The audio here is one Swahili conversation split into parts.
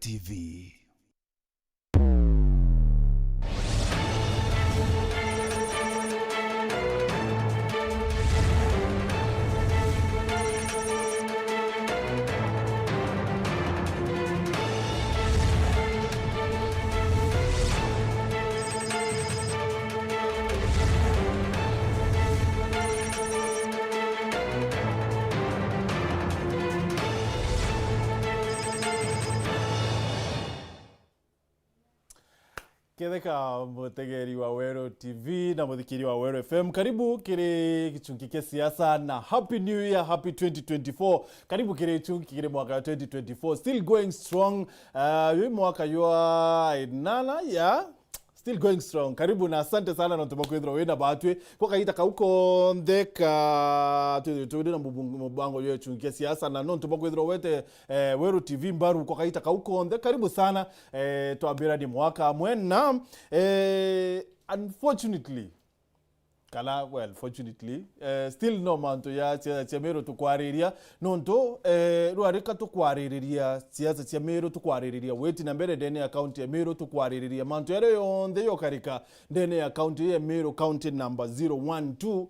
TV. Ketheka mutegeri wa Meru TV na muthikiri wa Meru FM. Karibu kiri gichungi kia siasa na Happy New Year, Happy 2024. Karibu kiri gichungi kiri mwaka 2024. Still going strong. Yui mwaka yua inana ya still going strong. Karibu na asante sana na tumakwithira wina batwe kwa kaita kauko ndeka tuwe na mbango yo chungia siasa na non tumakwithira wete Meru TV mbaru kwa kaita kauko ndeka. Karibu sana tuambira ni mwaka mwena unfortunately fortunately still no manto ya cia Meru tukwariria nonto ruarika tukwariria siasa cia Meru tukwariria weti na mbere ndene account ya Meru tukwariria manto yare yonde yokarika ndene account ya Meru county number 012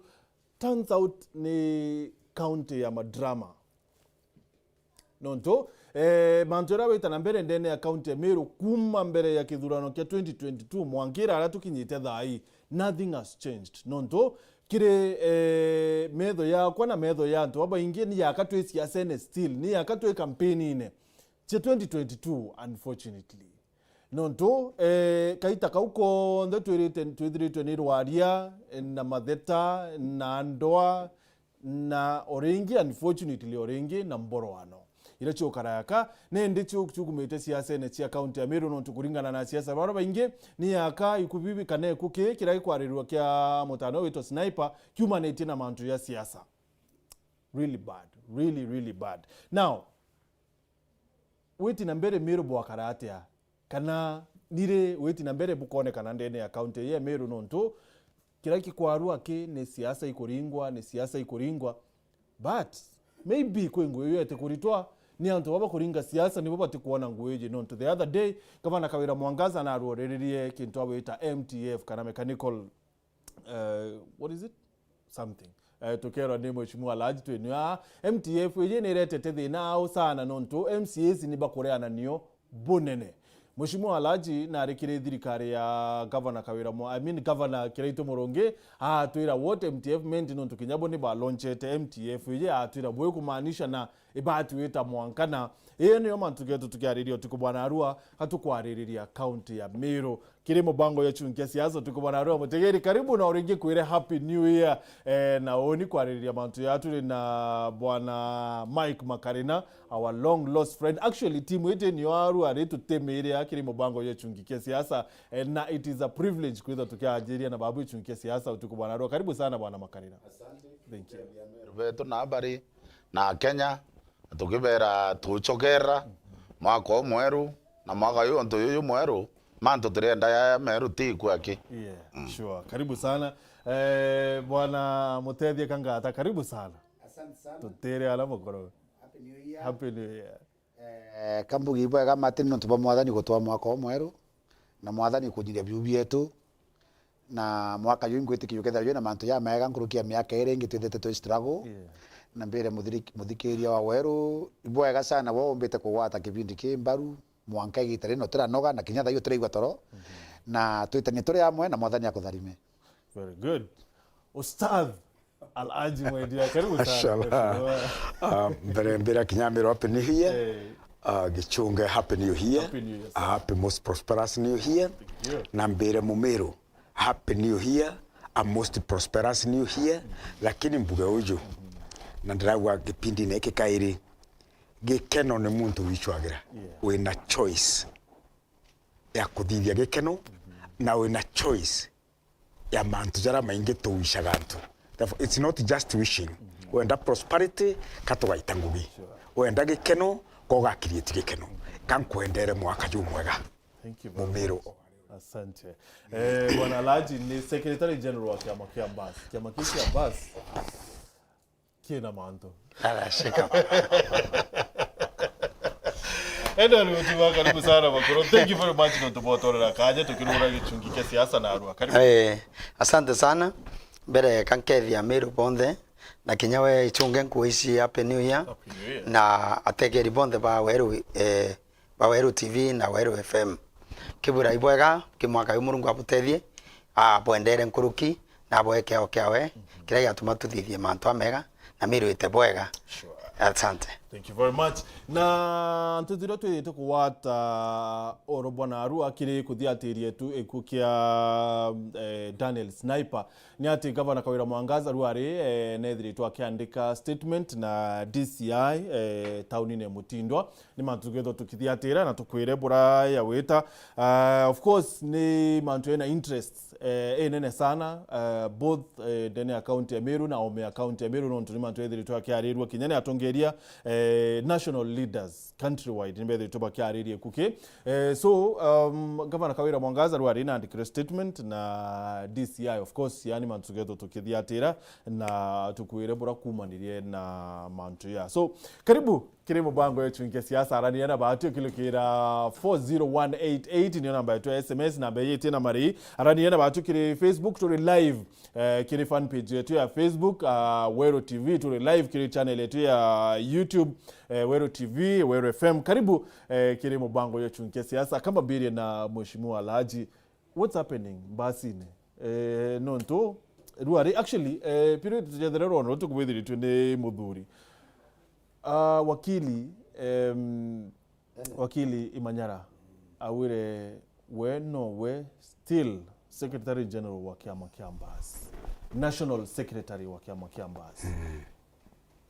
turns out ni county ya madrama nonto mantora weta na mbere ndene account ya Meru kuma mbere ya kithurano kia 2022 mwangira ara tukinyite thai nothing has changed nonto kire medho ya kwana medho ya nto aba ingi ni yakatwe siasa still ni yakatwe campaign ine che 2022 unfortunately nonto kaita kauko ndo twirite ni rwaria na matheta na ndoa na orengi unfortunately orengi na mboroano ira chokaraka nende chugumete siasa ne cia county ya Meru no tukuringana na siasa bara bainge ni yaka ikubibi kane kuke kirai kwarirwa kya mutano wito sniper humanity na mantu ya siasa really bad, really bad. Now weti na mbere Meru bwakarate ya kana nire weti na mbere bukone kana ndene ya county ya Meru nonto kirai kwarua ke ne siasa ikuringwa but maybe kwengwe yete kuritwa ni antu baba kuringa siasa ni baba tikuona ngueje nonto the other day gavana Kawira Mwangaza na aroreririe kintu abeta MTF kana mechanical what is it something tokero ni mheshimiwa Alhaji Tweni MTF yeje ni retete thina au sana nonto MCAs ni bakoreana niyo bonene mheshimiwa Alhaji na rekire thirikari ya gavana Kawira gavana Kiraito Muronge twira wote MTF meant nonto kinyabo ni ba launchete MTF yeje twira bwe kumaanisha na ibatu weta mwankana niyo mantu getu tukiaririo tukubwana arua hatukwariria county ya Meru kirimo bango ya chunkia siasa tukubwana arua mutegeri karibu na oringi kuire Happy New Year na oni kwariria mantu yatu na bwana Mike Makarina our long lost friend actually team wete ni arua retu temeria kirimo bango ya chunkia siasa na it is a privilege kuweza tukiajiria na babu chunkia siasa tukubwana arua karibu sana bwana Makarina. Asante. Thank you. Vetu na habari na Kenya tukibera tuchokera mwaka mweru na mwaka yu nto yu mweru manto turenda ya Meru ti kwake. Sure. Karibu sana bwana Mutethia Kangata karibu sana. Asante sana. Tutere ala mukoro. Happy New Year. Happy New Year. Kambugi bwa matini no tuba mwathani gutwa mwaka mweru na mwathani kujiria biubi yetu na mwaka yu ngwiti kiyuketha yu na manto ya mega nkurukia miaka ere ngi twithete to struggle na mbere muthikiria wa Weru ibwega sana wo mbite kugwata kibindi kimbaru mwanka gitare no tira noga na kinya thayo tiraigwa toro na twitanie turi amwe na mwathani akutharime. Very good. Ustadh Alhaji Mwendia karibu sana. Mbere kinya Meru Happy New Year. Gichunge Happy New Year. Happy most prosperous New Year. Na mbere mu Meru Happy New Year, a most prosperous New Year. Lakini mbuge uju na ndiragwa gipindi neke kairi gikeno ni muntu wichwagira wina choice ya kuthithia gikeno na wina choice ya mantu jara maingi tuwishaga antu. Therefore it's not just wishing. Wenda prosperity katugaita ngugi wenda gikeno koga create gikeno kankwendere mwaka ju mwega. Thank you very Meru. Asante. Bwana Alhaji ni Secretary General wa kiama kia Mbasi. Kiama kia Mbasi kina manto. Shika. Enda leo karibu sana Makoro. Thank you very much na tubotorera kaje tukirura gichungi kia siasa na Arua. Karibu. Asante sana. Mbere kankethia Meru bonthe na kinyawe ichunge nkuici Happy New Year. Na ategeri bonthe ba Weru TV na Weru FM. Kibura ibwega kimwaka uyu Murungu abutethie bwendere nkuruki na bweke okeawe kira yatuma tuthithie mantu amega na Meru ite bwega. Asante. Thank you very much. Na ntutiro twithite kuwata oro bwana Arua kiri kuthiatirie tu ikukia Daniel Sniper ni ati governor Kawira Mwangaza Ruari nethiri tu akiandika statement na DCI taunine Mutindwa ni mantugetho tukithiatira na tukwire bura ya wita of course ni mantu ena interest nene sana both dene account ya Meru na ome account ya Meru no ntuni mantu ethiri tu akiarirwa kinyane atongeria national leaders countrywide nibethe toba kiaririe kuki so governor Kawira Mwangaza Ruari na andikire statement na DCI of course yani mantugetho tukithiatira na tukwire bura kumanirie na mantu ya so karibu kiri mubango yetu inke siasa arani na bahati kilukira 40188 ni namba yetu ya SMS namba yetu na mari arani na bahati kiri Facebook tuli live kiri fan page yetu ya Facebook Weru TV tuli live kiri channel yetu ya YouTube Weru TV Weru FM karibu kiri mubango yetu inke siasa kama biri na mheshimiwa Alhaji what's happening basine nonto Ruari actually period tujedherero ono tukubethiri twende muthuri wakili Imanyara awire we still Secretary General wa kiama kia Mbasi, National Secretary wa kiama kia Mbasi.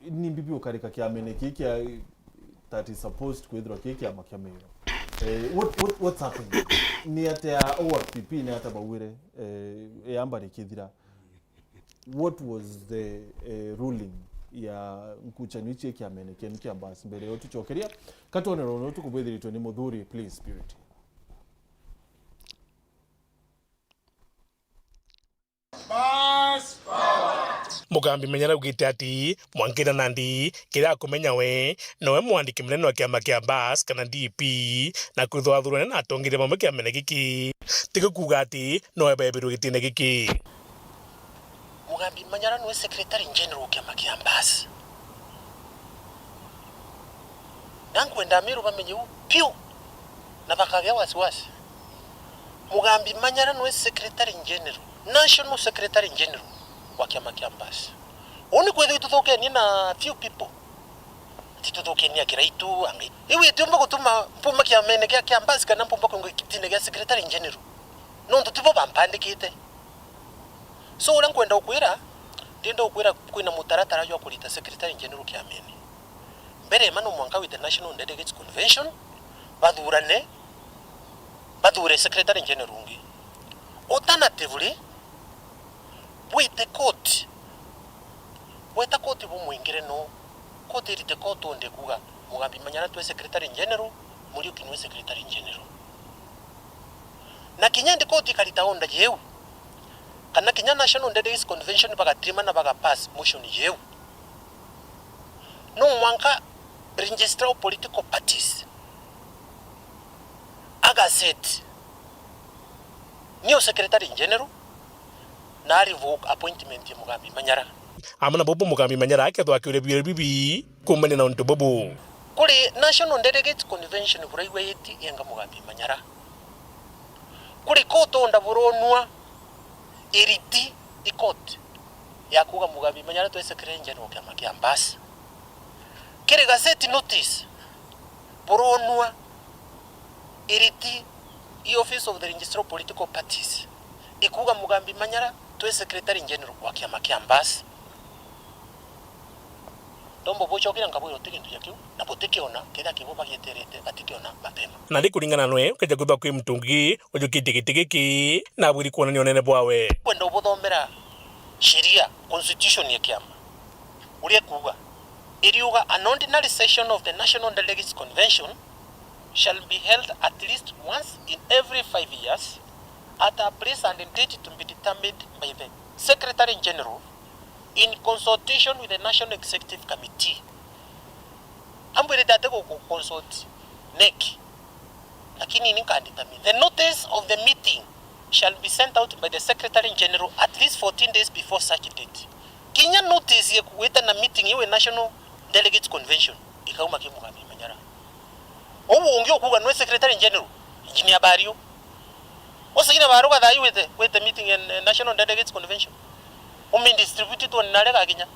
Ni bibi ukarika kiamene kikia that is supposed kuidhra kikia makia Meru. What's happening? Ni ate ya ORPP ni ata bawire amba ni kidhira. What was the ruling ya nkuchaniche kiamene kia Mbasi mbele yotu chokeria katone rono tukubethirito ni muthuri please spirit Mugambi menyera ugite ati mwankira nandi kira kumenya we nowe mwandiki munene wa kiama kia Mbasi kana DP na kuthwa thurane na atongire mamwe kiamene giki tiga kuga ati nowe bebiru gitine giki. Mugambi Manyara niwe Secretary General wa kiama kia Mbasi. Nankwenda Meru bamenye upyo na bakagya wasiwasi. Mugambi Manyara niwe Secretary General, National Secretary General wa kiama kia Mbasi. Oni kwetho tuthoke ni na few people. Tuthoke ni akiraitu angi. Iwe tumba gutuma mpuma kia mene kia Mbasi kana mpuma ko ngitine kia Secretary General. No ntutubo bampandikite. So ula nkwenda ukwira ndienda ukwira kwina mutaratara yo kulita Secretary General kia mene. Mbere mano mwanka with the National Delegates Convention badure Secretary General ungi. Alternatively wete court bo mwingire no court irite court onde kuga Mugambi Manyara tuwe Secretary General muri ukinwe Secretary General na kinyande court ikalita onda jeu kana kinya National Delegates Convention bagatrima na bagapass motion jeu no mwanka register of political parties agaset new Secretary General na revoke appointment ya Mugambi Manyara. Amana bobo Mugambi Manyara akethwa akire bibi kumane na onto bobo. Kuri National Delegates Convention buraiwe yeti yenga Mugambi Manyara. Kuri koto onda buronwa iriti ikot ya kuga Mugambi Manyara to Secretary General wa kia Mbasi. Kire gazeti notice buronwa iriti office of the Registrar of Political Parties ikuga Mugambi Manyara to Secretary General wa kiama kia Mbasi. Dombo bocho kira ngabo yotekindu yakyo na botekiona kira kibo bagyeterete batikiona mapema. Na ndikuringana nwe ukaja kuthwa kwi mtungi ujukitigiki na bwiri kuona ni onene bwawe. Kwenda ubuthomera sheria constitution ya kiama. Urie kuga iriuga an ordinary session of the National Delegates Convention shall be held at least once in every 5 years at a place and date to be determined by the Secretary General in consultation with the National Executive Committee. Ambwele date ko consult NEC. Lakini ninkaandikami. The notice of the meeting shall be sent out by the Secretary General at least 14 days before such date. Kinya notice ya kuweta na meeting iwe National Delegates Convention ikauma Mugambi Manyara. Obu ongeo kuga no Secretary General engineer Bario. Osagina baruga da with the meeting in National Delegates Convention. Umi distributed to nalega Kenya.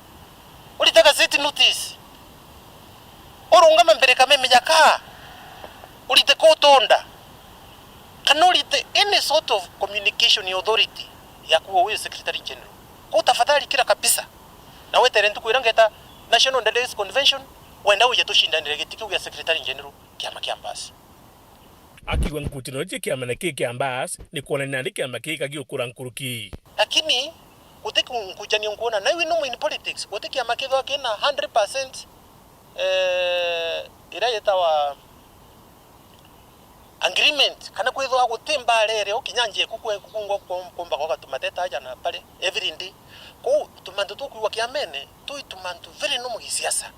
Ulitaka set notice. Orunga mbere kame mejaka. Ulite kotonda. Kanolite any sort of communication authority ya kuwa wewe Secretary General. Kwa tafadhali kila kabisa. Na wewe terentu kuirangeta National Delegates Convention wenda uje tushindanire gitiku ya Secretary General kiama kiambasi. Akiwa nkutino je kiama na kiki ambas ni kuona nani kiama kiki kagiokura nkuruki. Lakini utiki nkujani nguona na we know in politics utiki kiama kiki kina 100% ira yetawa agreement kana kwithwa gutimba rere okinyanje kukungwa komba kwa tumateta jana pale every day ko tumandu tukuwa kiamene tuitumandu very no mugisiasa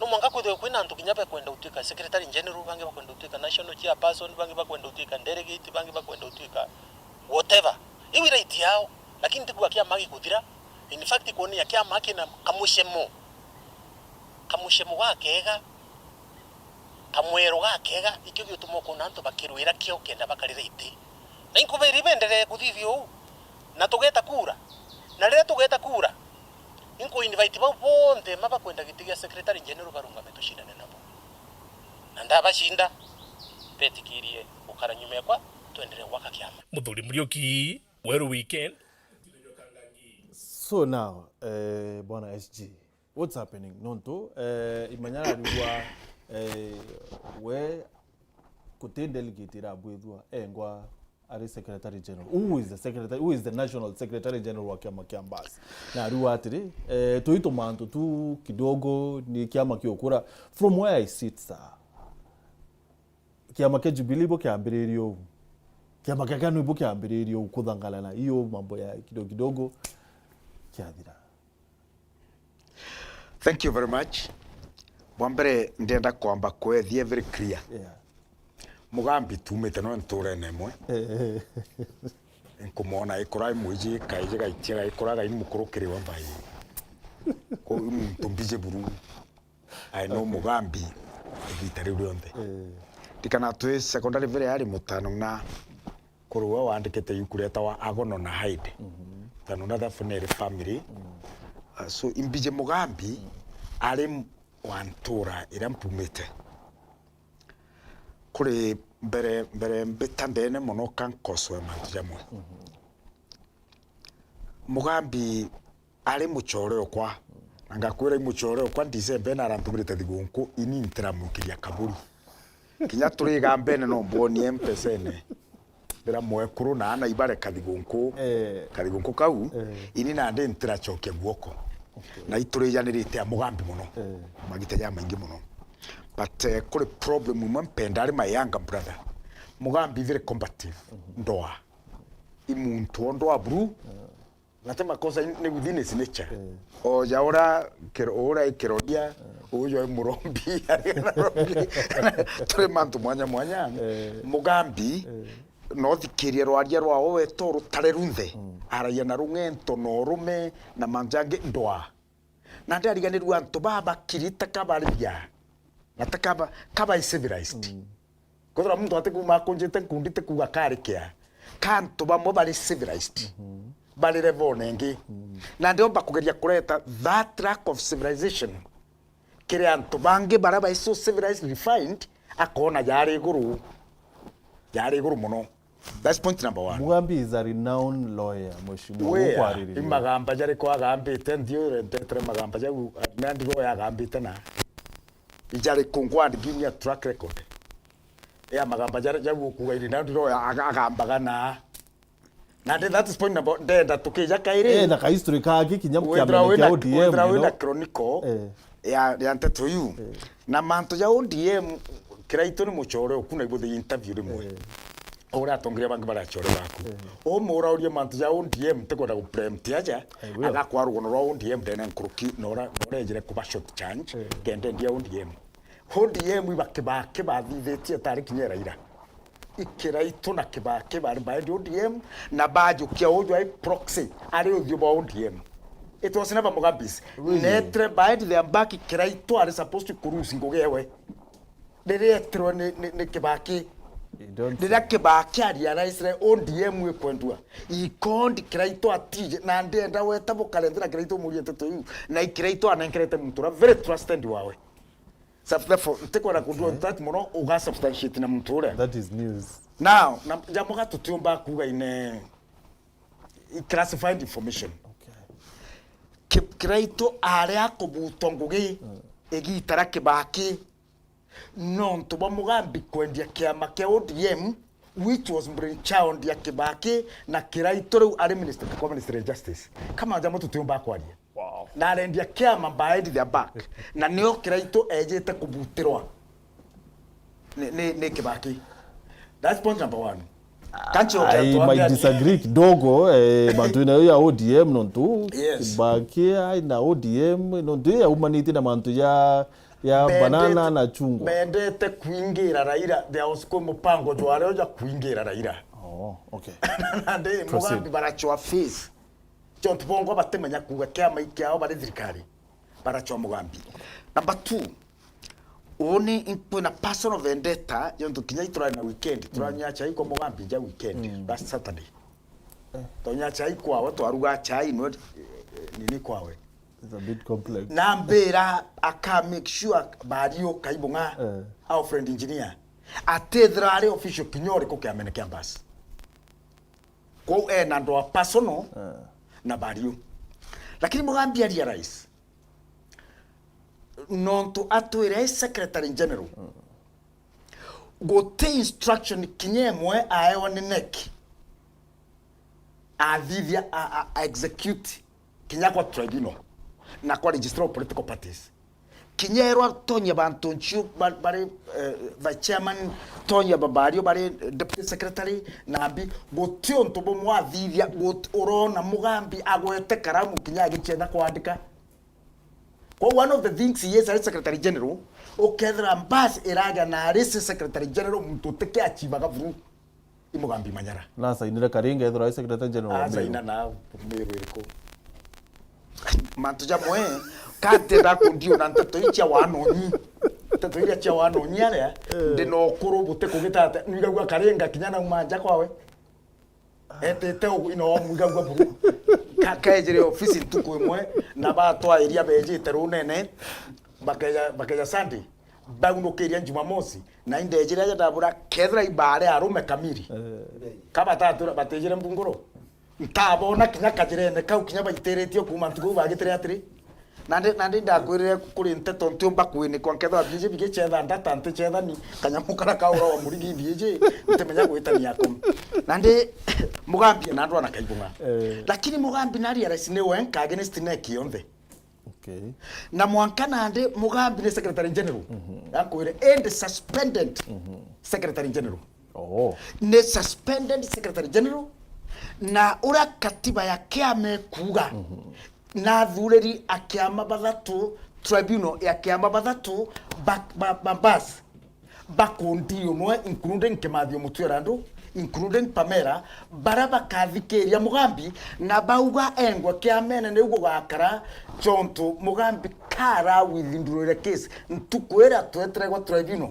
no mwanga kwithwa kwina antu kinyabe kwenda utika Secretary General bange bakwenda utika National Chairperson bange bakwenda utika delegate bange bakwenda utika whatever iwi right yao lakini tikuwa kiama gikuthira in fact kuone ya kiama kina kamushemo wakega kamwero gakega ikyo gitumo ko nanto bakirwira kyo kenda bakarira iti na inkuberi bendere kuthithio na tugeta kura na rira tugeta kura inko invite ba bonde maba kwenda gitigia Secretary General barunga metushindane nabo na ndabashinda petikirie ukara nyume kwa tuendelee waka kiama Muthuri Muriuki Weru weekend. So now bwana SG, what's happening nonto imanyara riwa we kutin delegate ira bwethwa engwa ari Secretary General. Who is the National Secretary General wa kiama kiambasi na riwa atiri tuito manto tu kidogo ni kiama kiokura from where I sit sir. Kiama ke Jubilee bo kiambiririo kiama ke KANU bo kiambiririo kudhangalana hiyo mambo ya kidogo kidogo kiadira. Thank you very much. Mwambere ndenda kwamba kwethie very clear. Yeah. Mugambi tumite no nture nemwe. Nkumona ikora imwiji kaije gaitia ikora gai mukurukire wa mbai. Ko tumbije buru. I know Mugambi gitari rionde. Dikana twe secondary very ari mutano na kuruwa wandikete yukureta wa agono na hide. Tano na the family. So imbije Mugambi ari wantura irampumite kuri mbere mbetandene muno kankoswe mantu jamwe Mugambi ari muchoreo kwa ngakwira muchoreo kwa December na arantumire thigunku ini intiramukiria kaburi kinya turiga mbene no mboni mpesene ndira mwekuru na ana ibare kathigunku kau ini na ndi intirachokia guoko na iturijanirite Mugambi muno magiteja maingi muno but kuri problem mwe mpenda ari my younger brother Mugambi very combative ndoa imuntu ndoa bru natema kosa ni within his nature o jaura ikirodia uyo murombi turi mantu mwanya Mugambi no thikirie rwaria rwao weto rutare runthe araia na rungento no rume na manjange ndoa na ndariganirwa antu baba kirita kabaria natakaba kaba civilized kodra mtu atekuma konjete kundite kuga karikia kantu bamwe bari civilized bari revonengi na ndio bakugeria kureta that lack of civilization kire antu bange baraba so civilized refined akona yari guru muno. That's point number 1. Mugambi is a renowned lawyer, Mheshimiwa Kwaririria. Magamba jari kwa agambite ndio ntetre magamba jagu nandi ya agambite na ijari kungwa give me a track record. Ya magamba jari jagu kuwa ili ndio agambaga na that is point number ndenda tukija kaire na ka history ka kinyamu kia ODM wena chronicle ya nteto yu na manto ya ODM kiraito ni muchore okuna ibuthe interview rimwe ora tongiria bangi barachore baku o mura urie mantu ya ODM tekwenda ku preempt aja agakwarugo no ODM dena nkuruki nora ejire kuba short change kende ndia ODM ODM ibakibake bathithitie tari kinyera ira ikiraito na kibake bari by ODM na bajukia ujwa proxy ari uthio ba ODM. It was never Mugabe's. Really? Netre by the back kiraito are supposed to cruise ngogewe. Diretro ne kibake. Dida kibake ari araisre ODM we kwendua. Ikondi kiraito atije na ndenda wetabo kalendera kiraito muri eteto na ikiraito anankirete mtura very trusted wawe. So therefore, take what I could do that mono uga substantiate na mtura. That is news. Now, jambo ga tutumba kuga in classified information. Okay. Kiraito area ko butongoge egi tarake baki non to ba Mugambi kwendia kiama ke ODM which was Mbrichao ndia kibaki na kiraito ari minister for ministry justice. Kama jambo tutumba kwa dia. Wow. Na rendia kiama behind their back. Na neo kiraito ejete kubutirwa. Ne kibaki. That's point number one. I might disagree kidogo bantu ina ya ODM nontu kibaki na ODM nontu ya humanity na bantu ya banana na chungwa. Bendete kuingira Raila there was ko mupango jwale oja kuingira Raila. Oh, okay. Nande Mugambi barachwa face. Jontu bongo batemanya kuga kiama ikiao bari thirikari. Barachwa Mugambi. Number 2. Oni impona personal vendetta yonto kinya itura na weekend turanya chai kwa Mugambi ja weekend last Saturday tonya chai kwa watu aruga chai no nini kwawe. It's a bit complex. Nambera aka make sure bario kaibunga our friend engineer atedrare official kinyore ko kya mene campus ko na ndo personal na bario lakini Mugambi ali rais non to atuire secretary general go te instruction kinyemwe aewa ni neki avivia a execute kinya kwa tribunal na kwa register of political parties kinyerwa tonya bantu nchu bari vice chairman tonya babario bari deputy secretary na abi go tion to bomo avivia go orona Mugambi agwete karamu kinya gichenda kwandika. One of the things he is as Secretary General, okethra mbas iraga na arisi Secretary General mutoteke achibaga vuru Mugambi manyara. Na sainira karinga ethra Secretary General. Saina na Meru iriko. Mantuja moe kate da kundio na nteto icha wanonyi. Teto ile cha wanonyi ale de no kuru bute kugita ngagwa karinga kinyana umanja kwawe. Ete ino mugagwa vuru. Kakajire ofisi tuko imwe na bato area beje terunene bakeja sandi baguno keria Jumamosi na inde ejira ya dabura kedra ibare arume kamiri kaba tatura batejire mbungoro ntabona kinya kajire kau kinya bayiteretio kuma ntugo bagitere atiri nande ndakwirire kuri nteto ntiumba kwini kwa kedra bije bige chetha ndata nte chetha ni kanyamukara kaura wa murigi bije ntemenya gwitani yakom nande Mugambi na ndo anakaibunga lakini Mugambi nari arasine wenka against neki yonde. Okay. Na mwankana ande Mugambi ne secretary general yakwire and suspended secretary general. Oh. Ne suspended secretary general na ura katiba ya kiame kuga na thureri akiama bathatu tribunal ya kiama bathatu bas bakondio mwe including Kimathio Mutwerando including Pamela baraba kathikeria Mugambi na bauga engwa kiamene ne ugo gakara chonto Mugambi kara withindurire case ntukwera twetregwa tribunal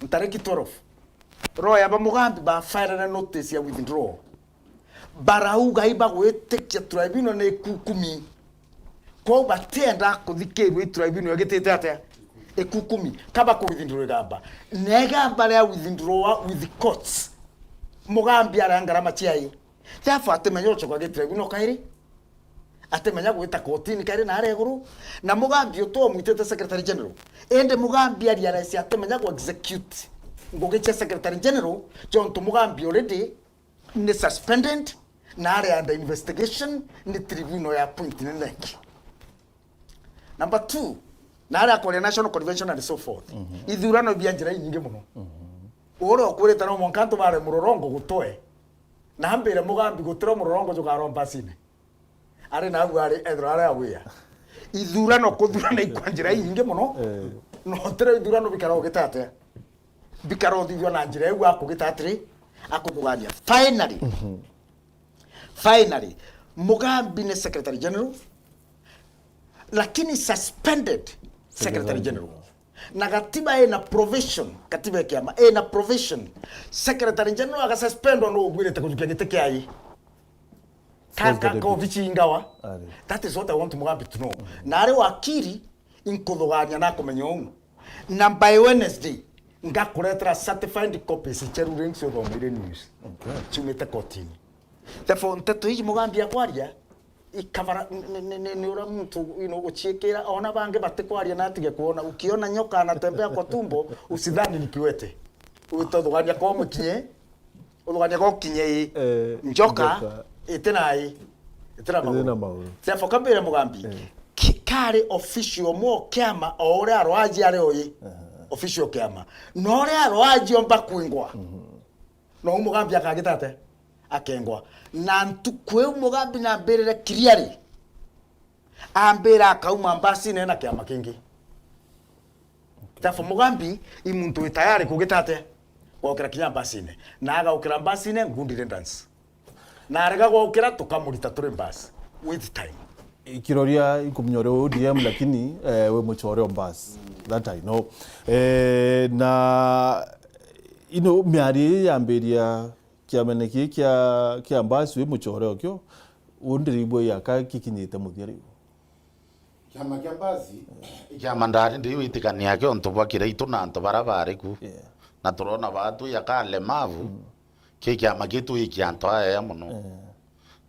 ntareki 12 roya ba Mugambi ba fire notice ya withdraw barauga iba gwetekia tribunal ne kukumi ko batenda kuthikerio tribunal yagitete atia ekukumi kaba ko withdraw gamba negamba ya withdraw with the courts Mugambi arangara machiai therefore atemenya chokwa tribunal kairi atemenya gwita kotini kairi na areguru na Mugambi oto mwitete secretary general ende Mugambi ari arasi atemenya go execute ngogeche secretary general jonto Mugambi already ni suspended na are under investigation ni tribunal ya appoint ni neki. Number 2 na are akore national convention and so forth ithurano bia njira nyingi muno oro kureta no monkanto bare murorongo gutoe na hambere Mugambi gutero murorongo jugaromba sine are na agware edro are awia ithurano kuthurana ikwanjira nyingi muno no tere ithurano bikaro gitate bikaro thithio na njira egu akugitatri akugania finally Mugambi ne secretary general lakini suspended secretary general na katiba ina provision katiba ya kiama ina provision secretary general akasuspendwa no gwirete kujukia giteke ai kaka vichi ingawa that is what I want Mugambi to know na ari wakiri inkuthugania na kumenya umu na by Wednesday ngakuretera certified copies cherureng cio thomire news chumite kotini therefore nteto hii Mugambi akwaria ikavara ni ura mtu uchiekera ona bange batekwaria na atige kuona ukiona nyoka anatembea kwa tumbo usidhani ni kiwete utodhugania kwa mkinye udhugania kwa kinye njoka itena mauru therefore kambere Mugambi kare official mo kiama ore arwaji are oyi official kiama no ore arwaji omba kuingwa no Mugambi akagitate akengwa na ntukwe Mugambi na mberere kiriari ambera akauma mbasi na kiama kingi tafu Mugambi imuntu tayari kugitate gwokera kinya mbasi ne na agaukira mbasi ne ngundire dance na arega gwokera tukamurita turi mbasi with time ikiroria ikumnyore ODM lakini we muchore mbasi that I know na miari yamberia kiameneki kia mbasi we muchore okyo undiribwo yaka kikinyite muthiri kiama kia mbasi kiama ndari ndi witikania kyo ntobwa kiraitu na ntobara bariku na turona batu yakale mavu kiama gitu ikianto aya muno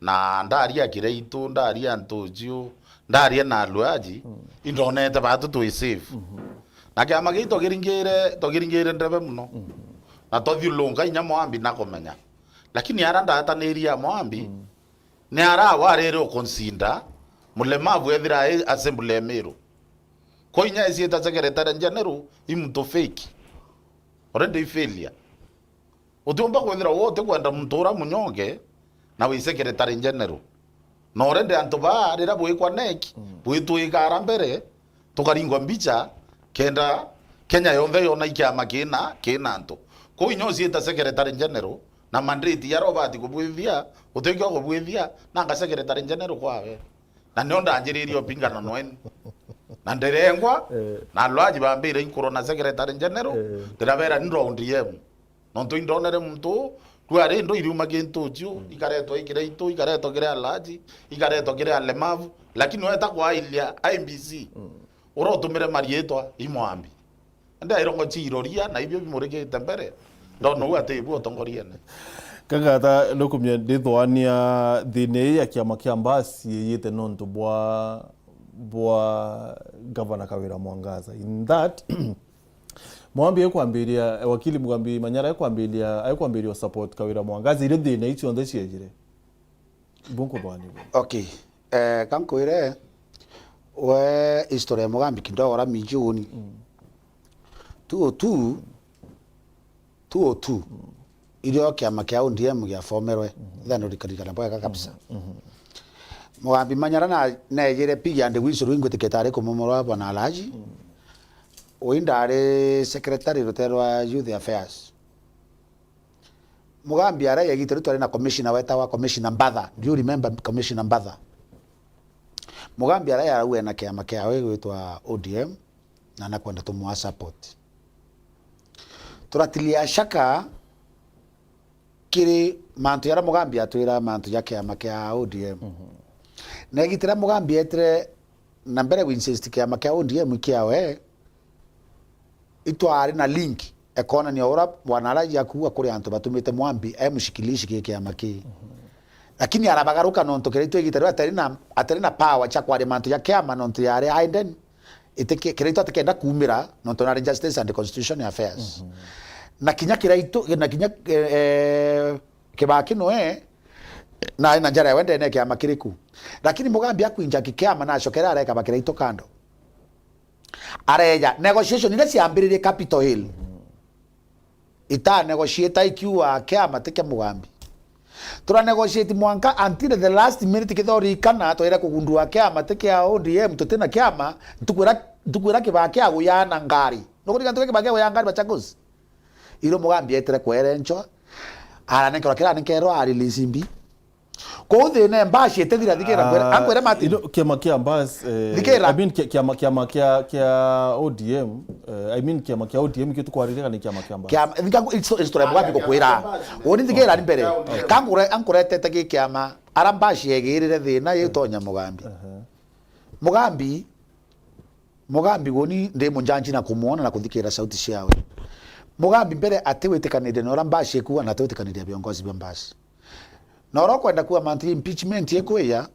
na ndaria kiraitu ndaria ntoju ndaria na luaji indonete batu tu receive na kiama gitu giringire ndebe muno na tothiulunga inya Mugambi nakomenya lakini aranda ataniria Mugambi ni ara warere consider mulemavu ethira assembly ya Meru ko inya isieta secretary general imuntu fake already failure utumba kwethira wote kwenda mtura munyonge na we secretary general no rende antoba rira bwikwa neki bwitu ikara mbere tukaringwa mbicha kenda Kenya yonthe yona ikiama kina nto ko inyo sieta secretary general na mandate ya robati kubwithia utekyo kubwithia na nga secretary general kwawe na nionda anjiririo pingana noen na nderengwa na lwaji bambire inkuro na secretary general ndabera ni round yem nonto indonere mtu kware ndo iriuma kintu ju ikareto ikireito ikareto kire alaji ikareto kire alemavu lakini weta kwa ilia IMBC urotumire marietwa Mugambi nda irongo chiroria na ibyo bimureke tembere ndono wate ibu tongoriene kagata lokumye ndithwania thine ya kiama kia mbasi yete nonto bwa governor Kawira Mwangaza in that Mugambi ekwambiria wakili Mugambi Manyara ekwambiria support Kawira Mwangaza ile thine icho ndhe ciejire bunko bwani okay kankoire we historia ya Mugambi kidogo ra mijuni 202 ilio kiama kia ODM gia formerwe thano rikarikana bwa kabisa Mugambi Manyara na yere piga ande wiso ringo tiketare ko momoro bana alaji oindare secretary roterwa youth affairs Mugambi ara yagitero twari na commissioner wetawa commissioner Mbadha do you remember commissioner Mbadha Mugambi ara yawe na kiama kia wetwa ODM na nakwenda tumwa support turatilia shaka kiri mantu yara Mugambi atwira mantu ya kiama kia ODM na gitira Mugambi etre na mbere winsist kiama kia ODM kiawe itwari na link ekona ni ora wanaraji yakuwa kuri antu batumite Mugambi mushikilishi kiama ki lakini arabagaruka nonto kirito gitira atari na power cha kwari mantu ya kiama nonto yare aiden iteke kirito atekenda kumira nonto na justice and constitution affairs na kinya kirito na kinya kibaki noe na njara wende ne kiama kiriku lakini Mugambi akwinja kiama na shokera areka bakirito kando areja negotiation ile siambiririe Capitol Hill ita negotiate ikiwa kiama teke Mugambi tura negotiate mwanka until the last minute kithori kana toira kugundua kiama teke ODM tutena kiama tukwira tukwira kibake aguyana ngari no kuri kantu kibake aguyana ngari Machakos ilo mugambi etere kwerencho ara nekero kira nekero ari lisimbi ko thine mbashi etethira thikira ankwera mati kiama kia mbas I mean kiama kia ODM I mean kiama kia ODM kitu Kwaririria ni kiama kia mbas kiama story mugambi ko kwira oni thikira ni mbere kangure ankurete tagi kiama ara mbashi egirire thina yitonya mugambi mugambi goni ndi munjanji na kumuona na kuthikira sauti ciawe mugambi mbere atiwitikanire no rambashi kuwa na atiwitikanire viongozi vya mbasi na orokwenda kuwa manti impeachment yekuya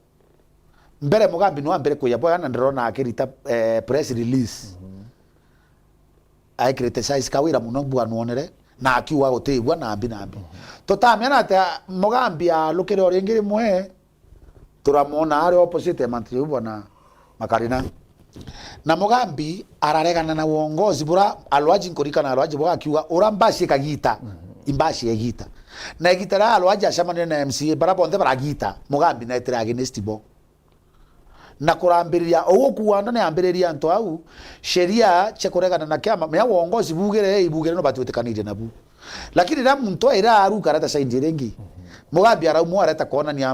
mbere mugambi no mbere kuya bwana ndirona akirita press release ai criticize kawira muno bwana onere na akiwa gotegwa na ambi totamya na ta mugambi alukire oringiri mwe turamona ari opposite manti bwana Makarina na mugambi araregana na uongozi bura alwaji nkorika na alwaji bwa akiwa urambashi kagita imbashi yagita na igitara alwaji ashamane na MCA bara bonde bara gita mugambi na etira against bo na kurambiriria ogukuanda na ambiriria anto au sheria chekoregana na kiama me uongozi bugere no batwetekanire nabu lakini ra muntu era aru karata saindi rengi mugambi ara mu areta kona ni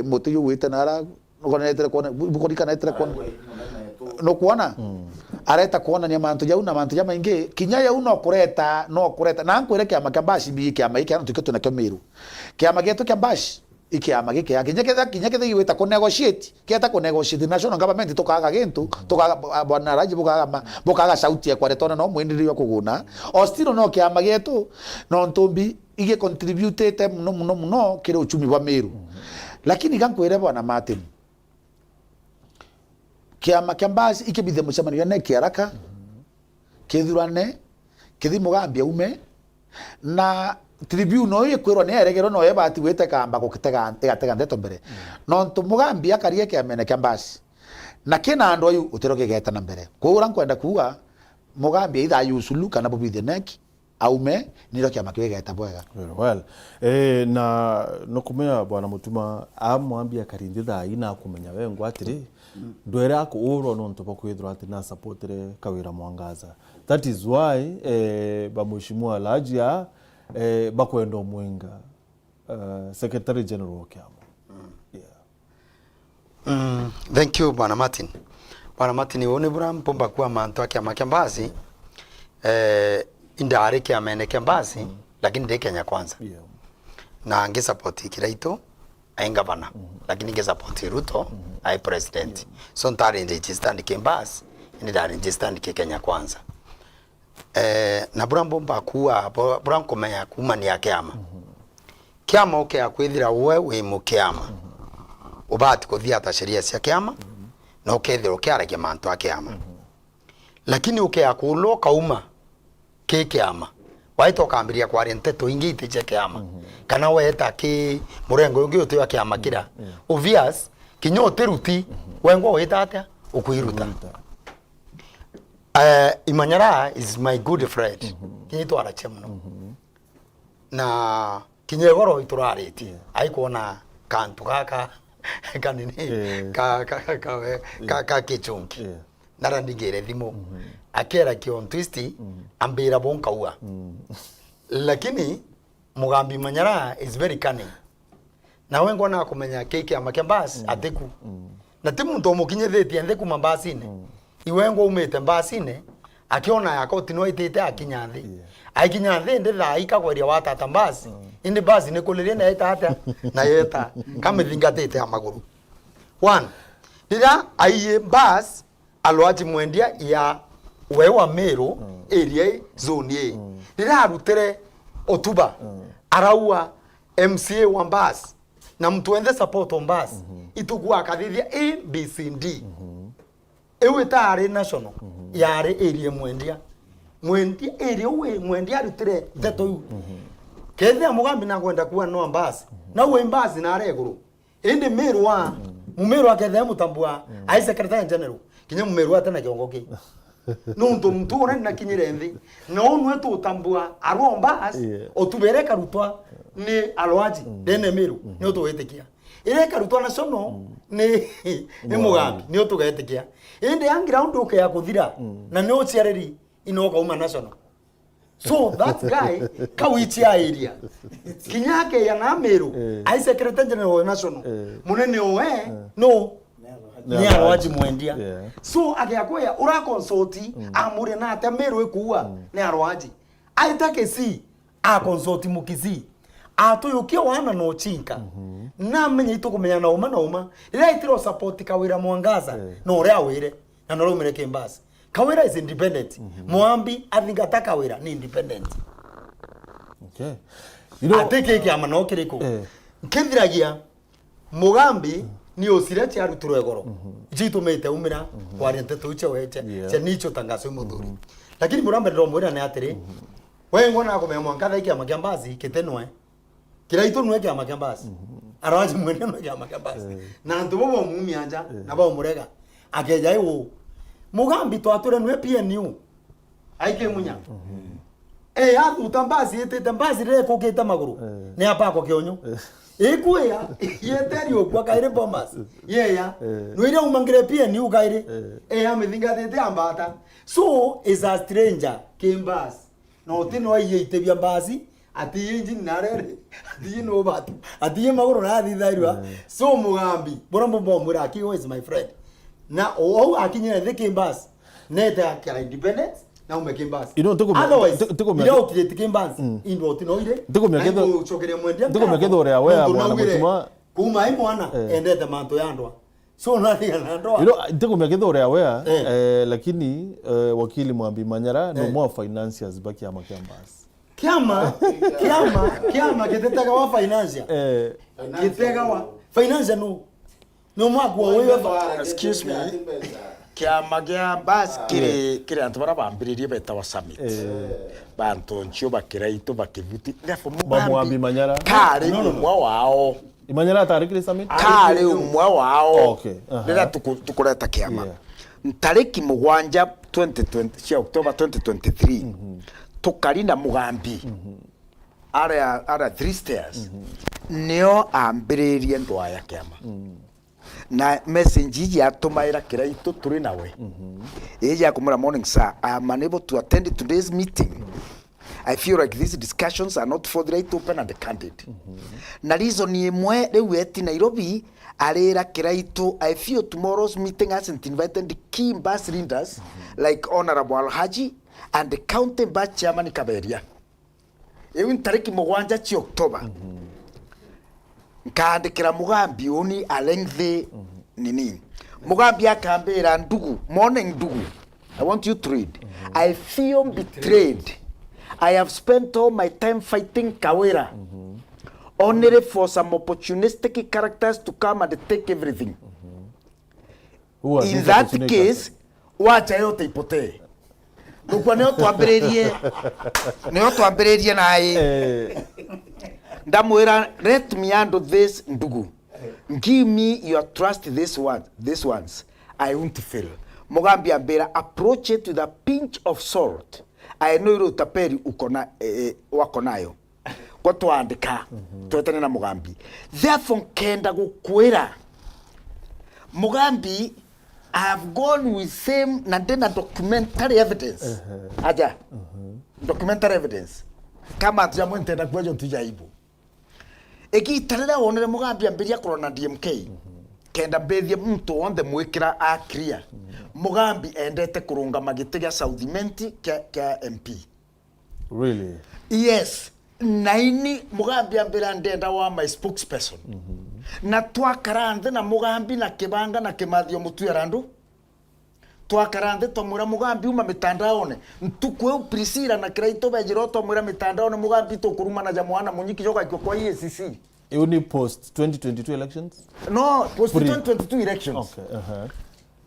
mutu yu witana nokonetere kona bukorika na etere kona no kuona areta kuona ni mantu ya maingi kinya ya uno kureta na nkwere kiama kia bashi bi kiama iki antu kito na Meru kiama geto kia bashi ikiama gike ya kinya kethe iweta ko negotiate kieta ko negotiate national government tokaga gintu tokaga bwana raji bukaga sauti ya kwaretona no mwendiri yo kuguna ostiro no kiama geto no ntombi ige contribute muno kire uchumi wa Meru lakini gankwere bwana Martin kiama kiambasi ikibithe mucemanio ne kiaraka kithurane kithi mugambi ume na tribune ikwirwo ne eregero no ebati wete kamba gukitega ndeto mbere no ntu mugambi akarie kiamene kiambasi na kina ando yu utero kigeta na mbere kwa ura nkwenda kuwa mugambi itha yusulu kana bubithe neki aume niro kiama kigeta bwega well na no kumenya bwana Mutuma amwambia karindi tha ina kumenya wengo atiri ndwere ako uro no ntopa kwithira ati na supportere Kawira Mwangaza that is why bamushimua lajia bakwenda mwenga secretary general kiamo Thank you bwana Martin wone bura mpomba kwa manto akiama kiambazi indare kiamene kiambazi lakini de Kenya kwanza na nge support Kiraito ai gavana lakini nge support Ruto ai president so ntare register ndi kiambazi ni ndare register ndi Kenya kwanza na bura mpomba kuwa bura nkomenya kuma ni akiama kiama oke akwithira wewe mukiama ubati kuthia ta sheria cia kiama na ukethira ukiaragia mantu akiama lakini ukiakulo kauma kiama waito kambiria kwa nteto ingi itiche kiama kana weta ki murengo ungi utu ya kiama kira obvious kinyo teruti wengo weta atia ukuiruta Imanyara is my good friend kinito arachemno na kinyegoro iturariti aikuona kantu kaka kanini ka kichungi nara ndigere thimo akera kion twisti ambira bonka ua lakini mugambi Manyara is very cunning na wengo na kumenya keke amakembasi ateku na timu ndo mukinyethetie ntheku mambasine iwengo umete mbasine akiona yako tinwa itete akinyathi aikinyathi ndi thaika gweria watata mbasi indi basi nikulirie na etata na yeta kama thingatete amaguru one dira aiye bas alwaji mwendia ya wewa Meru area zone A dira arutere otuba araua MCA wa bas na mtu wende support on bas itukua akathithia A B C D ewe tare national yare area mwendia area we mwendia arutere teto yu kethia mugambi na kwenda kuwa no ambasi na we mbasi na areguru indi Meru wa mumeru akethia mutambua ai secretary general kinya mumeru atana kiongoki nuntu mtu na kinyire nthi no nwetu utambua aro mbasi otubereka rutwa ni alwaji dene Meru ni utuwetikia ire karutwa national ni mugambi ni utugetikia inde yang ground uke ya kuthira na no ciareri inoka uma national. So that guy kawichi area kinyake ya na Meru ai secretary general national munene owe no ni arwaji mwendia so agiakoya ura consulti amure na ate Meru ekuwa ni arwaji aitake si a consulti mukizi atuyukia wana no chinka na menye itukumenya na uma ila itiro support kawira mwangaza no ria wire na no rumire kimbasi. Kawira is independent. Mwambi athingata Kawira ni independent. Okay. You know, ateke ki amano kiriko. Kithiragia Mugambi ni osire cia ruturo egoro. Jitu mete umira kwari nteto uche weche. Cia nicho tangaso muthuri. Lakini Murambe ndo mwira ne atiri. Wewe ngona ko me mwanka iki amakiambazi kitenwe. Kira itu nwe ki amakiambazi. Arawaji mwene nwe ki amakiambazi. Na ntubo bo mumianja na ba murega. Akeja iwo Mugambi twature nwe PNU aike munya atu tambazi ete tambazi re ko keta maguru ne apa ko kionyo ekuya yeteri okwa kaire bombas ya no ire umangire PNU kaire amethinga tete ambata so is a stranger kimbas no tino yete bia mbasi ati engine narere ati no batu ati maguru na thithairwa so Mugambi borombo bomura aki is my friend na o akinyira the kimbas neta akira independence na umekimbas otherwise tiko kimbas indo tinoire tiko myagetho chokere mwendia tiko myagetho ore awe mwana mutuma kuma mwana endete manto yandwa so nothing ndoa tiko myagetho ore awe lakini wakili Mwambi Manyara no more financiers baki ya makiambas kiama kitetaga wa financier kitega wa financier no mwagwa wewe excuse me kiama gia bas kire antu bara bambiririe beta summit bantu nchio bakira itu bakivuti therefore Mwambi Manyara kare umwa wao Manyara tarikire summit kare umwa wao okay rira tukureta kiama ntariki mugwanja 2020 cia October 2023 tukarinda Mugambi ara 3 stairs nio ambiririe ndwa ya kiama na message ya tumaira kiraitu turi nawe eja kumura morning sir I am unable to attend today's meeting. I feel like these discussions are not for the right open and candid. Na reason imwe riu eti Nairobi arira kiraitu I feel tomorrow's meeting hasn't invited the key bus leaders like Honorable Alhaji and the county bus chairman Kaberia. Ewe tariki mugwanja chi October. Nkandikira Mugambi oni a lengthy nini Mugambi akambira ndugu morning ndugu I want you to read I feel betrayed. I have spent all my time fighting Kawira only for some opportunistic characters to come and take everything. In that case wacha yote ipotee nukwa neo tuambiririe nae ndamwira let me handle this ndugu give me your trust this ones I won't fail. Mugambi ambira approach it with a pinch of salt. I know you taperi ukona wako nayo kwa tuandika tuetane na Mugambi therefore kenda gukwira Mugambi I have gone with same na tena documentary evidence aja documentary evidence kama tujamwentenda kwejo tujaibu eki tarera wonere Mugambi ambiria korona DMK kenda bethie mtu wonde mwikira a clear Mugambi endete kurunga magitiga Southimenti kya MP. Really? Yes. Naini Mugambi ambira ndenda wa my spokesperson. Na twakarande na Mugambi na Kibanga na Kimathio Mutuyarandu. Twakarande tomura Mugambi uma mitandaone. Ntukwe Priscilla na Kraito bejiro tomura mitandaone Mugambi tokuruma na jamwana munyiki joka kwa EACC. Only post 2022 elections? No, post 2022 elections. Okay.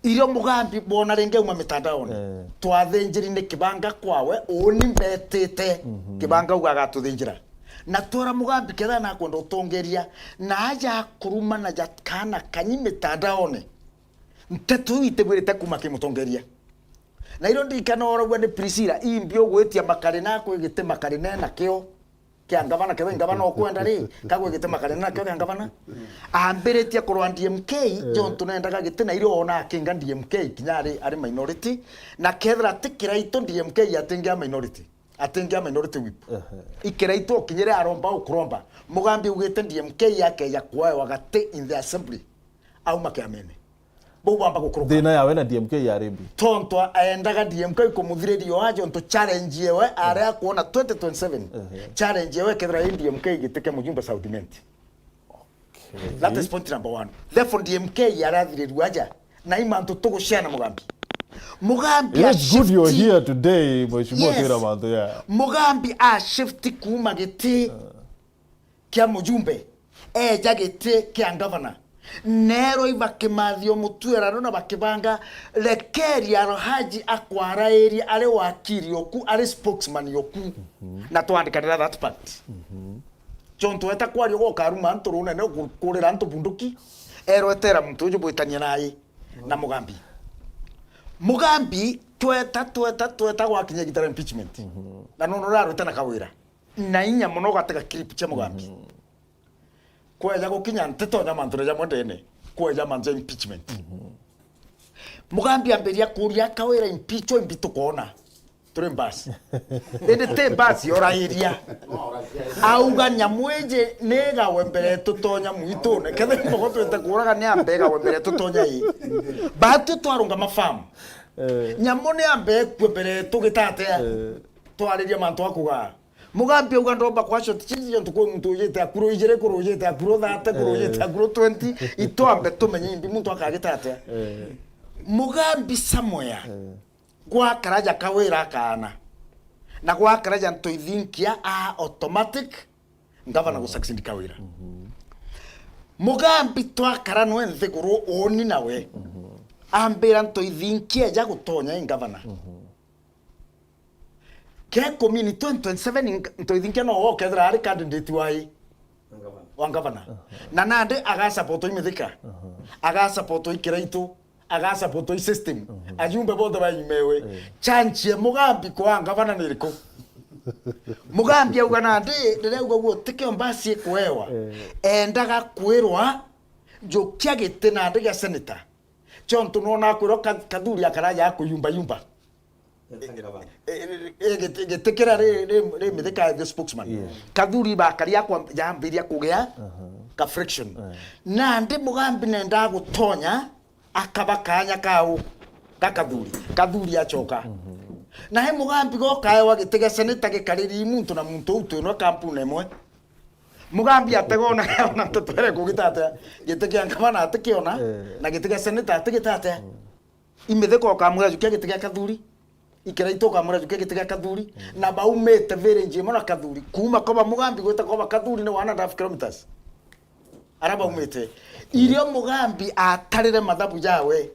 Irio Mugambi bona renge uma mitandaone. Twathenjiri ni Kibanga kwawe oni mbetete Kibanga ugaga tuthenjira. Na tora Mugambi kera na kwenda utongeria na aja kuruma na jakana kanyi mitandaone. Ntetu itegwirite kuma kimutongeria. Na iro ndikana ora gwa ni Priscilla imbio gwetia makarina ko igite makarina na kio. kia ngavana kewe ngavana okwenda ri kagwe gitema kare na kyo ngavana amberetie kurwa DMK John tunendaga gitina iri ona akinga DMK kinyari ari minority na kethra tikiraito DMK atingia minority whip ikiraito kinyere aromba ukuromba mugambi ugete DMK yake ya kwa wagate in the assembly au makiamene bo bamba gukuruka thina yawe na DMK ya rembi tonto aendaga DMK kumuthirerio ajo nto challenge yewe area kuona 2027 challenge yewe kethra DMK giteke mujumba Southment. That is point number 1. Therefore DMK yarathirerio aja na imanto tugushana mugambi it's good you're here today mheshimiwa Kira Mantho ya mugambi a shift kuma giti kia mujumbe jagete kia governor nero ibakimathio mutwerano na bakibanga lekeri arohaji akwara area ale wakiri oku ale spokesman yoku na twandikanira that part chonto eta kwari go karuma nturune ne kurira ntu bunduki erotera muntu uju bwitania naye na mugambi tweta gwakinya gitara impeachment na nono raro tena kawira na inya muno gateka clip cha mugambi kweja gukinya nteto na mantura ja mondene kweja manzo impeachment mugambi amberia kuria kawira impeachment mbito kona tore mbasi ende te mbasi ora iria auga nyamweje nega wembere tutonya muito ne kethe mbogo tweta kuraga ni ambega wembere tutonya yi batu twarunga mafamu nyamone ambe kwembere tugitate twariria mantu akuga mugambi uga ndomba kwa shot chizi ntu ko muntu yete akuro ijere kuro yete akuro thate kuro yete akuro 20 itombe tumenye imbi muntu akagitate mugambi samoya kwa karaja kawira kana na kwa karaja nto ithinkia automatic ngavana gusucceed kawira mugambi twakara no enthe kuro oni nawe ambira nto ithinkia ja gutonya ngavana ke community 27 nto ithinkia no okethra ari candidate wa ngavana na nande aga support imithika aga support ikiraito aga support system ajumbe bodo bayimewe chanchi mugambi kwa ngavana niriko mugambi auga nande ndireuga guo tike mbasi kwewa endaga kwirwa jokia gite nande ya senator chonto nona kwiro kaduri akaraja akuyumba getekera re mithika the spokesman kaduri bakaria kwa jambiria kugea ka friction nande mugambi nenda gutonya akabakanya kau kaduri achoka na he mugambi go kaewa gitega seneta gikariri muntu na muntu utu no kampuni emwe mugambi ategona na tutwere kugitata gitega ngavana atikiona na gitega seneta atigitata imetheko kamura jukia gitega kaduri ikiraito kamura jukia gitega kaduri na baumete village mona kaduri kuma koba mugambi gweta koba kaduri ne 1.5 kilometers araba umete irio mugambi atarire mathabu yawe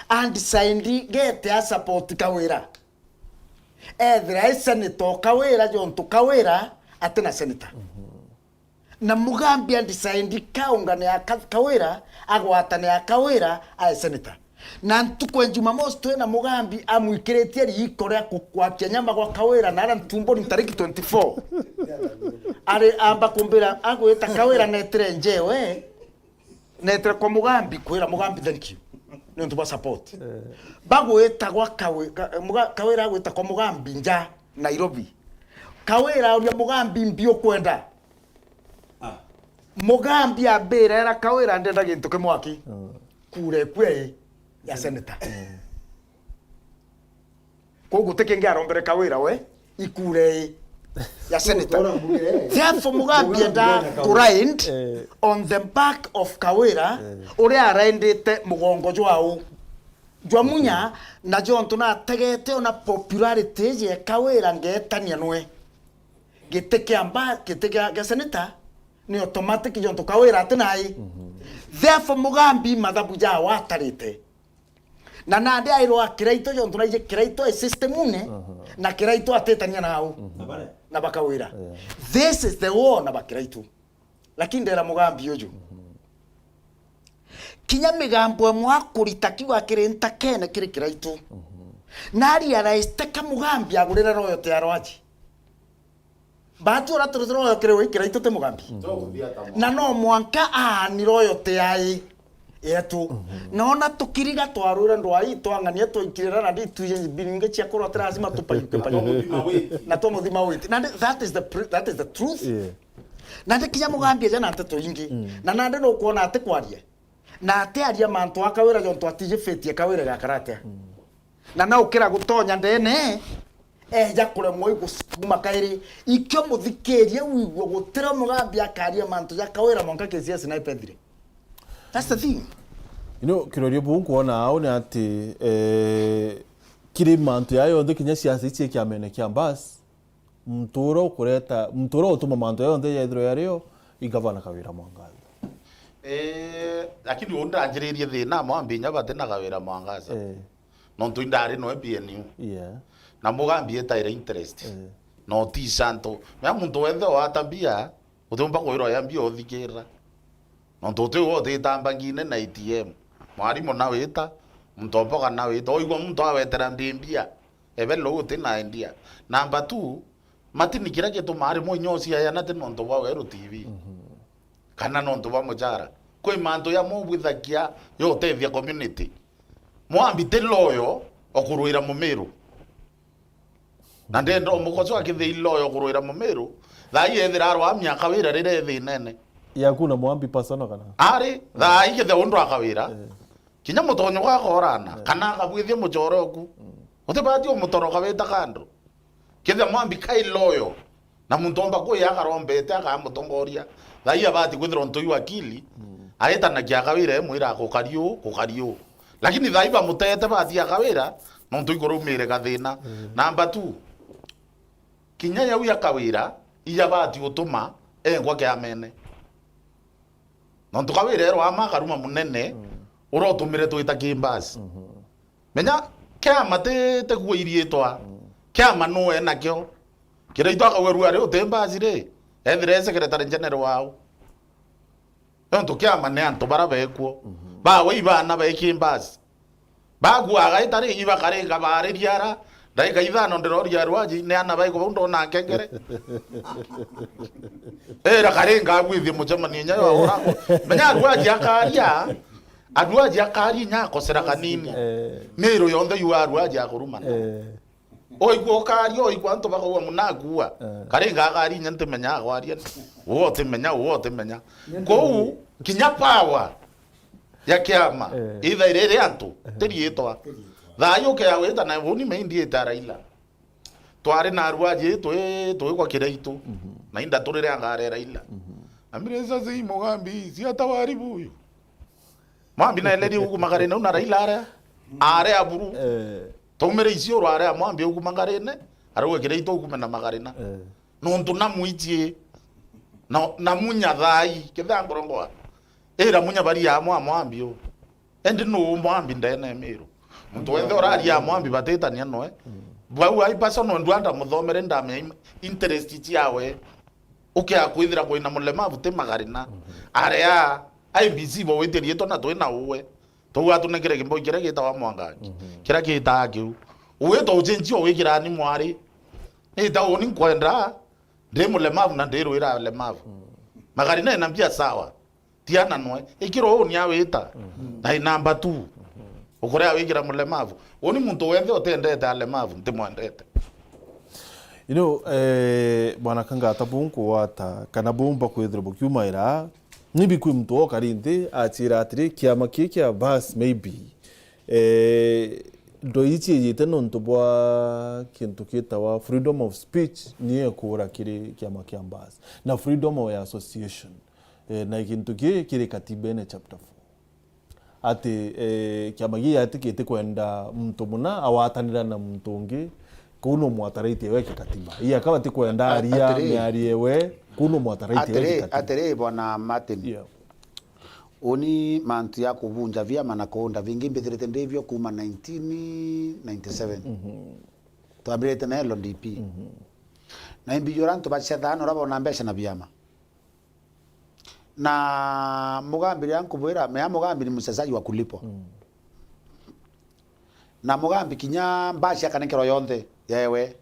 and sindi gete a support kawira ethra senator kawira jonto kawira atena senator na mugambi and sindi kaungane ya kawira agwatane ya kawira a senator na ntuko Jumamosi twena mugambi amwikiretie rikorea kwa nyama kwa kawira na ara ntumbo ni tariki 24 are amba kumbira agweta kawira netre njewe netre kwa mugambi kwira mugambi thank you ni ntuba support bagweta kwa kawira agweta kwa mugambi nja Nairobi kawira uri mugambi mbio kwenda mugambi abera era kawira ndenda gintu kimwaki kure kwe ya senator kogu tekenge arombere kawira we ikure ya senator therefore mugambi enda grind on the back of kawira uri arendete mugongo jwao jwamunya na jonto na tegete ona popularity ye kawira ngetania nwe giteke amba giteke ya senator ni automatic jonto kawira atinai therefore mugambi mathabu ja watarite na nande airo akiraito jonto na kiraito system une na kiraito atetania nao na bakawira this is the war na bakiraito lakini ndera mugambi uju kinya migambo mwakurita kiwa kirenta kene kiri kiraito nari araiste ka mugambi agurira royo te arwaji batu ora toro kire wikira itote mugambi na no mwanka ni royote ai yetu nona tukiriga twarura ndwai twangania twikirira na ndi tuye bininge cia korwa lazima tupayuke na to muthima witi na that is the truth na ndikinya mugambi jana nteto ingi na nande no kuona ate kwaria na ate aria mantu akawira jonto atije fetie kawira gakarate na ukira gutonya ndene ja kure moi gusuma kairi ikyo muthikirie wigwo gutira mugambi akaria mantu ya kawira monka kesia sniper dire. That's the thing. Kirorio bungu kuona au ni ati kiri mantu yayo ndo kinya siasa ichi kiamene kiambas mturo kureta mturo utuma mantu yayo ndo yaithiro yario igavana kawira mwangaza lakini unda anjiririe thina mwambi nya bate na kawira mwangaza no tuindari no PNU na mugambi etaire interest no ti santo ya muntu wethe watambia utumba kwiro yambia uthikira no tote wote tambangine na ATM mwarimu na weta mtomboka na weta oigwa muntu awetera ndimbia ebe logote na India number 2 matini kira kitu mari mo nyosi ya na teno ndo wa Weru TV kana no ndo wa mojara kwe manto ya mo bwithakia yo tethia community mwambi te loyo okuruira mu Meru na ndendo mukozo akithi loyo okuruira mu Meru thai ethira arwa miaka wira rire thi nene yakuna mwambi pasano kana ari thai kithe undu akawira kinya mutonyo kwa korana kana akabwithie mujoroku utebati umutoroka weta kando kithe mwambi kai loyo na muntomba ko yakarombete akamutongoria thai abati kwithira ntoyu akili aita na kiakawira mwira kukario lakini thai ba mutete bati akawira no ntoigorumire gathina number 2 kinya yau yakawira iya bati utuma engwa kya mene no tukawira ero amakaruma munene urotumire twita kimbasi menya kya matete kuirie twa kya manoe nakyo kira itaka weru ari utembasi re ethire secretary general wao ento kya mane anto barabekwo ba we ibana ba kimbasi bagwa gaitari iba karenga bare diara daika ithano ndiroria rwaji ne ana bai ko ndo na kengere era karenga gwithi mucemani nya yo orako menya rwaji akaria adwaji akari nya kosera kanini Meru yonthe yu rwaji akurumana oigwo kari oigwo nto bako munagua karenga akari nya ntemenya agwaria wote menya ko kinya power ya kiama itha irere antu tirietwa thayo ke aweta na woni meindi etaraila tware na rwaje twe kwa kiraitu na inda turire angare raila amire sasa hii mugambi si atawari buyu mwambi na eledi huku magarene una raila are aburu tomere isio are mwambi huku magarene arwe kiraitu huku mena magarena no ntuna muitie na munya thai kitha ngorongoa era munya bari ya mwambio endi no mwambi ndene Meru muntu wethe orari ya mwambi batetania noe bau ai personal ndwanda muthomere ndame interest yawe ukia kwithira kwina mulemavu te magarina area IBC bo weterie to na twina uwe to atunekere kimbo kire gitawa mwangangi kira kita kiu uwe to ujenji o wikira ni mwari ita oni kwenda ndi mulemavu na ndiru ira lemavu magarina ina mbia sawa tiana noe ikiro ni awita na number 2 ukore awikira mulemavu oni muntu wethe otendete alemavu ntimwendete bwana kangata bunku wata kana bumba kwithira bukiumaira nibi kwi muntu okarinde atira atiri kiama kiki bas maybe ndo ichi yite nonto bwa kintu kitawa freedom of speech niye kura kiri kiama kia bas na freedom of association na kintu kiri katibene chapter 4 ati kiama gia atikite kwenda mtu muna awatanira na mtu ungi kuno mwataraiti weke katiba iya kama ti kwenda aria miariewe kuno mwataraiti weke katiba atere bwana Martin oni mantu ya kuvunja vyama na kuunda vingi mbithirite ndivyo kuma 1997 twambirite na LDP na imbijoranto bachethana urabona mbesha na vyama na mugambi yankubwira me mugambi ni musesaji wa kulipwa na mugambi kinya mbashi akanekero yonthe yewe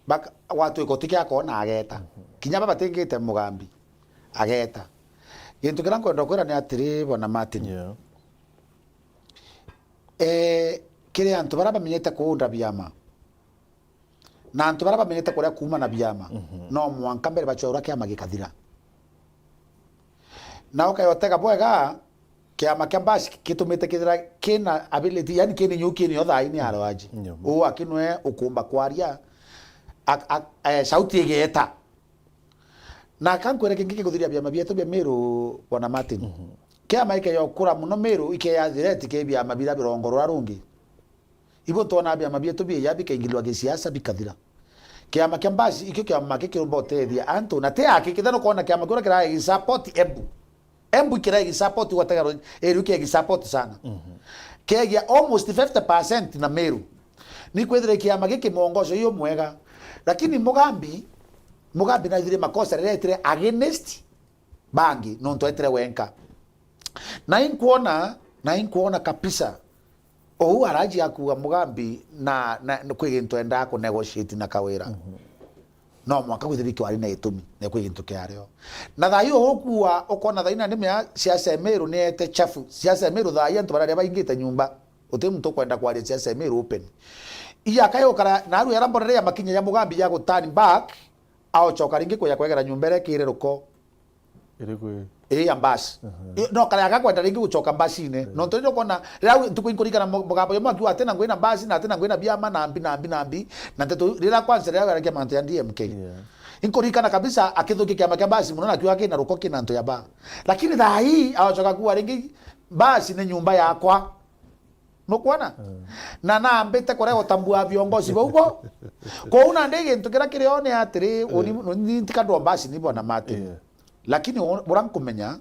baka watu ikotike akona ageta kinya baba tengete mugambi ageta gintu kira kwenda kwira ni atiri bona Martin kire antu bara bamenyete kuunda biama na antu bara bamenyete kuria kuma na biama no mwanka mbere bachora kiama gikathira na ukayotega bwega kiama kia basi kitumite kithira kina ability yani kini nyuki ni othaini arawaji o akinwe ukumba kwaria sauti igeta na kankwere kingi kuthiria biama bietu bia Meru bona Martin kiama ike yokura muno Meru ike yathireti ke biama bila birongorora rungi ibo tona biama bietu bia yabi kaingilwa gisiasa bikathira kiama kia basi ikyo kiama kikirobotethia antu na te akikithano kona kiama kura kira support embu kira support watagaro eru ke support sana kegia almost 50% na Meru ni kwethire kiama giki mwongozo hiyo mwega lakini Mugambi na ithire makosa retire against bangi no ntoetere wenka na inkuona kabisa o araji akuwa Mugambi na kwigintu enda ku negotiate na kawira no mwaka kwithire kwari na itumi ne kwigintu kiario na thayo okuwa ukona thaina ni mya siasa Meru ni ete chafu siasa Meru thayo ntu bararia baingite nyumba uti mtu kwenda kwaria siasa Meru open iya kayo kara naru yaramboreria makinya ya Mugambi ya go turn back ao choka ringi kuya kwegera nyumbere kire ruko irikwe ambas no kara akakwenda ringi gucoka mbasine no ntoriro kona rau tukuinkurikana Mugambi yo mwakiwa tena ngwina mbasi na tena ngwina biama na ambi na teto rira kwanza rira yake mantu ya DMK inkurikana kabisa akithuki kiama kia basi muno nakiwa kina ruko kina nto ya ba lakini thai ao choka kuwa ringi basi ni nyumba yakwa no kuona na ambete kore gotambua viongozi baugo ko una ndege ntukira kirione atiri oni tikando basi ni bona Martin lakini urankumenya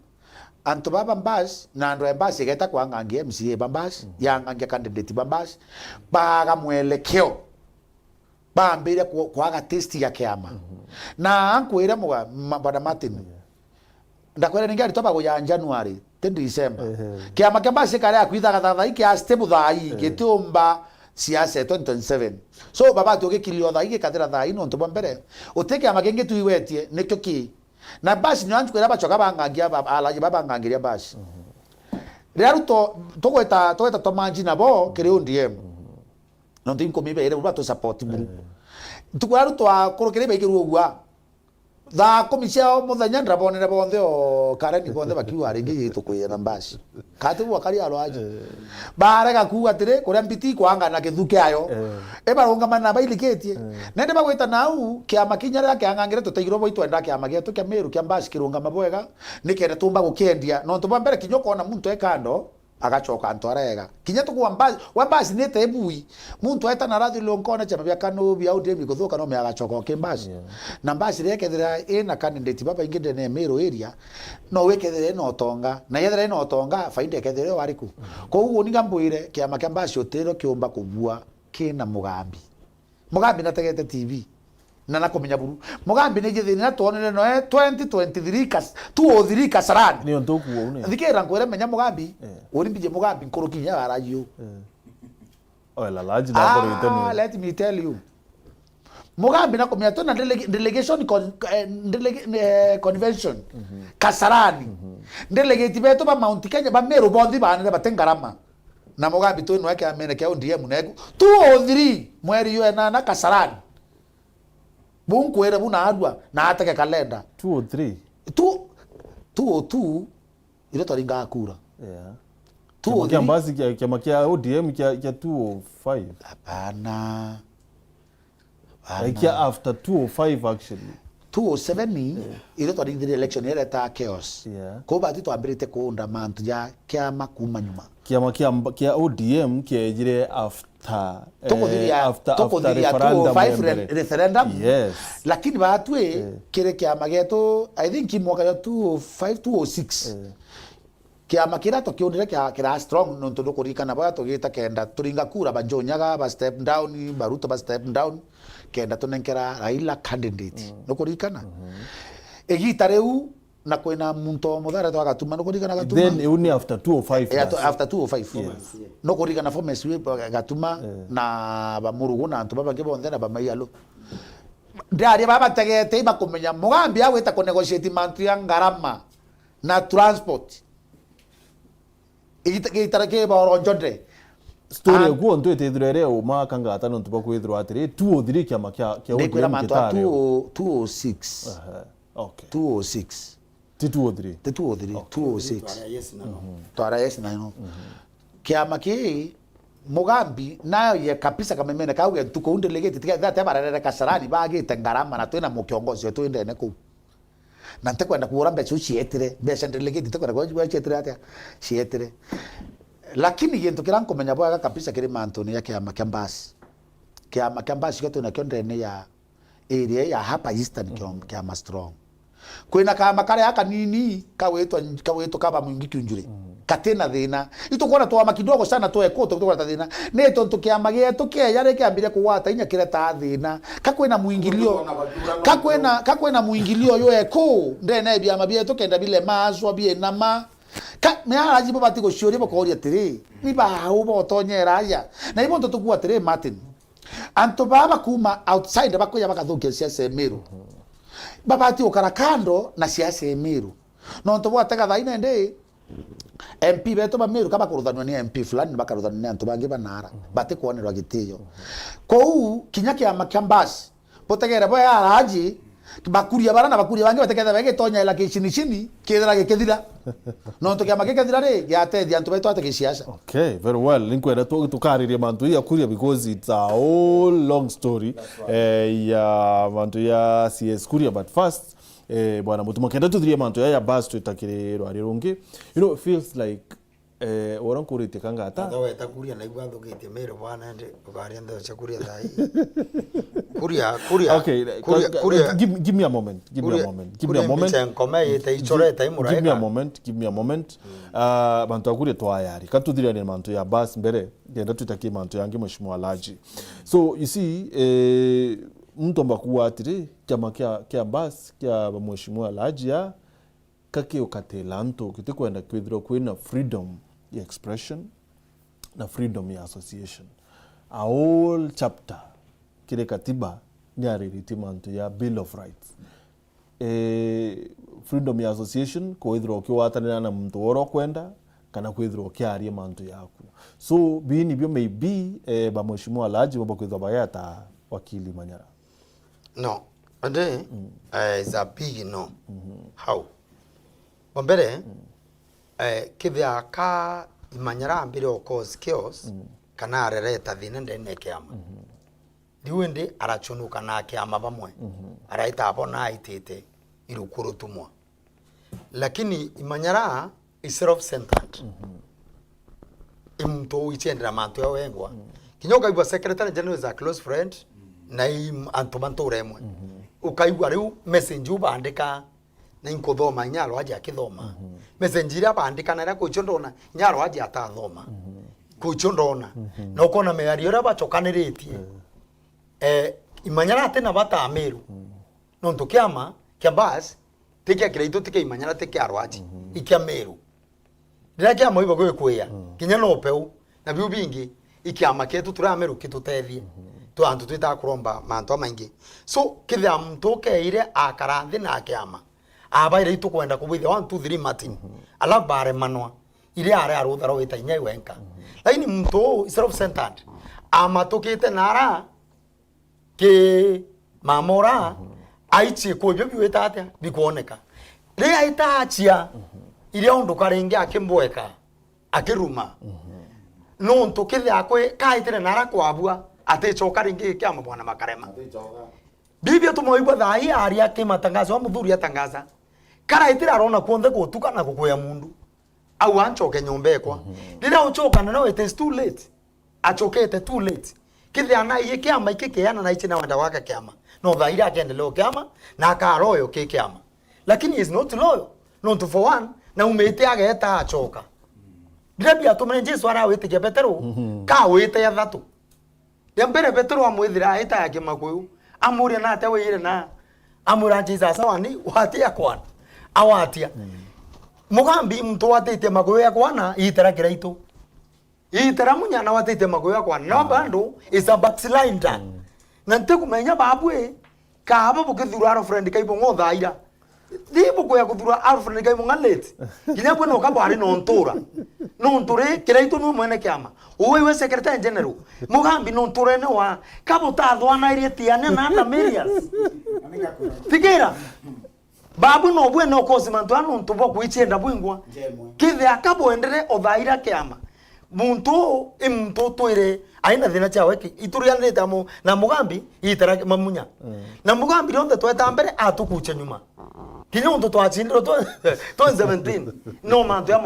antu baba mbas na ndo basi geta kwa ngangie MCA bambas ya ngangie candidate bambas baga mwelekeo bambire kwa testi ya kiama na ankwira bona Martin ndakwera ningari toba go ya January 10 December kiama kia basi kare akwitha gathathai kia stable thai gitumba siasa 2027 so baba tuge kilio thai gikathira thai no ntoba mbere uteke amagenge tuiwetie nikyo ki na basi ni antu kwera bachoka bangangia alaji baba ngangiria basi rero togweta tomanji nabo kiri ODM no ndinko mibe ere ubato support mu tukwaru twa korokere bekiru ogwa tha komisia muthenya ndrabonere bonthe o kareni bonthe bakiwa ringi tukuira mbasi kati bwa kari alwaje barega kuwa tire kuria mbiti kwanga na kithuke ayo baronga mana bailiketie nende bagwita nau kiama kinyara kiangangire tuteigiro boitwa nda kiama gitu kia Meru kia mbasi kirunga mabwega nikere tumba gukiendia no tumba mbere kinyoko na muntu ekando agachoka antorega kinya tukuwa mbasi wa mbasi nete ebui muntu aita na radio lonkona chama bya kanu bya udemi guthuka no me agachoka kimbasi na mbasi rekethira ina candidate baba inginde ne Meru area no wekethire no tonga na yethire no tonga faida ekethire wariku ko uguo ni gambwire kiama kia mbasi otero kiumba kubua kina Mugambi nategete TV na nakomenya buru Mugambi ne jethire na tonere no 2023 kas 203 kasarani ni ontoku one thikira ngwere menya Mugambi uri mbije Mugambi nkurukinya arayo ola laji na boro itenu let me tell you Mugambi nakomenya to na delegation convention kasarani delegate beto ba Mount Kenya ba Meru bondi ba ne batengarama na Mugambi to no yake amene ke ODM nego 203 mweri yo na kasarani bunkwere buna adwa na atake kalenda 203 202 ile toringa akura kia mbasi kia ODM kia 205 hapana kia after 205 actually 207 ni ile toringa election ile ta chaos ko bati to ambirite kuunda mantu ya kia makuma nyuma kia ODM kia ejire after referendum yes lakini batwe kire kia mageto I think mwaka ya 205 206 kia makira to kiondire kira strong no to kurikana ba to gita kenda turinga kura banjonyaga ba step down baruto ba step down kenda to nenkera Raila candidate no kurikana egita reu na kwena muntu muthara to agatuma no kurikana gatuma then only after 205 after 205 no kurikana for meswe gatuma na ba murugu na antu baba ngebo ndena ba mayalo ndari baba tegete iba kumenya mugambi awita ku negotiate mantu ya ngarama na transport igitarake ba oronjode story guo ndo etethirere o makanga atano ntuba kwithirwa atiri 203 kiama kia ODM kitare 206 okay 206 203 206 twara yes na no kiama ki mugambi nayo ye kabisa kama mena kauge tuko undelegate tika bararere kasarani bagite ngarama na twina mukiongozi wetu indene ku na ntekwenda kuura mbeca ucietire mbeca delegate tekwenda kwa cietire atia cietire lakini gintu kirankomenya bwaga kabisa kiri mantoni ya kiama kia mbasi getu na kiondene ya area ya hapa eastern kiama strong kwina kama kare aka nini kawetwa kaba mwingi kiunjure katena thina itukwona twama kidogo sana tweko tukwona thina ne tonto kiama getu kia yare kiambire kuwata inya kireta thina kakwena muingilio yo eko ndene bia mabieto kenda bile mazwa bie nama me araji bo batiko shori bo koria tiri ni ba ubo tonyera ya na ibo nto tukua tiri Martin anto baba kuma outside bako ya bakathukia siasa Meru babati ukarakando na siasa Meru no nto bwa tega thaina ndi MP beto ba Meru kaba kuruthanwa ni MP fulani bakaruthanwa ni anto bangi banara bate kuonerwa gitiyo kou kinyaki ya makambasi potegera bo ya araji bakuria barana bakuria bangi batekeza bege tonya ila kishini kidira gekethira no to kiama gekethira ri yate diantu beto ate kisiasa. Okay, very well. Linkwenda tukaririe mantu ya kuria because it's a whole long story ya mantu ya CS kuria but first bwana mutuma kenda tudhirie mantu ya bus tutakire rwari rungi it feels like oran kurite kanga ata ndawe takuria na igwa thugite Meru bwana ndi ukaria ndo chakuria thai kuria okay give me a moment give me a moment bantu akuria twayari katudhiria ni mantu ya bus mbere ngenda tutakie mantu yangi mheshimiwa Laji so you see mtu ambakuwa atiri chama kia bus kia mheshimiwa Laji ya kake ukatelanto kitikwenda kwithira kwina freedom ya expression na freedom ya association a whole chapter kile katiba ni aririti mantu ya Bill of Rights freedom ya association kwithira ukiwatanira na mtu woro kwenda kana kwithira ukiaria mantu yaku so bini bio maybe ba mheshimiwa Laji baba kwithira bayata wakili Manyara no ande is a big no how Ombere, kithia ka Manyara ambire o cause chaos kana arereta thina ndene kiama. Diwende arachonuka na kiama bamwe. Araita abona aitete irukuru tumwa. Lakini Manyara is self-centered. Imto ichendera mantu ya wengwa. Kinyoka ibwa secretary general is a close friend na antomanto uremwe. Ukaigwa riu message ubandika na inkothoma nyaro aje akithoma messenjira bandika na ko ndona nyaro aje atathoma ko ndona na ukona meari ora bachokaniritie Imanyara atena bata Meru no ntokiama kia bas tikia kireito tikia Imanyara tikia arwaji ikia Meru ndira kia moibo gwe kuya kinya no peu na biu bingi ikiama ketu tura Meru kitutethie tu antu twita kuromba manto maingi so kithia mtoke ile akarathi na kiama abaire itu kwenda kubithia 1 2 3 Martin ala bare manwa ile are aruthara wita inya wenka lakini mtu self centered amatokete nara ke mamora aichi ko byo biweta atia bikuoneka ri aitachia ile ondo karenge akimbweka akiruma no ntokithia akwe kaitire nara kwabua atichoka ringi kia mabwana makarema bibia tumoigwa thai ari akimatangazo wa muthuri atangaza kara itira arona kuonde gutuka na kukuya mundu au anchoke nyombe kwa ndira uchoka na no it is too late achokete too late kithia na iye kiama ikikiana na ichina wanda waka kiama no thaira akendeleo kiama na akaroyo kiama lakini is not loyal no to for one na umete ageta achoka ndira bia tumene Jesu ara wete Petero ka wete ya thatu mbere Petero amwithira aita yake makuyu amuria na atewe ire na amura Jesus awani watia kwana awatia mugambi mtu watete magoyo ya kwana itera kiraito itera munyana watete magoyo ya kwana no bando is a backslider na nte kumenya babwe kaba bukithura Alfred kaibo ngothaira thibu kwa kuthura Alfred kaibo ngalete kinya bwe no kabo ari no nture kiraitu no mwene kiama we secretary general mugambi no nture ne wa kabo ta thwana irie tiane na anda Marias tikira babu no bwe no kozimantu anu ntubo kuichenda bwingwa kithe akabo endere othaira kiama muntu imtu twire aina thina chawe iturianite amo na mugambi itara mamunya na mugambi ronde tweta mbere atukuche nyuma kinya untu twachindiro 2017 no mantu ya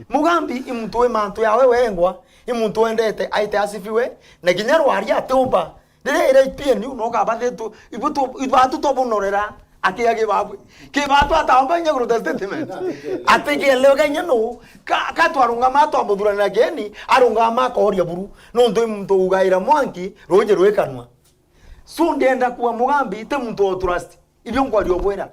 mugambi imtu we mantu yawe wengwa imuntu endete aite asifiwe na kinya rwari atumba dire pia ni no kabathetu ibatu tobunorera akiage babu kibatu atamba nya guru testament atike leo kanya no ka twarunga mato ambudurana geni arunga makoria buru no ndo muntu ugaira mwanki roje rwekanwa so ndenda kuwa mugambi te muntu trust ibyo ngwari obwera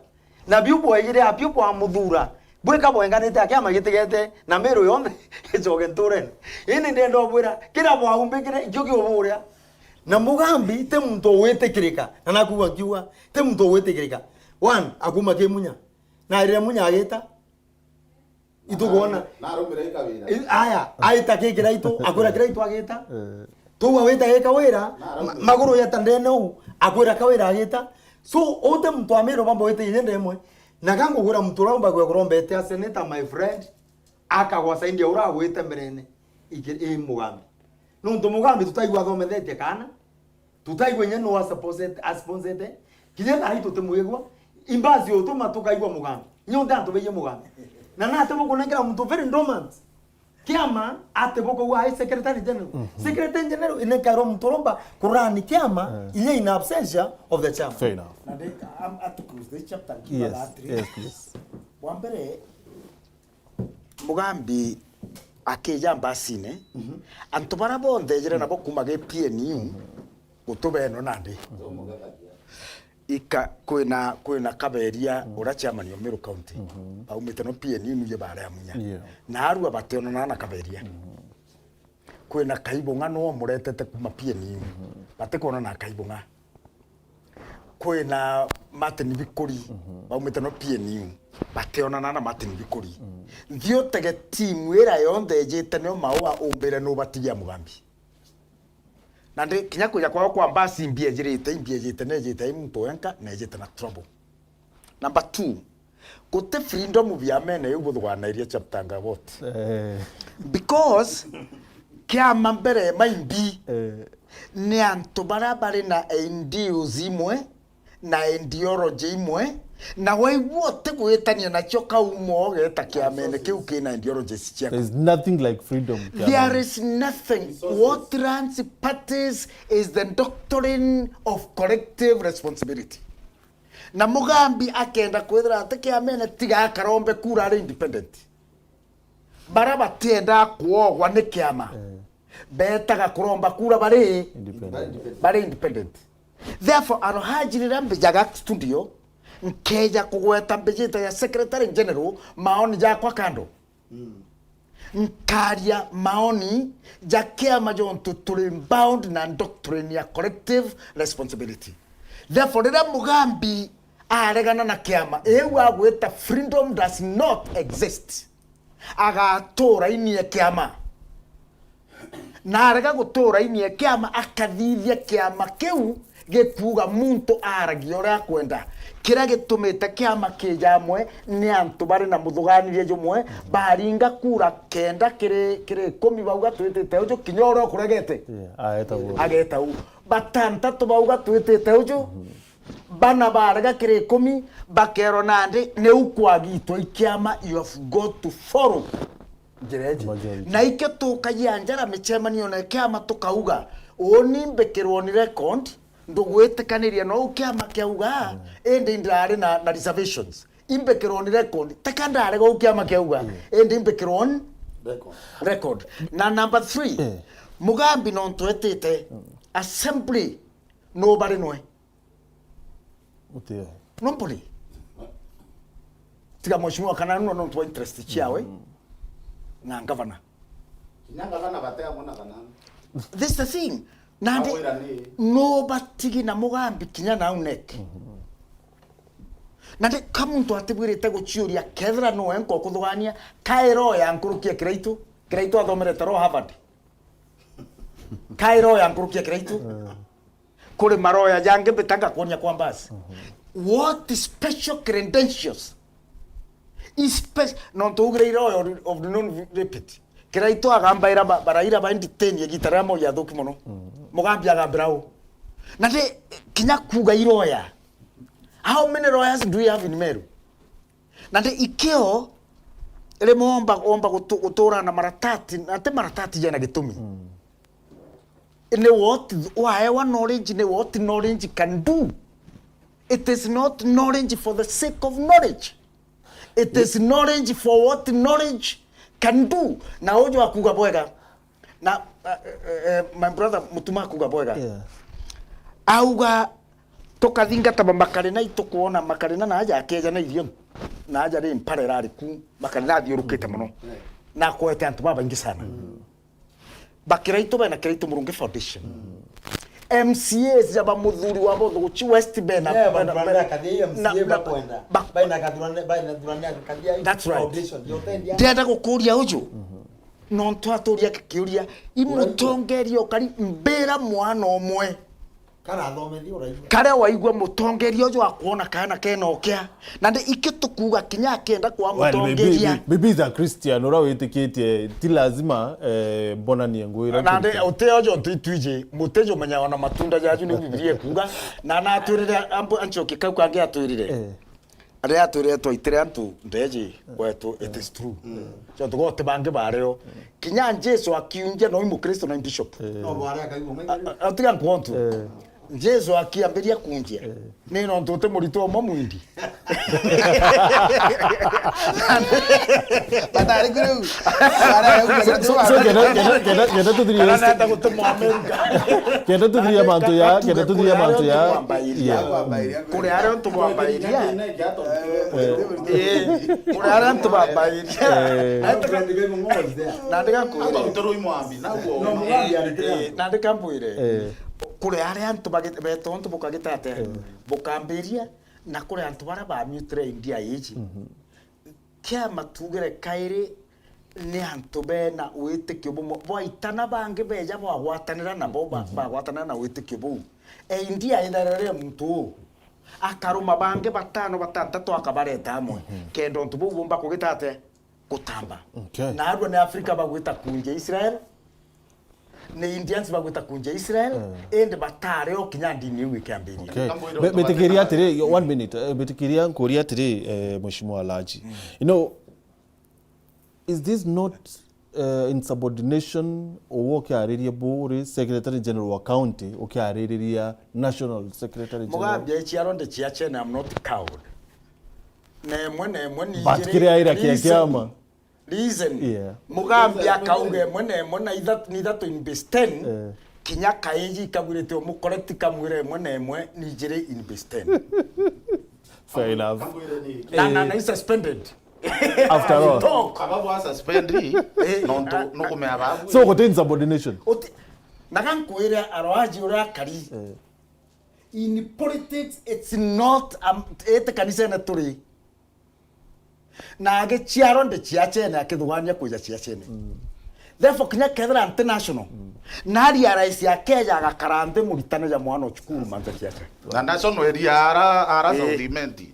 na byubo yire apyo kwa muthura bweka bwenganite akiama gitigete na Meru yonde ejoge nturen ini ndenda obwera kira bwa umbekire jogi oburia na mugambi te muntu wetekirika na nakuwa kiwa te muntu wetekirika one akuma kemunya na ire munya ageta itugona na rumire ikawira aya aita kekira ito akura kira ito ageta tuwa weta eka wera maguru ya tandeno akura kawira ageta so ote mtu amero bambo wete yende mwe na kango gura mtu ramba kwa kurombe ete seneta my friend akagwasa india ura wete mberene ikiri mugambi no mugambi tutaigwa thomethete kana tutaigwa nyene no asponzete kinyana hito temuyegwa imbazi otoma tukaigwa mugambi nyonda ntobeye mugambi na nate boko ngira mtu very dormant kiama ate boko wa secretary general secretary general inekaro mtoromba kurani kiama ile in absentia of the chairman Fair enough. Na they at to close the chapter Yes, yes, please. wambere mugambi akeja mbasine antobara bonde jere nabo kumage PNU gutubeno nande ika kwina kaberia ura chairman yo Meru county aumite no PNU nuje bare amunya na arua bateona na kaberia kwina kaibonga no muretete kuma PNU batekona na kaibonga kwina Martin Bikuri aumite no PNU bateona na Martin Bikuri thio tege team wira yonde jete no mawa ombere no batigia mugambi na ndi kinya kuja kwa mbasi mbie jirite nejite muntu enka nejite na trouble. Number 2, kote freedom bya mene yubuthwana iria chapter nga what because kya mambere maimbi ni antu barabari na ideals imwe na ideology imwe na wai wote gwetania na choka umo geta kya mene kiu kina ideology cia. There is nothing like freedom. There is nothing. What runs parties is the doctrine of collective responsibility. Na mugambi akenda kwethira ate kya mene tiga karombe kura ari independent. Baraba tienda kuogwa ni kiama. Betaga kuromba kura bari independent. Therefore arohajirira mbijaga studio nkeja kugweta mbejeta ya secretary general maoni ja kwa kando nkaria maoni ja kiama jonto tuli bound na doctrine ya collective responsibility. Therefore rira mugambi aregana na kiama ewa gweta freedom does not exist agatora ini ya kiama na arega gutora ini ya kiama akathithia kiama kiu getuga muntu aragiora kwenda kira gitumite kiama kijamwe ni antu bari na muthuganirie jumwe baringa kura kenda kire 10 bauga twitite ujo kinyoro kuregete ageta u batanta to bauga twitite ujo bana barega kire 10 bakero nande ne ukwagitwa ikiama you have got to follow jereje na ike tukayanjara michemanio na kiama tukauga oni mbekirwo ni record ndugwetekaniria no kiama kiauga ende ndirare na reservations imbekirwo ni record tekandare go kiama kiauga ende imbekirwo on record na number 3 mugambi no twetete assembly nobody know Utie. nobody tiga mheshimiwa kana no twa interest chiawe na governor kinyanga bana batea mona kana this is the thing nandi no batigi na mugambi kinya na unek nandi kamuntu atibwirite guciuria kethra no enko kuthugania kairo ya nkurukia kiraitu athomerete ro Harvard kairo ya nkurukia kiraitu kuri maroya jange betanga kuonia kwa basi what special credentials is no tugreira of the non repeat kiraitu agambaira baraira ba nditeni gitara mo ya thuki muno mugambi agambirao na de kinya kuga iroya how many lawyers do you have in Meru na de ikeo ele momba gutura na maratati na te maratati jana gitumi ne what why knowledge ne what knowledge can do. It is not knowledge for the sake of knowledge. It is knowledge for what knowledge can do. Na ojo akuga bwega. Na my brother mutuma akuga bwega. Auga toka thinga taba makarena itukuona makarena na aja akeja na irio. Na aja ri mparerari ku makarena thiurukite muno. Na kwete antu baba ingi sana. Bakiraito bana Kiraito Murungi Foundation. MCAs jaba muthuri wa bodo guchi West Bend na bana kadia MCA bakwenda baina kadurania kadia foundation yotendia ndenda gukuria uju no twaturia kiuria imutongerio kari mbera mwana omwe kana thomethio raigua kare waigua mutongerio uju akuona kana kena okia na ndi ikitukuga kinya kenda kwa mutongeria bibi za Christian ora witikitie ti lazima bona ni ngwira na ndi uteo jo twije mutejo menya wana matunda jaju ni bibilie kuga na na aturire ambo anchoki kau kange aturire ari aturire twaitire antu ndeji kwetu it is true so tugote bange bareo kinya Jesu akiunja no imu Kristo na bishop no bare akaimo menga atiga nkontu Jesu akiambiria kunjia nino ntote murito mo mwindi Batari guru. Kena tu diria nata gutuma Amerika kena tu diria mantu ya kuri aron tu bambairia kuri aron tu bambairia nandika kuire Toro imwambi na wo. no mugambi ari nandika mbuire kuri aria antu beto antu bukagitate bukambiria na kuri antu bara ba mutre India yiji kia matugere kairi ni antu be na wite kyobo boitana bange beja bo agwatanira na boba bagwatanira na wite kyobo India itharere muntu akaruma bange batano batatu akabareta amwe kendo ntu bugumba kugitate kutamba na arwa ni Afrika bagwita kunje Israel ne Indians bagwita kunje Israel ende batare okinyandi ni wikiambiria betikiria atiri 1 minute betikiria nkoria atiri mheshimiwa Alaji you know is this not insubordination owo kiariria bore secretary general wa county okiariria national secretary general mugambi echiaronde chiachene I'm not cowed nemwe ni but kiria ira kiama reason mugambi akauge mwene na ithatu invest 10 kinya kaiji kagurite mukoreti kamwire mwene ni jire invest 10 fair enough na is suspended after all Ababu wa suspendi no kume ababu. so kote insubordination nakankwire arawaji ura kari in politics it's not kanisa na turi na age chiaronde chiachene akithugania kuja chiachene therefore kinya kethra international na rais ya Kenya agakarante muritane ya mwana ochukuru manza chiache Na national area ara supplementi.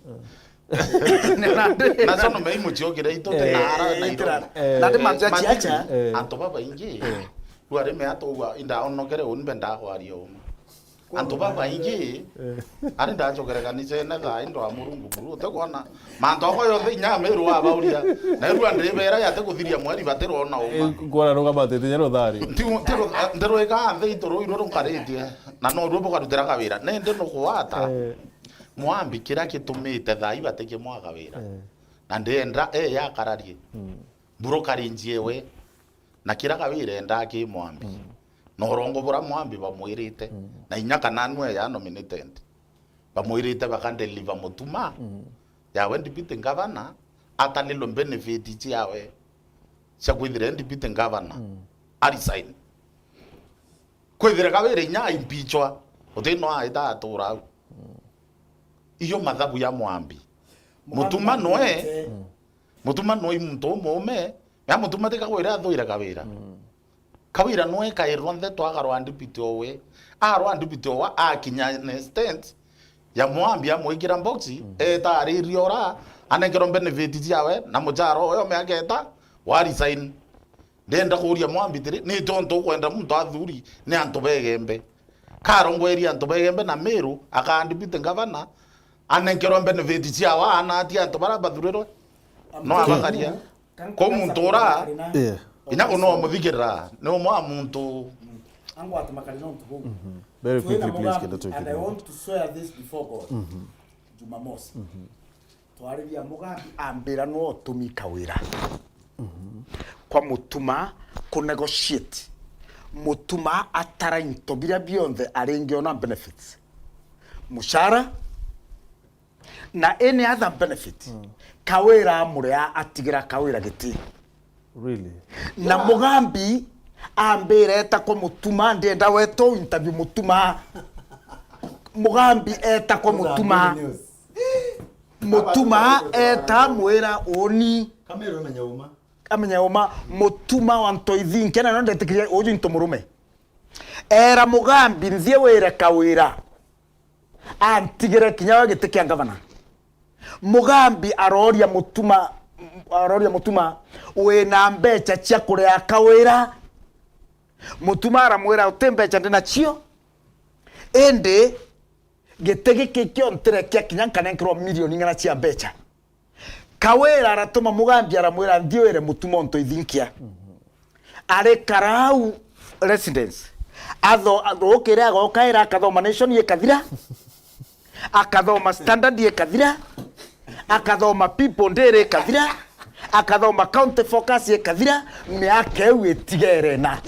National mai muchiogira itote na ara na ira. na de manza chiache Anto baba ingi. Ruare me atogwa inda onokere unbenda kwario. Anto baba ingi. Ari nda chokere kanise na ga indo amurungu buru tekwana. Manto ko yo thinya Meru abauria. Na ru andre bera ya te kuthiria mwari batero ona uma. ngora roga matete nyaro thari Ndero ega thei toro iro nkaritie. Na no rubo karutera kawira. Ne ndeno kwata. Mwambi kira kitumite thai bateke mwaga wira. Na ndenda ya kararie. Buro karinjiewe. Na kira kawira ndaki mwambi. No rongo bura mwambi bamwirite. Na inyaka nanwe ya nominated. Bamwirite bakandeliva mutuma. Ya wendi pite ngavana atanilo benefit yawe. Cia kwithire ndi pite ngavana. Ari sign. kwithira kawira inya impichwa utino aita atura iyo mathabu ya mwambi mutuma noe mutuma noe muntu mume ya mutuma tika kwira thuira kawira kawira noe kairwa nthe twagarwa andipito we arwa andipito wa akinya stand ya mwambi amwigira boxi etariiriora anengero benefit ciawe na mujaro oyo meageta wa resign ndenda kuria mwambi tiri ni tonto kwenda muntu athuri ni antu begembe karongweri antu begembe na Meru akandipite gavana anengero benefit ciawe anati antu barabathuriro no abakaria ko muntu ora ina kuno muthigirira no mwa muntu angwatu makalino mtu very quickly please get and I want to swear this before God Jumamosi twarithia mugambi ambira no tumika wira kwa mutuma ku negotiate mutuma atara into bira beyond arengiona benefits mushara na any other benefit kawira amuria atigira kawira giti really na mugambi ambira eta kwa mutuma ndenda weto interview mutuma mugambi eta kwa mutuma mutuma eta mwera oni kamero menyauma amenyauma mutuma wantoithi nkena no ndetikira oju ntomurume era mugambi nthie wira kawira antigire kinyawa gitikia gavana mugambi aroria mutuma wina mbecha cia kuria kawira mutuma aramwira utembecha ndina cio ende gitege kikyo ntere kia kinyankana nkiro milioni ngana cia mbecha kawira aratuma mugambi aramwira ndiwere mutuma ontoithinkia are karau residence atho okere agokaira akathoma nation yekathira akathoma standard yekathira akathoma people ndere kathira akathoma county focus yekathira miaka eu etigere na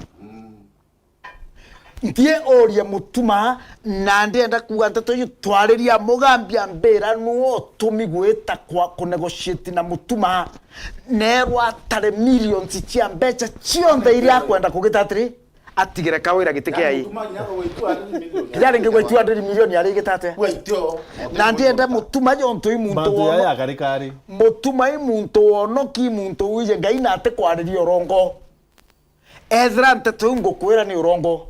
ndie oria mutuma na ndenda kuga nteto yu twariria mugambi ambira nuo tumi gwita kwa ku negotiate na mutuma nerwa tare millions cia mbecha cionthe iria kwenda kugitatri atigire kawira gitike ai kira ringi gwe 200 million yari gitate na ndenda mutuma jonto imuntu wono ya karikari mutuma imuntu wono ki muntu uje ngai na ate kwariria orongo ezra nteto ngokwira ni orongo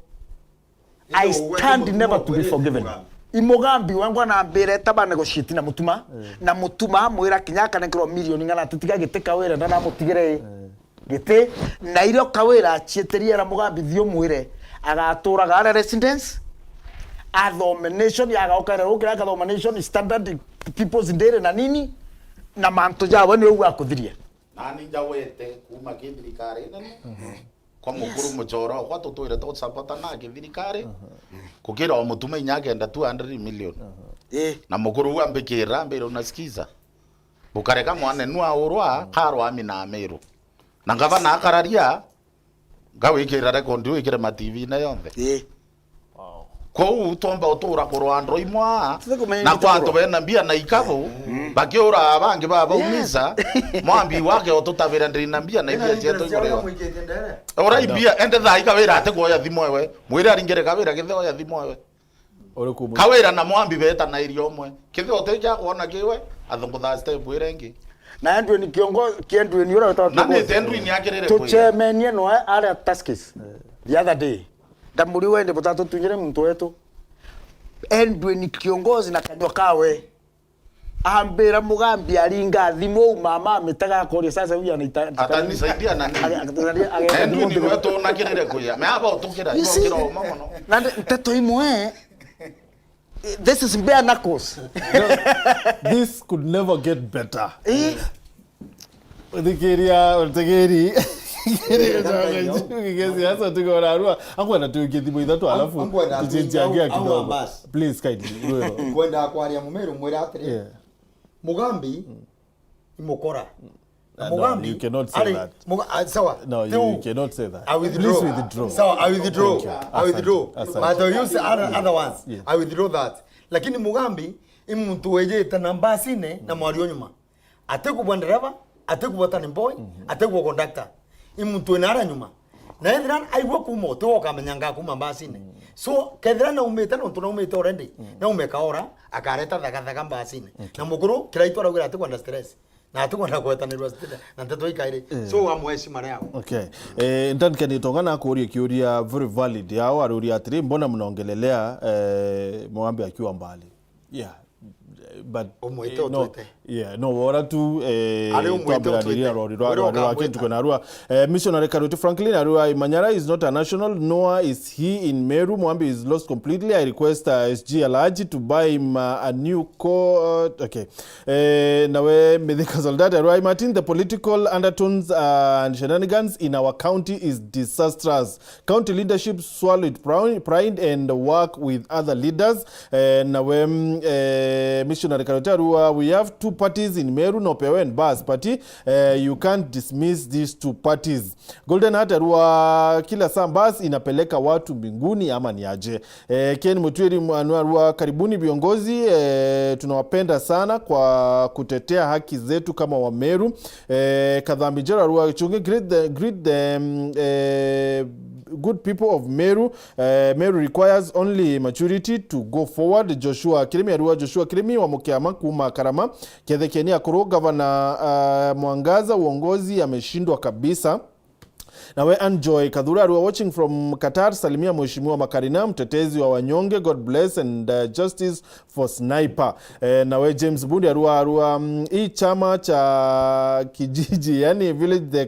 I stand never to be forgiven. Imogambi wangu na mbere taba negotiate na mutuma na mutuma mwira kinyaka na kiro milioni ngana tutiga giteka wera na mutigire gite na irio kawira chieteria na mugambi thio mwire agatura gara residence abomination yaga okara ukira abomination standard people's ndere na nini na manto jawe ni uwa kuthiria nani njawete kuma kithirikari nene kwa mukuru mujoro kwa tutwire to sapota na kithirikari kukira o mutuma inyagenda 200 million na mukuru wa mbikira mbere unasikiza bukareka mwane nwa urwa karwa amina Meru na gavana akararia gawikira record wikire ma TV na yonthe kwa utomba utura kurwa andro imwa na kwa to bena mbia na ikabo bakiura abangi baba umiza mwambi wake otutavira ndina mbia na ibia cieto igoreo ora ibia ende thai kawira ate kuoya thimo ewe mwira aringere kawira githeo ya thimo ewe kawira na mwambi beta na irio omwe kitheo teja kuona kiwe athungutha step irengi na ndwe ni kiongozi kiendwe ni ura utawa na ni tendwe ni akirire to chairman no are taskis the other day ndamuri wende botatu tunyere mtu wetu endwe ni kiongozi na kanywa kawe ambira mugambi aringa thimo mama ametaga koria sasa huyu anaita atanisaidia na nini endwe ni wetu na kirire kuya me aba utukira ikiro mamono na teto imwe this is bare knuckles this could never get better Tegeri Kigezi hasa tuko na arua angu anatuke thimu ithatu alafu tuchenjangia kidogo please kindly kwenda kwaria Mumeru mwira atiri mugambi imukora mugambi you cannot say that sawa no you cannot say that please withdraw sawa I withdraw but I use other ones I withdraw that lakini mugambi imuntu wejeta namba sine na mwario nyuma atekubwa ndereva atekubwa tani boy atekubwa conductor imuntu enara nyuma na ethira aigua kuma to kamenya kuma mbasine so kethira na umite no tunaumite already na umeka ora akareta thagathaka mbasine na mukuru kiraitu araugira ati kwenda stress na tukwenda kwetanirwa stress na nteto ikaire so amweci mara yao okay ndan kanitongana kuria kiuria very valid yao aruria atiri mbona mnaongelelea Mugambi akiwa mbali yeah but wora tu twambiraniria rori rwa kintu kwena arua missionary Karuti Franklin arua Manyara is not a national nor is he in Meru. Mugambi is lost completely. I request SG Alaji to buy him a new coat. Okay nawe Medika Soldat arua Martin, the political undertones and shenanigans in our county is disastrous. County leadership swallowed pride and work with other leaders. Nawe missionary Karuti arua we have two parties in Meru, Nopewe and Bas party. You can't dismiss these two parties. Golden Heart arua kila saa Bas inapeleka watu mbinguni ama ni aje. Ken Mutwiri arua karibuni viongozi, tunawapenda sana kwa kutetea haki zetu kama wa Meru. Kadhambi Jera arua Gichunge greet the good people of Meru. Meru requires only maturity to go forward. Joshua Kirimi arua Joshua Kirimi wa Mukiama kuma Karama Kethekeni akuru gavana Mwangaza uongozi ameshindwa kabisa. Nawe Anjoy Kadhura arua watching from Qatar, salimia mheshimiwa Makarina mtetezi wa wanyonge, God bless and justice for sniper. Nawe James Bundi arua hii chama cha kijiji yani village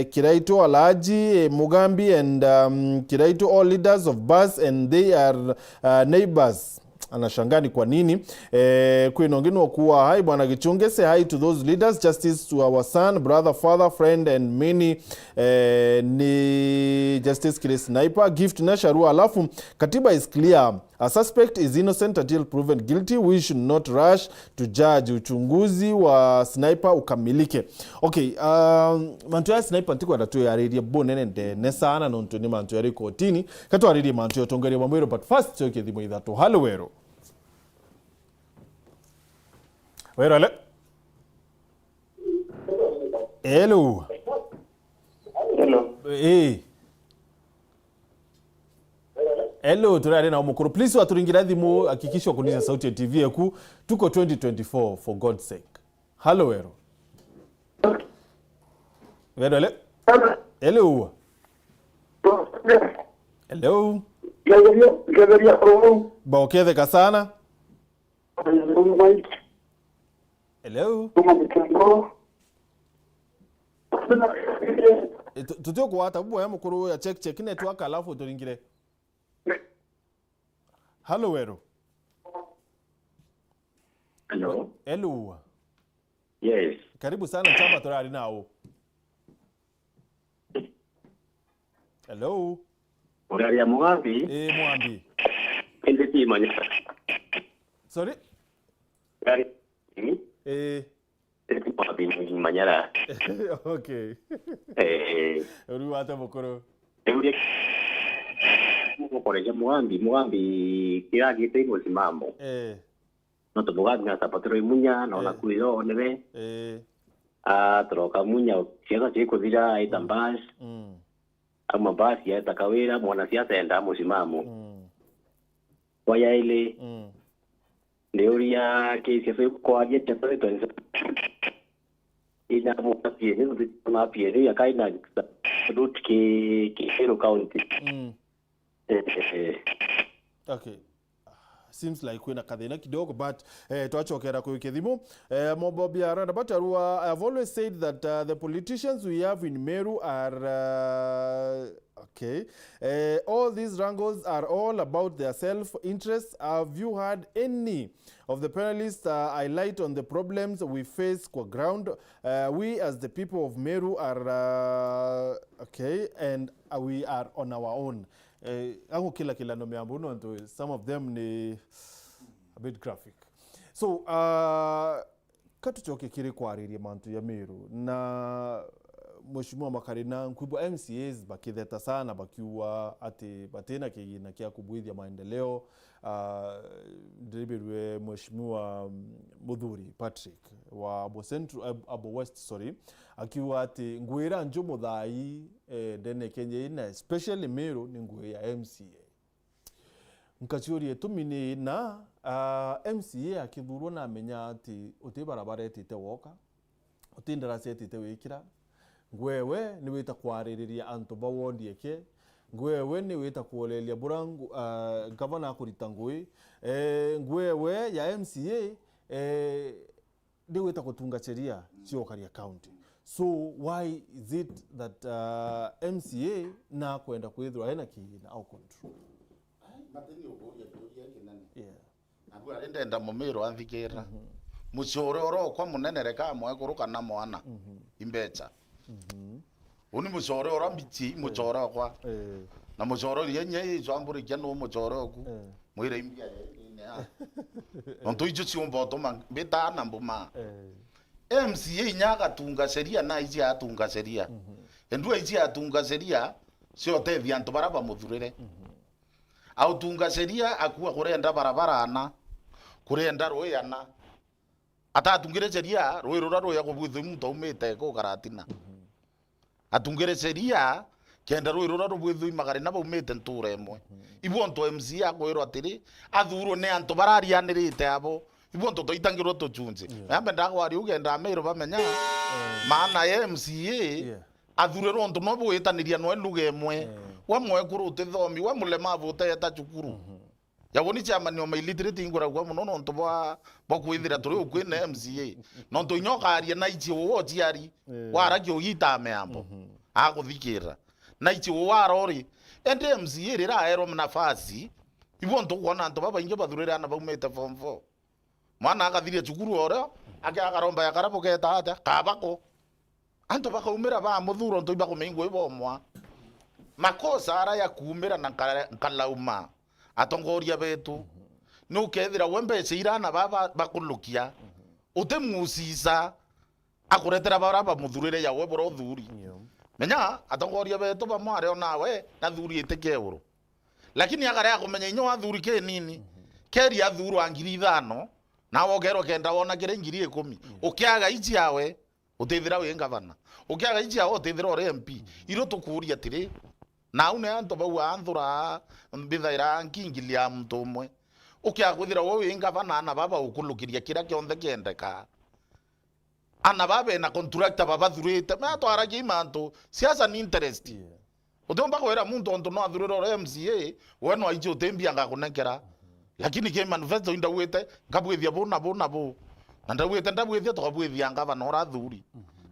Kiraito Alaji Mugambi and Kiraito all leaders of Bas and they are neighbors. Anashangani kwa nini kuinongeno kuwa hi bwana Gichunge, say hi to those leaders, justice to our son, brother, father, friend and many ni justice kile sniper gift na sharua. Alafu katiba is clear, a suspect is innocent until proven guilty. We should not rush to judge. Uchunguzi wa sniper ukamilike. Okay, mantu ya sniper ntiko datu ya redia bonene nde sana no ntoni mantu ya kotini kato aridi mantu ya tongere mamwero. But first choke dhimo idhato. Hello wero ale hello hello turare na umukuru. Please waturingira dhimo hakikisha kunisha sauti ya TV yeku. Tuko 2024 for God's sake. Hello wero ale hello hello baokethe kasana hello tutio kuwata bubu ya mukuru ya check network alafu turingire. Hello wero hello yes karibu sana chamba turari nao. Hello Uraria Mugambi Mugambi Endeti Manyara sorry Endeti Manyara okay uri wata mukuru uri mukoreja Mugambi kira gite musimamo no to Mugambi na sapatero imunya na ona kuiro nebe troka munya kiaga chiko dira itambas ama basi ya takawira mwanasiasa enda musimamo waya ile Neuria kesi ya kwa ajili ya tatizo ina mupati ni na pia ya kaina route ki Meru County. Okay, seems like kuna kadhina kidogo but tuachokera kwa kidhimu mobobia randa but arua. I've always said that the politicians we have in Meru are okay. All these wrangles are all about their self-interest. Have you heard any of the panelists highlight on the problems we face kwa ground? We as the people of Meru are okay and we are on our own. Ako kila no meambuno and some of them ni a bit graphic. So katuchoke kiri Kwaririria mantu ya Meru na Mheshimiwa Makarina Nkwibwa MCAs bakitheta sana bakiwa ati batena kigina kia kubwithia maendeleo. Ndiribiwe Mheshimiwa Muthuri Patrick wa Abo West akiwa ati ngwira njumu thai ndene Kenya ina especially Meru ni ngwe ya MCA. Nkachiuri tumini na MCA akithurwo na amenya ati utibarabara etite woka utindara setite wikira ngwewe ni wita kwaririria antu bawondi eke ngwewe ni wita kuolelia burangu gavana akurita ngui ngwewe ya MCA ni wita kutunga sheria sio Karia County. So why is it that MCA na kwenda kwithwa hena kina au control? Matini uburia kinene. Yeah. Nabu arenda Mumiru anthikira. Muchoro oro kwa munene reka mwe kuruka na mwana. Imbecha. Uni muchoro oro mbichi muchoro kwa. Na muchoro yenye izamburi kyano muchoro ku. Mwire imbia ine ha. Onto ijo chiombo to beta na mbuma. MCA nyaga tunga sheria na iji atunga sheria. Endua iji atunga sheria sio tethi antu baraba muthurire. Au tunga sheria akuwa kurenda barabara ana kurenda royana atatungire sheria roirora roya kubuthu muntu umite ko karatina atungire sheria kenda roirora robuthu magari na baumite nture emwe ibonto MCA kwiro atiri athuro ne antu bararianirite abo ibonto toitangiro tochunje ambe ndagwari ugenda Meru bamenya maana ya MCA athure ronto no bwitaniria no eluge emwe wamwe kurute thomi wa mulemavu utayeta cukuru yaboni chama ni illiterate ingura kwa muno nonto bwa kwithira turi ukwine MCA nonto inyokaria na ichi wo tiari waragyo yitame ambo akuthikira na ichi wo warori ende MCA rira ero nafasi ibonto kuona anto baba inge bathurira na baumete form 4 mwana akathiria cukuru oro akagaromba yakarabo keta ata kabako anto bakaumira ba muthuro nto ibako meingo ibomwa makosa ara ya kuumira na nkalauma atongoria betu no kethira wembe cirana baba bakulukia utemusisa akuretera baraba muthurire ya weboro thuri menya atongoria betu bamware onawe na thuri iteke euro lakini agare akumenya inyo athuri ke nini keri athuru angiri 5 na wogero kenda wona kire ngiri 10 ukiaga iji yawe utethira we ngavana ukiaga iji yawe utethira ore MP iro tukuria tiri na une anto bau anthura mbithaira nkingilia mtu mwe ukiaguthira wowe ngavana ana baba ukulukiria kira kionthe kiendeka ana baba na contractor baba thurite me atwara kimanto siasa ni interest utomba kwera muntu onto no athurira ore MCA we no aije utembia ngakunekera lakini ke manifesto inda wete ngabwithia bona bo na ndabwithia tukabwithia ngavana ora thuri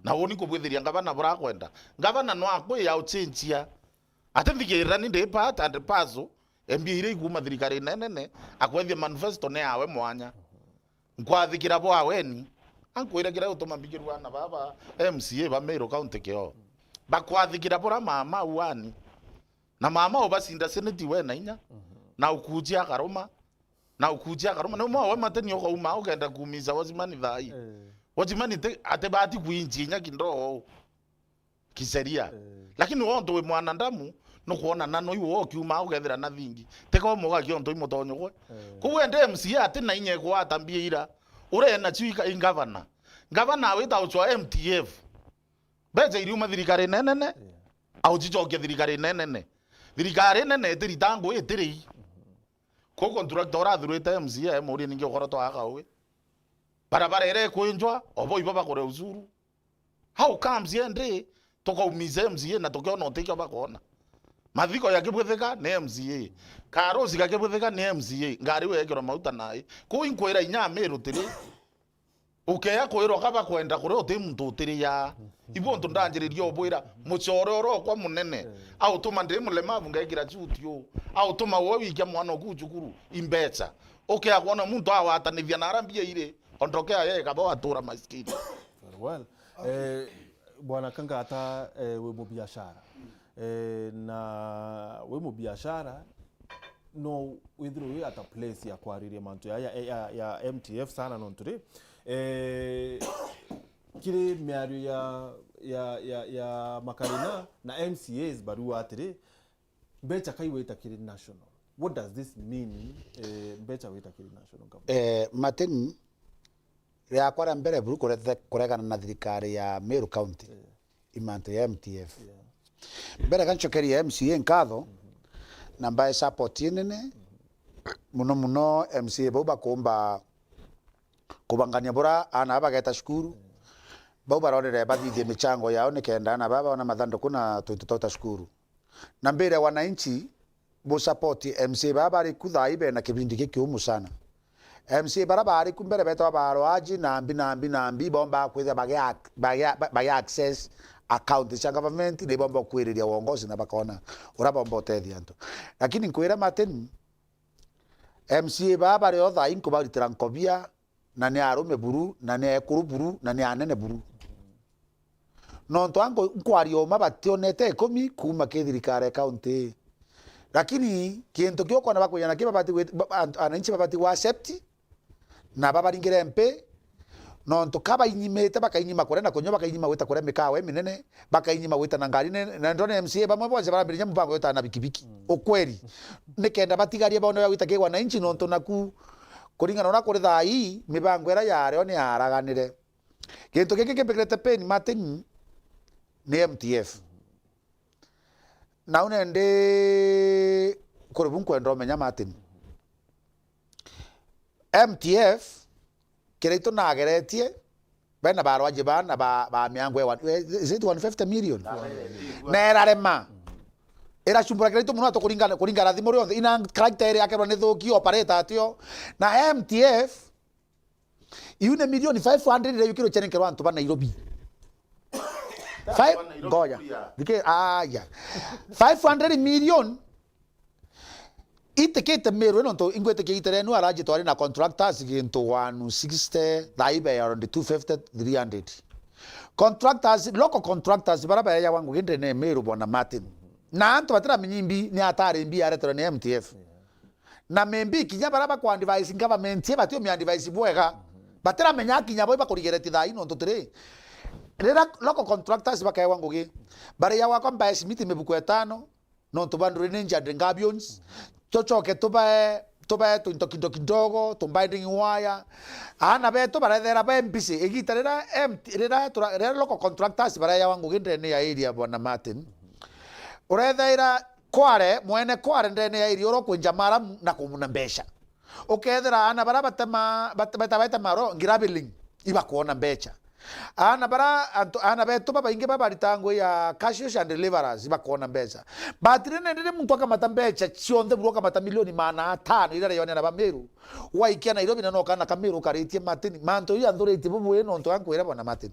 na woni kubwithiria ngavana bora kwenda ngavana no akwe ya uchenchia atendikira ni de part and pazo mbire iguma thirikari nene akwethia manifesto ne awe mwanya nkwathikira bo aweni ankwira kira utoma mbigirwa na baba MCA ba Meru County kio bakwathikira bora mama uani na mama obasinda seneti we na inya na ukujia karoma no mwa mateni yoko uma ogenda kumiza wazimani thai wazimani atebati kuinjinya kindoo kiseria lakini wonto we mwana ndamu no kuona nano iwo kiuma ugethira na thingi teko muga kionto imotonyo gwe kuwende MCA ati na inye kwa atambie ira ure na chuika ngavana wita uchwa MTF beje iriuma thirikari nene au jijoke thirikari nene tiritango etiri ko contractor athurite MCA muri ninge goroto akawe barabara ere kuinjwa obo ibaba kore uzuru how comes yende tukaumize MCA na tukiona utekyo bakona mathiko yakibwetheka ne MCA karozi gakibwetheka ne MCA ngari wekero mauta naye ko inkwera inya Meru tiri ukeya kwiro kaba kwenda kure uti muntu tiri ya ibonto ndanjiririo obwira muchoro oro kwa munene au tuma ndi mulemavu ngagira chutio au tuma wowe ikya mwana okuchukuru imbecha ukeya kuona muntu awatanithia na arambia ire ondokea yeye kaba atura maskini. Well, bwana kanga ata we mubiashara na we mubiashara no withiro we at a place ya Kwaririria mantu ya MTF sana non turi kire miario ya ya makarina na MCAs barua atiri mbecha kai weta kiri national. What does this mean? Mbecha weta kiri national government. Martin ya kwara mbere buru kuregana na thirikari ya Meru County imanto ya MTF. Mbere ganchokeri ya MCA nkatho na mbae support nene muno MCA bauba kumba kubangania bora ana abageta shukuru bauba rorere bathithie michango yao nikenda na baba ona mathanduku na twitutota shukuru na mbere wananchi bo support MCA baba ri kutha ibe na kibindi kikiumu sana MCA baraba ri kumbere beto baro aji nambi bomba kwitha bagya access account cia government ni bomba kwiriria uongozi na bakona urabomba utethia antu lakini nkwira Martin MCA baba ri otha inko baritira nkobia na ni arume buru na ni ekuru buru na ni anene buru no ntwango nkwario mabationete 10 kuma kithirikare county lakini kintu kioko na bakwiyana kibabati ananchi babati wa accept na babaringire MP no ntukaba inyimete bakainyima kurena kunyo bakainyima wita kure mikawe minene bakainyima wita na ngari na ndone MCA bamwe bonse barambirinya mpango wita na bikibiki okweri nikenda batigarie baone wita ke wananchi no ntunaku kuringana na kuri thai mibango era yareo ni araganire kintu giki kipigirete peni Martin ni MTF na unende kuri bunkwenda omenya Martin MTF kireito nageretie bena barwaje bana ba miango is it 150 million nera rema era chumbura kireito muno to kuringana thimo ryo ina character yake bane thoki operator atio na MTF iune milioni 500 ile yukiro chenekero antu bana Nairobi 5 goya dike ya 500 million itekete Meru no to ingwete ke itere no araje to na contractors ginto 160 daibe around 250 300 contractors local contractors baraba ya wangu ginde ne Meru bona Martin na antu batira minyimbi ni atare mbi aretoro ne MTF na membi kinya baraba kwa advice government ye batio mi advice bwega batira menya kinya boy bakurigereti thai no totire rera local contractors bakaya wangu gi bare ya wakwa mbae simiti mebuku etano no to bandu ninja drengabions chochoke tubae tunto kidogo tumbinding wire ana beto barethera ba MPC igita rera local contractors bara ya wangu ginde ne ya area bwana Martin urethera kware mwene kware ndene ya area oro kwenja mara na kumuna mbesha ukethera ana bara bata maro ngirabiling iba kuona mbecha ana beto baba inge baba ritango ya cashiers and deliverers iba kuona mbecha batirene ndire muntu akamata mbecha cionthe buroka mata milioni mana 5 ira yone na Meru waikia Nairobi na no kana Kameru karitie Martin manto ya ndorete bubu eno nto ankwira bona Martin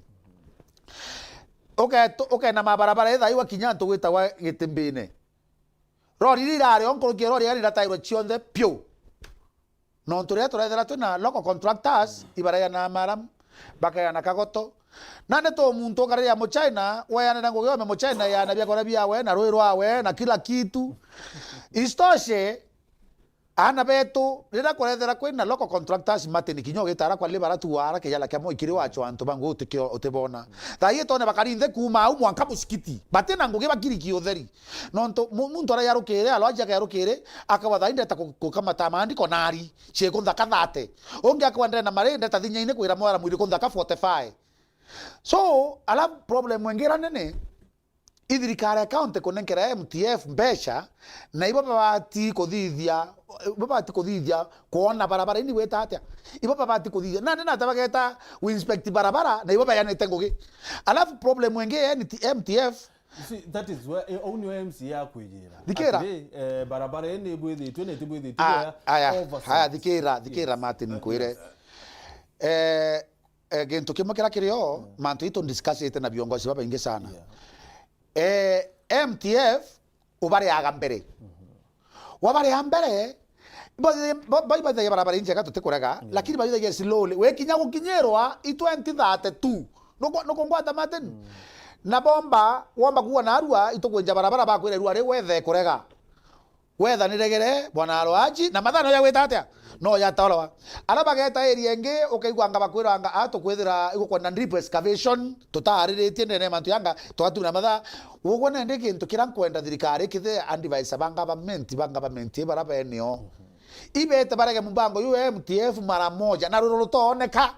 okay na mabarabara etha iwa kinyanto gwita wa gitimbine rori rirare onkoro kirori ari ratairo cionthe pio no nturia turethera tuna local contractors ibaraya na maram bakaya na kagoto nane to muntu kare ya China wayana nango yo me China ya na bia kora bia we na roiro awe na kila kitu istoshe ana beto rira korethera kwina local contractors Martin kinyo gitara kwa libara tuara ke yala kamo ikiri wacho antu bango utikio utebona thai to ne bakarinde kuma au mwanka musikiti batena ngo giba kiri kiotheri nonto muntu ara yarukire alo aja yarukire akabatha inde ta kukamata maandiko nari cheko thaka thate onge akwandre na marende ta thinya ine kwira mwara mwiri ko thaka 45 so ala problem wengira nene ithirikari account kunenkera MTF mbesha na ibo babati kuthithia kuona barabara ini weta atia ibo babati kuthithia na tabageta we inspect barabara na ibo bayanete ngugi alafu problem wenge ni MTF. You see, that is where only MCA akwijira dikera barabara ini bwithi twene tibwithi aya dikera Martin kwire gento kimokera kirio mantu ito discuss ite na viongozi baba inge sana MTF ubare agambere wabare ambere boy ya barabara inje gato tekurega lakini bayo ya slowly we kinya gukinyerwa i 2032 no kongwata Martin na bomba womba kuwa na arua itokwenja barabara bakwire rua re wethe kurega wetha niregere bwana Alwaji na mathano ya gwita atia no ya torowa araba geta area ingi ukaigwa anga bakwiranga atukwithira igukona drip excavation tutariritie nene mantu yanga twatuna matha ugo nende kintu kira kwenda thirikari kithe advice banga government baraba enio ibete barage mumbango UMTF mara moja na ruru rutoneka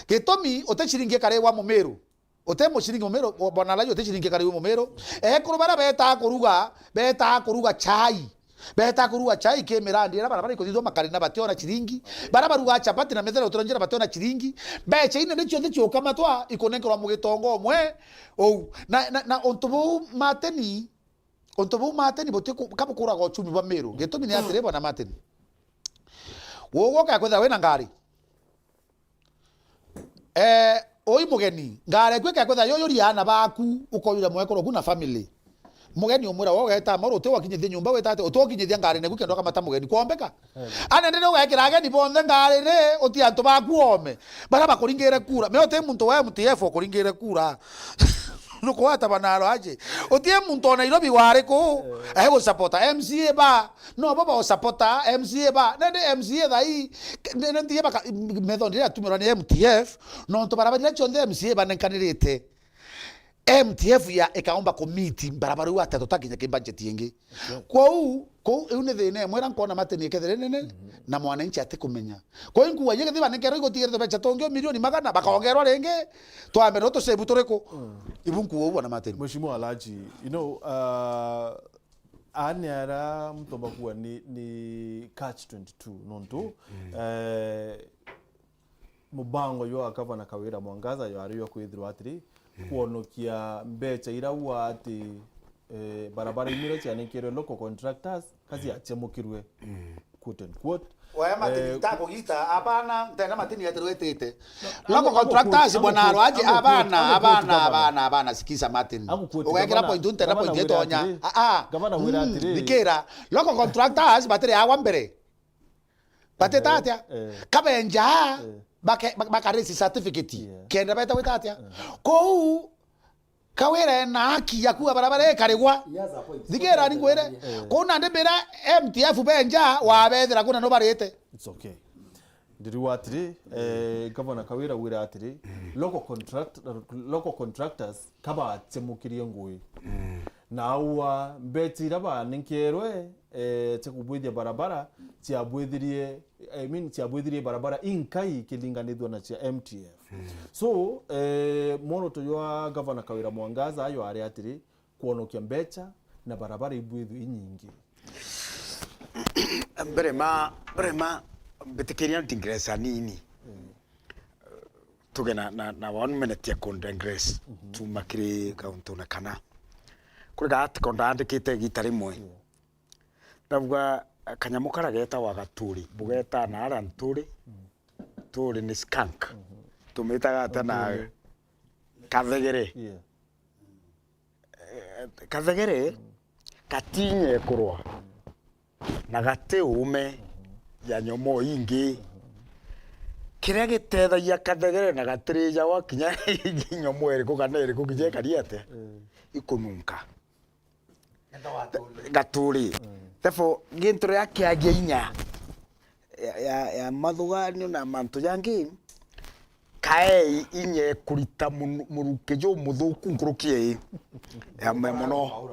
gitumi utechiringie kare wa Mumeru utemo shiringi Mumeru bwana Alwaji utechiringie kare wa Mumeru kurubara beta kuruga chai beta kuruga chai ke mirandi era barabara ikothithwa makarina bationa chiringi barabara ruga chapati na methera uturanjira bationa chiringi becha ine nicio thicioka matwa ikonenkerwa mugitongo mwe na ontubu mateni botie kama kuraga uchumi wa Meru gitumi ni atire bwana mateni wogo ka kwetha wena ngari oi mugeni ngare kweka kwetha yoyoriana baku ukoyura mwekoro kuna family mugeni umura woga eta maro te wakinyithia nyumba wetate utokinyithia ngari ne gukendo kama ta mugeni kuombeka anende no gakira ageni bonde ngari ne uti antu bakuome bara bakuringire kura me ote muntu wa MTF okuringire kura nuko ata bana Alwaji utie muntu ona Nairobi ware ko go supporta MCA ba no baba o supporta MCA ba nende MCA dai nende yeba medondira tumira ni MTF no to bara badira chonde MCA ba nenkanirite MTF ya ekaomba committee barabara wa tatu takinya ke budget yengi ko une thine mwera nkona mateni kethere nene na mwananchi atikumenya ko inkuwa yege thiba nekero igotigere becha tongio milioni magana bakaongerwa renge twambe no tusebu tureko ibunku wo na mateni Mheshimiwa Alwaji anyara mtomba kuwa ni catch 22 nonto mubango yo akava na Kawira Mwangaza yo ariyo kwithirwa atiri kuonokia mbecha iraua ati barabara imiro cianikirwe local contractors kazi yachemukirwe quote and quote waya matini tako gita abana tena matini yatirwetete local contractors bwana Alwaji abana sikiza matini ugekira point unte point etonya gavana wira atiri dikira local contractors batiri agwa mbere batetatia kabenja bakaresi certificate kenda beta wetatia ko Kawira na haki ya kuwa barabara karegwa dikera ni kwere ko na ndebera MTF benja wa bethera kuna no barete it's okay ndiriwa atiri governor Kawira wira atiri local contractors kaba temukirie ngui na uwa mbetira ba ninkerwe tekubwithia barabara tiabwithirie barabara inkai kilinganithwa na cia MTF so mono to yo governor Kawira Mwangaza ayo ari atiri kuonokia mbecha na barabara ibwithu inyingi brema betikiria tingresa nini tugena na 1 minute ya congress tumakiri kauntuna kana kuriga atikondandikite gitari mwe ndabwa kanyamukara geta wa gaturi bugeta na ara nturi turi ni skunk tumitaga tana kathegere kathegere katinye kurwa na gate ume ya nyomo ingi kiria gitethagia kathegere na gatirija wa kinya nyomo eri ko kanere ko kije kariate ikununka gaturi therefore gintu ya kiagia inya ya mathugani na mantu yangi kae inye kurita muruke jo muthuku nkurukie ya memono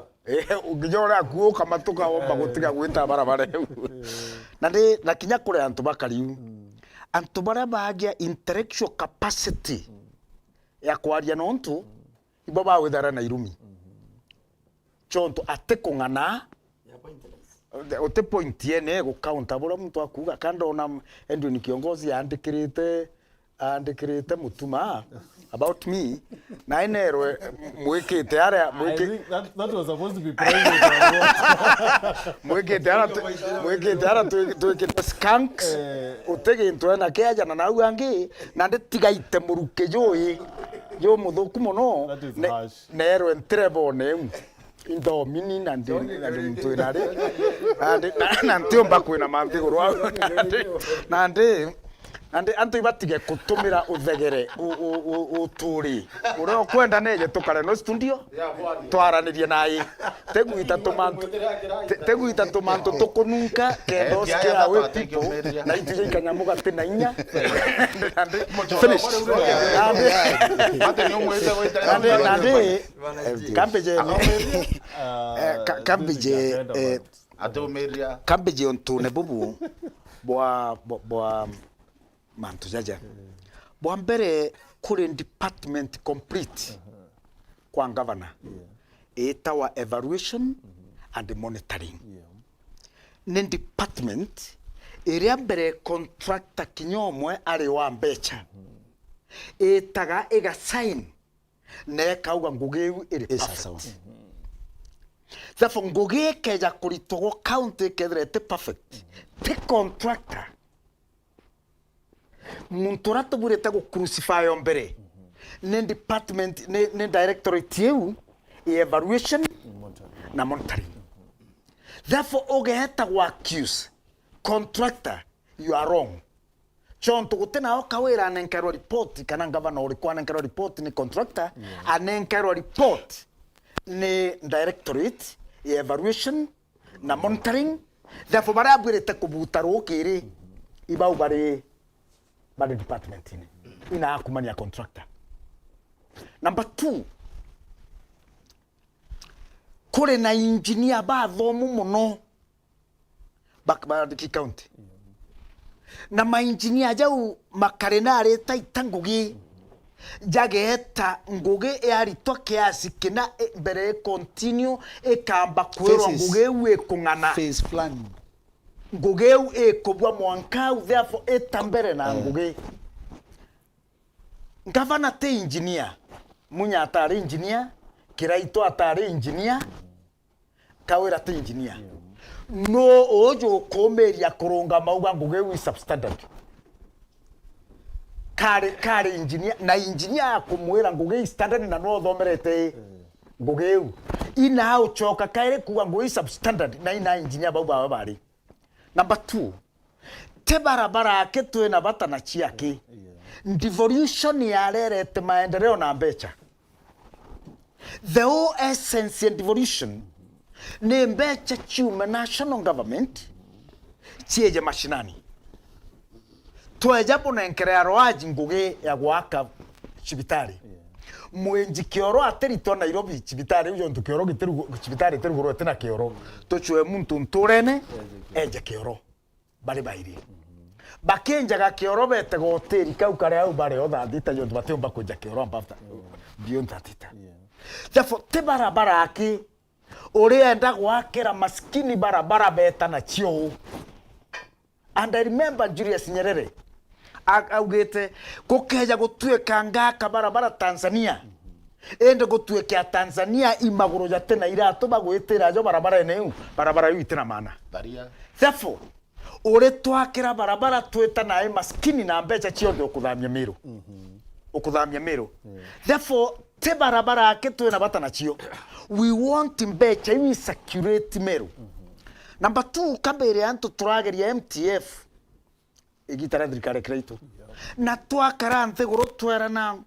ungijora kuoka matuka omba gutiga gwita barabara na kinya kure antu bakariu antu bara bagia intellectual capacity ya kwaria nontu ibo ba withara na irumi chonto atekongana ote point yene go counter bora mtu akuga kando na ndio ni kiongozi andikirite mutuma about me na inerwe mwekete ara that was supposed to be private mwekete ara tu skanks utege into na keja na nau angi na nditigaite muruke jo muthuku muno nerwe ntrebo ne indo mini na ndio mtu inare na ndio mbako na mantigo na ndi ande antu ibatige kutumira uthegere uturi uria kwenda neje tukare no studio twaranirie naye teguita tumantu tukununka kendo skia we people na itije ikanyamuga tena inya finish ande kambeje ontune bubu bwa mantu jaja bwa mbere kuri department complete kwa governor etawa evaluation and monitoring ni department iria mbere contractor kinyomwe ari wa mbecha etaga ega sign ne kauga ngugeu iri perfect therefore ngugi keja kuritogo county kedrete perfect te contractor munturato bureta go crucify ombere ne department ne directorate yeu evaluation na monitoring therefore ogeheta wa accuse contractor you are wrong chonto gutena okawira anenkero report kana governor uri kwa anenkero report ni contractor anenkero report ni directorate evaluation na monitoring therefore bara bureta kubutaro kiri ibau bare department ina akumania contractor. Number 2, kore na engineer ba thomu muno bakbadiki county na ma engineer jau makarenare taitangugi jageta nguge yari toke asikina bere continue ekamba kwero nguge we kungana phase plan ngugeu ekobwa mwankau therefore etambere na nguge gavana te engineer munya atari engineer kiraito atari engineer kawira te engineer no ojo komeria kurunga mauga ngugeu substandard kare engineer na engineer kumwira ngugeu standard na no thomerete ngugeu ina uchoka kaire kuwa ngugeu substandard na ina engineer baba bari. Number 2, te barabara ketwe na bata na chiake devolution ya rerete maendeleo na mbecha. The whole essence of devolution ni mbecha chume national government chieje mashinani twejapo na enkerea roaji nguge ya gwaka chibitari mwenji kioro aterito Nairobi chibitari ujo ntukioro giteru chibitari terugoro tena kioro tochwe muntu nturene eje kioro bari bairi bakenja ga kioro bete go hoteli kau kare au bare otha ndita yo bateo bakoja kioro ambafta beyond that therefore te barabara aki orienda gwakira maskini barabara beta na chio. And I remember Julius Nyerere augete kokeja gotweka ngaka barabara Tanzania ende gotweka Tanzania imagoro ya tena irato bagwetera jo barabara eneu barabara yu itena mana Baria. Therefore ore twakira barabara tweta na maskini na mbecha chio ndio kuthamia Meru ukuthamia Meru therefore te barabara ketu na bata na chio we want mbecha imi circulate Meru. Number 2, kabere anto turageria MTF igitara dirikare kreito na twakarante goro twera na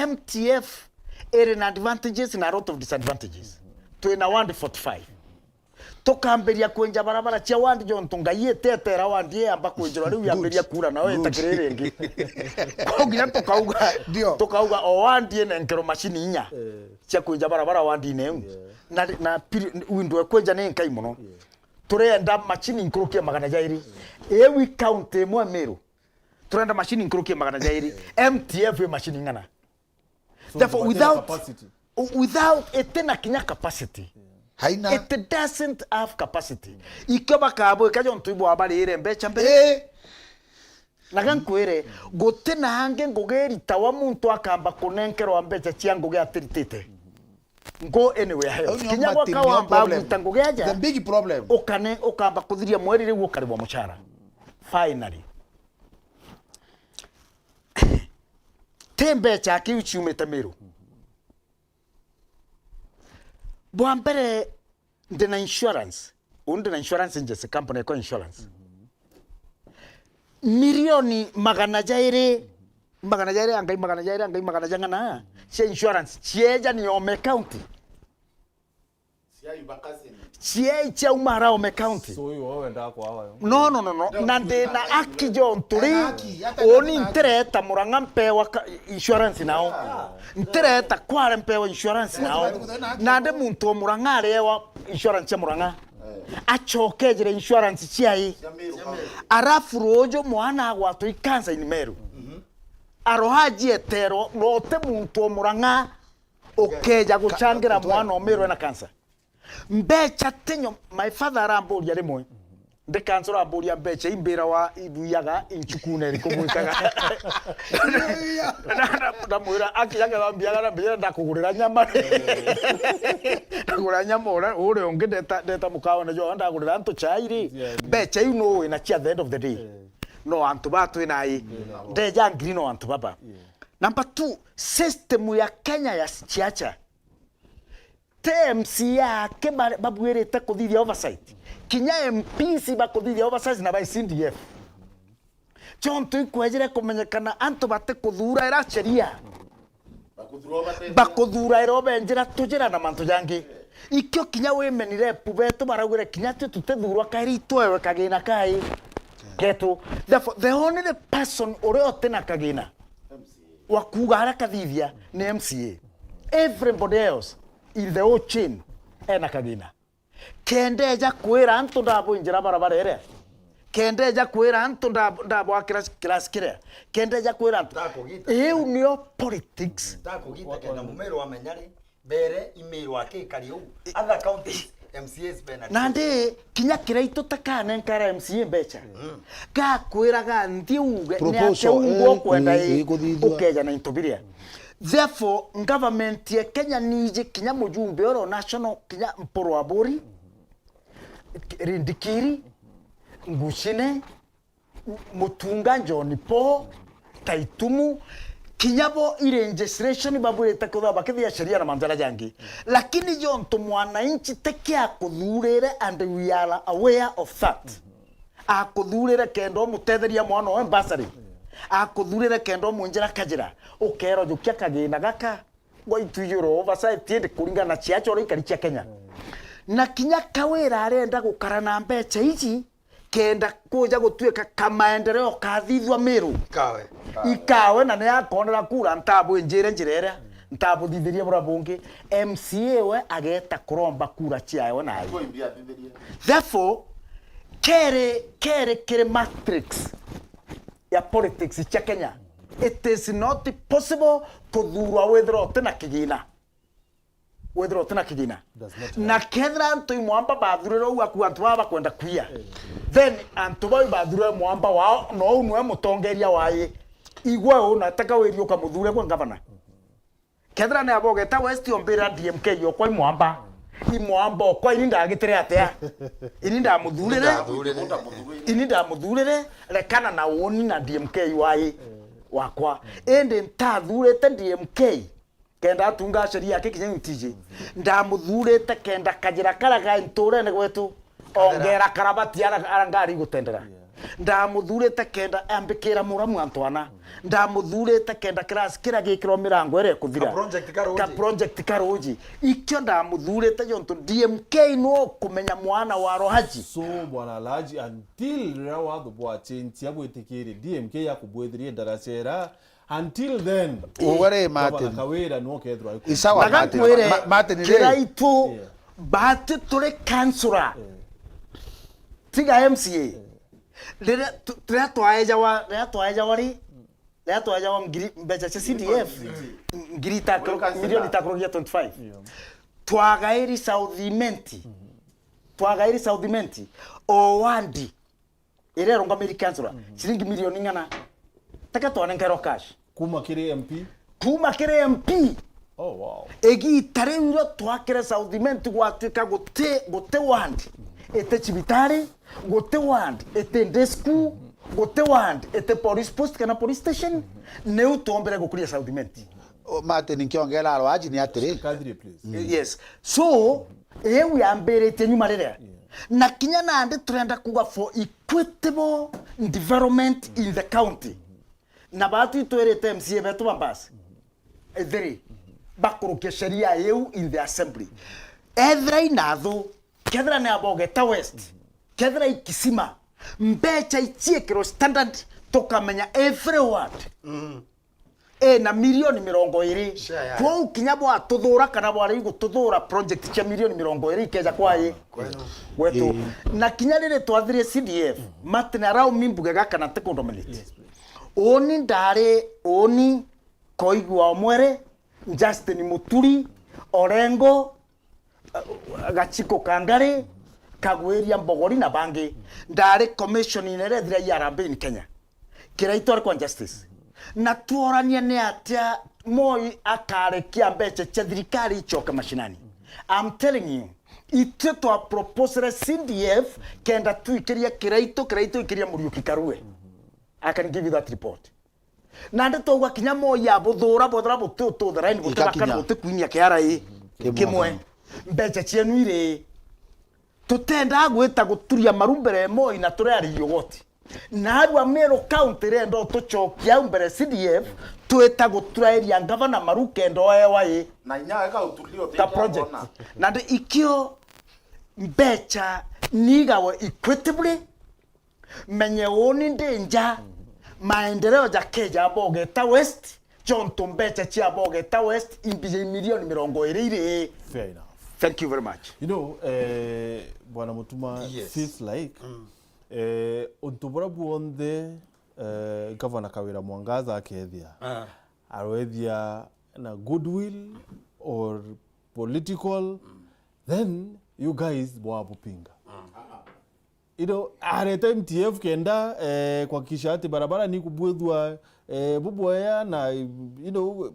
MTF ere na advantages na lot of disadvantages twina 145 tokamberia kwenja barabara chia wandi jo ntungaye tetera wandi amba kwenjera riu yamberia kura na we takirere ngi kogira tokauga o wandi ne nkero machine inya chia kwenja barabara wandi ne na window kwenja ne nkai muno turenda machine nkrokia magana jairi ewi county mwa Meru turenda machine nkrokia magana jairi MTF machine ngana therefore without etena kinya capacity haina it doesn't have capacity ikoba kabo kajo ntuibo abali ire mbecha mbere nagankwere gotena hange ngogeri tawa muntu akamba kunenkero mbecha chiango ge atiritite go anywhere kinya kwa kawamba gutango geja the big problem okane okamba kuthiria mweri riu ukaribwa muchara finally tembe cha kiuchumete Meru bwambere ndena insurance agency company ko insurance milioni magana jairi angai magana jangana cia insurance cieja ni Ome County cia umara Ome County So you wenda kwa hawa. no na ndina akijo nturi oni ntereta Murang'a mpewa insurance nao ntereta Kware mpewa insurance nao na nde muntu wa Murang'a arewa insurance ya Murang'a achokejere insurance ciai arafu rojo mwana agwatwo ikansa in Meru arohaji etero rote muntu wa Murang'a okeja guchangira mwana Meru na kansa mbecha tenyo my father aramburia rimwe the cancer aramburia mbecha imbira wa ibuyaga inchukune riko mwikaga na mwira akiyaga bambiaga na mbira ndakugurira nyama ndagura nyama ore onge deta mukawa na jo ndagurira nto chairi mbecha ino ina chia at the end of the day no antu batu inai ndeja ngirino antu baba number 2 system ya Kenya ya chiacha TMCA ke babuerete kuthithia oversight kinya MPC bakuthithia oversight na by CDF chonto ikwejere kumenyekana antu bate kuthura era sheria bakuthura era obenjera tujera na mantu jangi ikyo kinya wemenire pubeto baragure kinya tutethurwa kairi twewe kagina kai ketu therefore the only person oreote na kagina wakuga ara kathithia ni MCA everybody else in the whole chain ena kagina kendeja kwera antu ndabo injira barabara ere kendeja kwera antu ndabo class kire kendeja kwera antu eu nio politics ndakugita kenda Mumeru wamenyari bere email wake kariu other counties MCAs bena nande kinya kireito takane nkara MCA becha ga kwera ga ndiuge ne ateungo kwenda ukeja na intobiria. Therefore, government ya Kenya nije kinya mujumbe oro national kinya mporo abori rindikiri ngushine mutunga njoni po taitumu kinyabo ile legislation babure takoda bakithia sheria na manjara jangi lakini jonto mwananchi tekia kuthurire and we are aware of that akuthurire kendo mutetheria mwana wa ambassador akuthurire kendo munjira kajira ukero jukia kagina gaka goituyuro oversight tiende kuringa na chiacho ri kari chia Kenya na kinya kawera arenda gukarana mbecha ici kenda kuja gutuika kamaendeleo kathithwa Meru ikawe na ne akonera kura ntabu njire njirera ntabu thithiria burabungi MCA we ageta kuromba kura chiawe na therefore kere matrix ya politics cha Kenya it is not possible kuthurwa withdraw tena kigina na kedra antu mwamba bathuriro uaku antu baba kwenda kuia then antu baba bathuriro mwamba wao no unwe mutongeria waye igwe unataka werio kamuthure kwa governor kedra ne abogeta west ombira DMK yo kwa mwamba imwamba kwa ininda agitere atea ininda muthurire rekana na woni na DMK waye wakwa ende ntathurete DMK kenda tunga sheria yake kinyi ntije ndamuthurete kenda kajira karaga nturene gwetu ongera karabati arangari gutendera ndamuthurete kenda ambikira muramu antwana ndamuthurete kenda class kira gikiro mirango ere kuthira ka project karoji ikyo ndamuthurete jonto DMK no kumenya mwana wa rohaji so bwana laji until rawa the boy change yabwetekere DMK yakubwethirie ndaracera until then owere Martin kawera no kethwa isawa Martin kiraitu bate tore kansura tiga MCA lera twaeja wa ngiri mbecha cha CDF ngiri takro milioni takro ya 25 twagairi Southimenti o wandi ire ronga Americansura shilingi milioni ngana taka twane nkero cash kuma kire MP oh wow egi tarengwa twakere Southimenti gwatuka gote wandi ete chibitari gote wandi ete desku gote wandi ete police post kana police station ne utombere gukuria Southimenti Martin nkiongera arwaji ni atiri kadri please yes so ewe ambere tenyuma rere na kinya nande turenda kuga for equitable development in the county na batu itwerete MCA betu bambasi etheri bakurukia sheria yeu in the assembly ethera inathu kethera ne abogeta west kethera ikisima mbecha ichiekero standard tokamenya every word na milioni 20 kwa ukinya bwa tuthura kana bwa rigo tuthura project cha milioni 20 keja kwaye wetu na kinya rire twathire CDF matina rao mimbuge gakana tekondominate oni ndare oni koigwa mwere Justin Muturi Orengo Gachiko Kangare Kagweria Mbogori na bangi ndare commission inere thira ya Harambee in Kenya kiraitwa kwa justice na tuorania ne atia Moi akarekia mbeche cha thirikari ichoka mashinani. I'm telling you ite to proposal CDF kenda tuikiria kiraito ikiria Muriuki Karue. I can give you that report. Nande to gwa kinya Moi abuthura bothra butu thra ini butakana butu kwinia kiara kimwe mbeche cienu ire tutenda gwita guturia marumbere Moi na turari yogoti na arwa Meru county rendo tuchokia mbere CDF tueta guturairia gavana Maruke ndo ewa na inya eka utulio ta project na de ikio mbecha nigawe equitably menye woni ndenja maendeleo ja keja Bogeta West John Tumbecha chia Bogeta West imbije milioni 20 fair enough. Thank you very much. You know, Bwana Mutuma feels like untubura buonde Governor Kawira Mwangaza akethia arwethia na goodwill or political then you guys mwapupinga. You know, arete MTF kenda kwa kisha ati barabara ni kubwethwa buboya na you know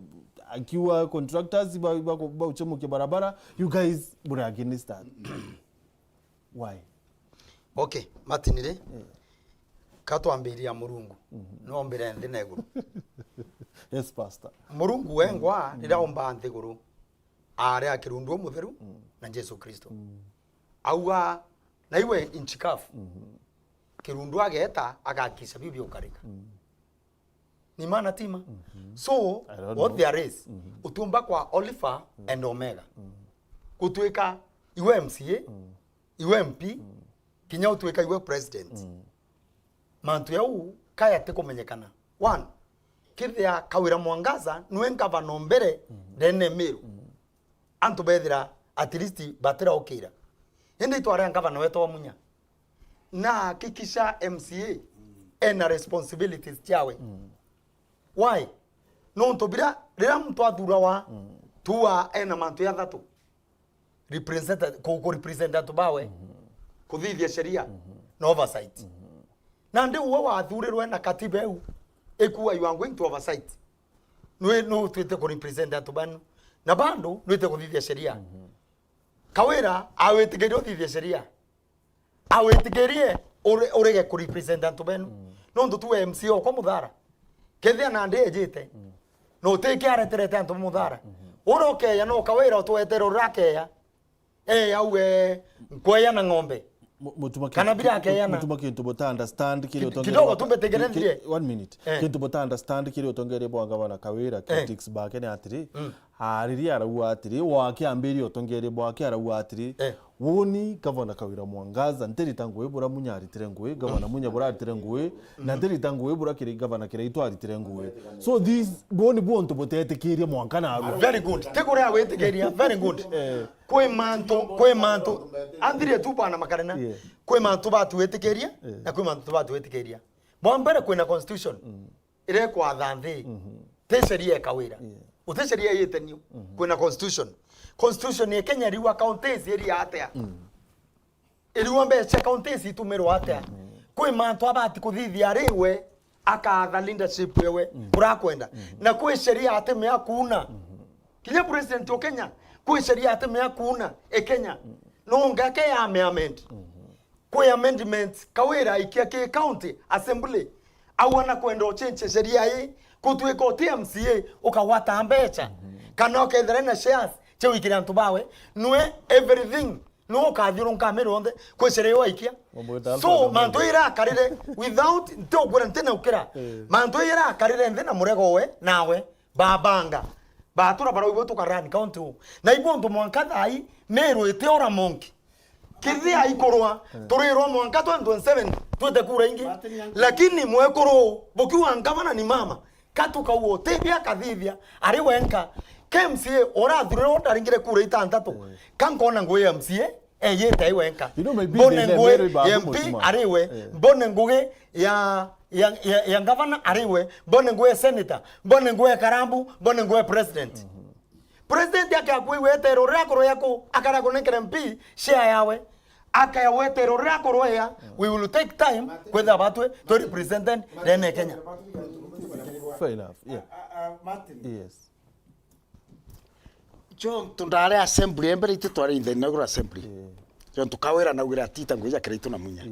akiwa contractors ba uchemo ke barabara you guys were against that. Why? Okay, matinire katwambiria Murungu no mbere ndi na iguru. Yes pastor. Murungu wengwa ndiraomba nthi iguru are akirundu mutheru na Jesu Kristo auga na iwe inchikafu kirundu ageta agakisha bibi ukarika ni maana tima so what there is utumba kwa Oliver and Omega kutweka iwe MCA iwe MP kinya utweka iwe president mantu yau kaya te kumenyekana one kithia Kawira Mwangaza nwe ngavana mbere ndene Meru antu bethira at least batira okira ende tware ngavana weto munya na kikisha MCA ena responsibilities chawe why no ntobira rira mtu athura wa tuwa ena mantu ya thatu representative bawe kuthithia sheria na oversight na ndi uwe wathurirwe na katiba eu ekuwa you are going to oversight no twite ku representative banu na bando nwite kuthithia sheria Kawira awetigerio thithia sheria awetigerie urege ku representative banu no ndu tu MCO kwa muthara kethia na ndi ejite no teke areterete antu muthara uroke ya no Kawira twetero rakeya auwe nkweya na ng'ombe Mutuma kintu bota understand kile utongere kidogo tumbetegerendire 1 minute kintu bota understand kile utongere bwa ngabana Kawira critics bake ne atiri hariri arawa atiri wakiambiri utongere bwa arawa atiri woni Governor Kawira Mwangaza nteri tangu ebura munyari tirengwe Governor munya bura tirengwe na nteri tangu ebura kire Governor kire itwari tirengwe so this boni bonto botete kire mwankana aru very good tegore awetegeria very good kwe manto andire tu bana makarena kwe manto batu wetegeria na kwe manto batu wetegeria bombere kwena constitution ire kwa thanthi te sheria Kawira ute sheria yetenio kwena constitution ya Kenya riwa counties area atia iriwa mbecha counties itumero atia kwe manto abati kuthithia riwe akatha leadership yewe urakwenda na kwe sheria ateme yakuna kinya president wa Kenya kwe sheria ateme yakuna Kenya no ngake ya amendment kwe amendment Kawira ikia ke county assembly awana kwenda change sheria hii kutweka TMCA ukawata mbecha kana okethera na shares che wikira ntu bawe nwe everything no kathiro nkamero onde kwesereo ikia so manto ira karire without nto quarantine ukira manto ira karire nde na murego we nawe babanga batura bara ibo tukarani county na ibo ndo mwanka dai Meru eteora monki kidhi aikorwa turiro mwanka 27 twete kura ingi lakini mwekoro bokiwa ngavana ni mama katuka uo tebia kadhivia ari wenka KMCA ora thuriro ndaringire kura itantatu kankona ngoye MCA yete wenka bone ngoye MP ariwe bone ngoye ya governor ariwe bone ngoye senator bone ngoye karambu bone ngoye president president yake akwiwe teroro yako yako akara konekere MP share yawe akaya we teroro yako roya we will take time kwenda batwe to represent then Kenya. Fair enough. Yeah. Martin. Yes. John tundare assembly embere itutware in the inaugural assembly. John tukawera na ugira tita ngoja kreito na munya.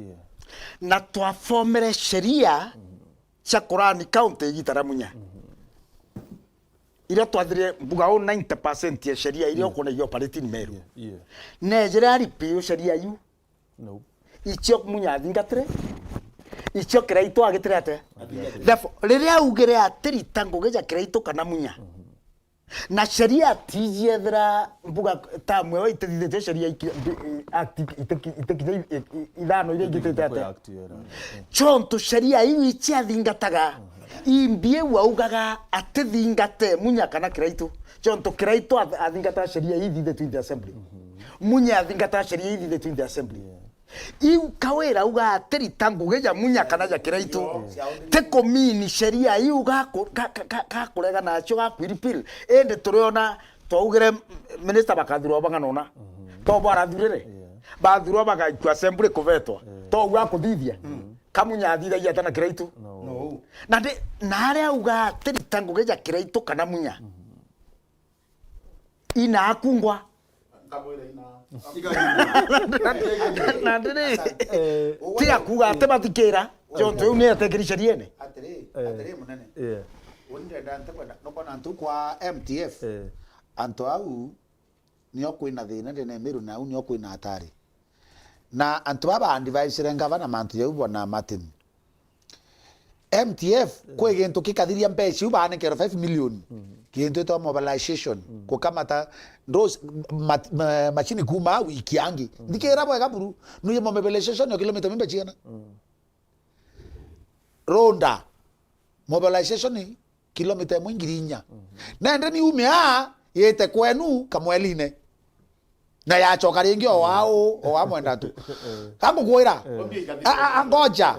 Na twafomere sheria cia Korani county igitara munya. Ira twathire mbugao 90% ya sheria ile okona yo operating Meru. Nejere ari pio sheria yu. No. Ichio munya thingatre. Ichio kreito agitire ate. Therefore riria ugire atiri tango geja kreito kana munya. Na sheria tijethra mbuga tamwe wa itithite sheria idano ile igitete ate. Chonto sheria hii ichia thingataga imbie waugaga ate thingate munya kana kreito. Chonto kreito athingata sheria hii thithite in assembly. Munya athingata sheria hii thithite in assembly. Iu kawera uga atiri tango geja munya kana ya kreito te komini sheria iu ga ka kurega na cho ga kwiripil ende turiona twaugire minister bakathurwa banganona to bara thurire bathurwa bagaikwa assembly kuvetwa to uga kuthithia kamunya athithagia tana kreito no na de nare uga atiri tango geja kreito kana munya ina akungwa nandire tia kuga tematikira jonto une atekirisharia ne atire munene wonde ndante kwenda nokona antu kwa MTF anto au nio kwina thina ndene Meru na unio kwina atari na anto baba andivaisire ngavana mantu yau bona Martin MTF kwe gento kikathiria mbeca ubane kero 5 million kiento to mobilization ko kamata ndos machini kuma wiki yangi ndikera bwa buru nuye mobilization yo kilomita mimbe chiana ronda mobilization ni kilomita mwingirinya nende ni umia yete kwenu kamweline na ya choka ringi o wa mwenda tu kango kwira angoja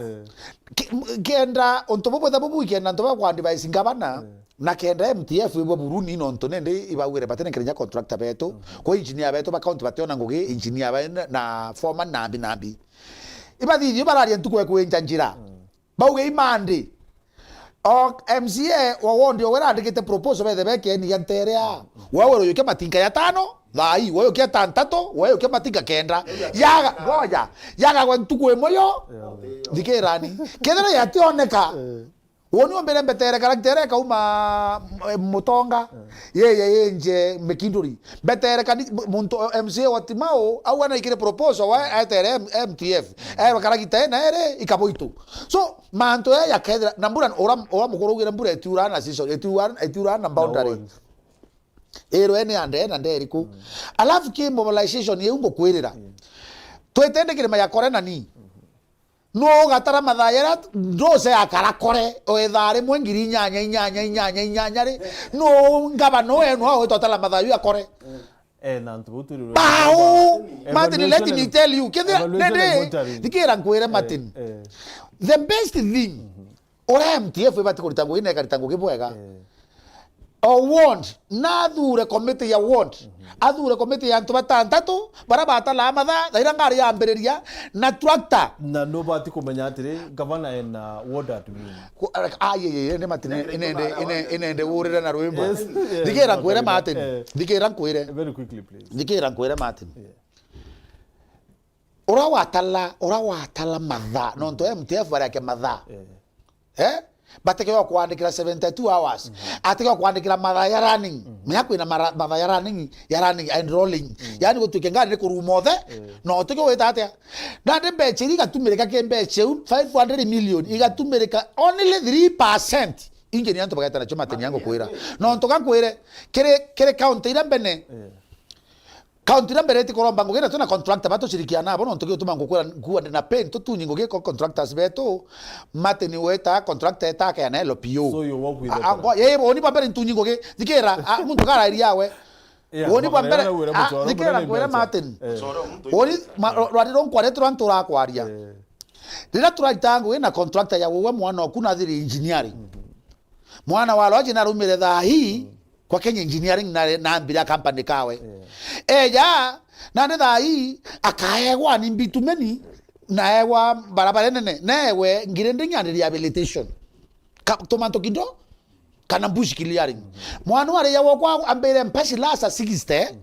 kenda ontobo da bubu kenda ntoba kwa device ngabana na kenda MTF ibo buruni no ntonende ibawire batene kenya contractor beto ko engineer beto ba account batona ngoge engineer ba na foreman nabi ibadi ibarari ntukwe ku enjanjira bauge imande o MCA wondi owera ndikite proposal bethe beke ni yanterea wewe yoke matinga ya 5 thai wewe yoke 3 wewe yoke matinga kenda yaga ngoja yaga kwa ntukwe moyo dikirani kedera yationeka woni ombere mbetere karaktere kauma mutonga ye nje mekinduri betere kan muntu MCA watimao au ana ikire proposal wa atere MTF karakita na ere ikaboito so manto ya kedra nambura ora mukorogira mbura eturana siso eturana boundary ene ande eriku alafu ki mobilization ye ungo kwirira twetende kirema ya korena ni no gatara mathayera ndose akarakore o ethare mwengiri nyanya ri no ngaba no eno totala mathayu akore na ntubuturi pao Martin let me tell you kede nede dikira nkwire Martin the best thing ora MTF bati kuritango ine karitango kibwega o want na dure committee ya want adure committee ya ntubatantatu barabata la amatha thaira ngari ya mbereria na tractor na no bati kumenya atiri governor en ward admin ne Martin ine urira na rwimbo dikira nkwire Martin dikira nkwire very quickly please dikira nkwire Martin ora watala matha no nto MTF bara ke matha batekewa kuandikira 72 hours atekewa kuandikira mathaa ya running menya kwina mathaa ya running and rolling yani gutuike ngari ku rumothe no teke weta atia na de beche igatumirika ke beche 500 million igatumirika only 3% ingeni anto bagata na choma teni yango kwira no ntoka kwire kere county ira bene county ira bere ti koromba ngogera tuna contractor bato shirikiana abo no ntoke utuma ngokura kuwa na pen to tunyi ngoge contractors beto mateni weta contractor eta ka na LPO So you work with ye oni pa bere tunyi ngoge dikera muntu kara iria we oni pa bere dikera kwera mateni oni rwadiro nkwaretro antura akwaria rira turaitango ina contractor ya wewe mwana okuna thiri engineering mwana walo aje na rumire tha hii kwa Kenya engineering na mbira company kawe eja na ne tha hii akaegwa ni bitumeni na ewa barabara nene newe ngirende nyane rehabilitation tomato kindo kana bush clearing mwana wale ya kwa ambere mpasi lasa 60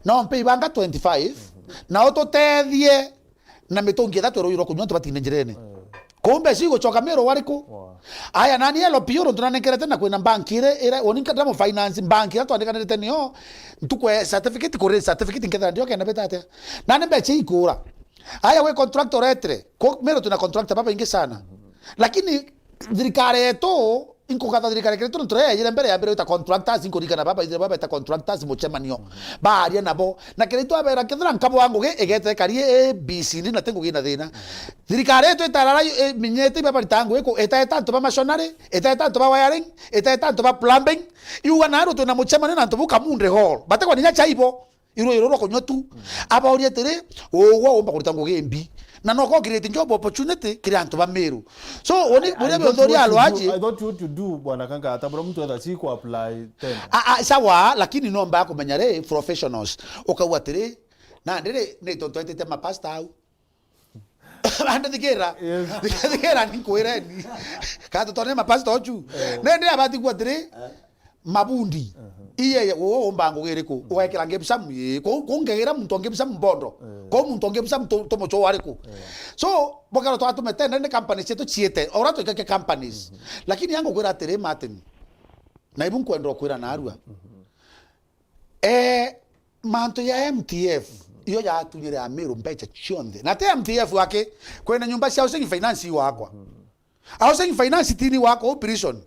na mpe ibanga 25 na ototethie na mitongi thatu ro kunywa tubatine njirene kumbe sigo choka Meru wariko aya nani elo pioro tunanekerete na kwena bankire era oninka damo finance bankire twandikanete niyo ntukwe certificate kore certificate nketha ndio kena betate nani beche ikura aya we contractor etre ko Meru tuna contractor baba ingi sana lakini thirikari yetu inko kata thirikari yetu ntre ile mbere ya mbere ita contractors inko dikana baba ile baba ita contractors mochemanio baria nabo na kire tu abera kethra nkabo wangu ge egete karie ABC na tengo gina thina thirikari yetu itarara minyete baba tangu eko eta tanto ba machinery eta tanto ba wiring eta tanto ba plumbing iuga na ruto na mochemanio na ntobuka munde hall batekwa ninya chaibo iro ko nyotu aba orietire owo omba kurutango ge mbi na no ko create job opportunity kire antu ba Meru so oni bure be ndori alwaji I thought what to do bwana kanga atabura mtu atachi ku apply tena sawa lakini no mba kumenyare professionals okawatire na ndire ne tonto etete mapasta au anda dikera ni kwere ni ka to ne mapasta ochu ne ndire abati kwatire mabundi iye wo mbango gereko oekera ngebisa muye ko ngera muntu ngebisa mbondo ko muntu ngebisa to mocho wareko so bokaro to atumetenda ne company cheto chiete ora to keke companies lakini yango kwera tere maten na ibun kwendo kwera na arua manto ya MTF iyo ya tunyere Ameru mbecha chionde na te MTF wake kwena nyumba cia housing finance wakwa housing finance tini wako operation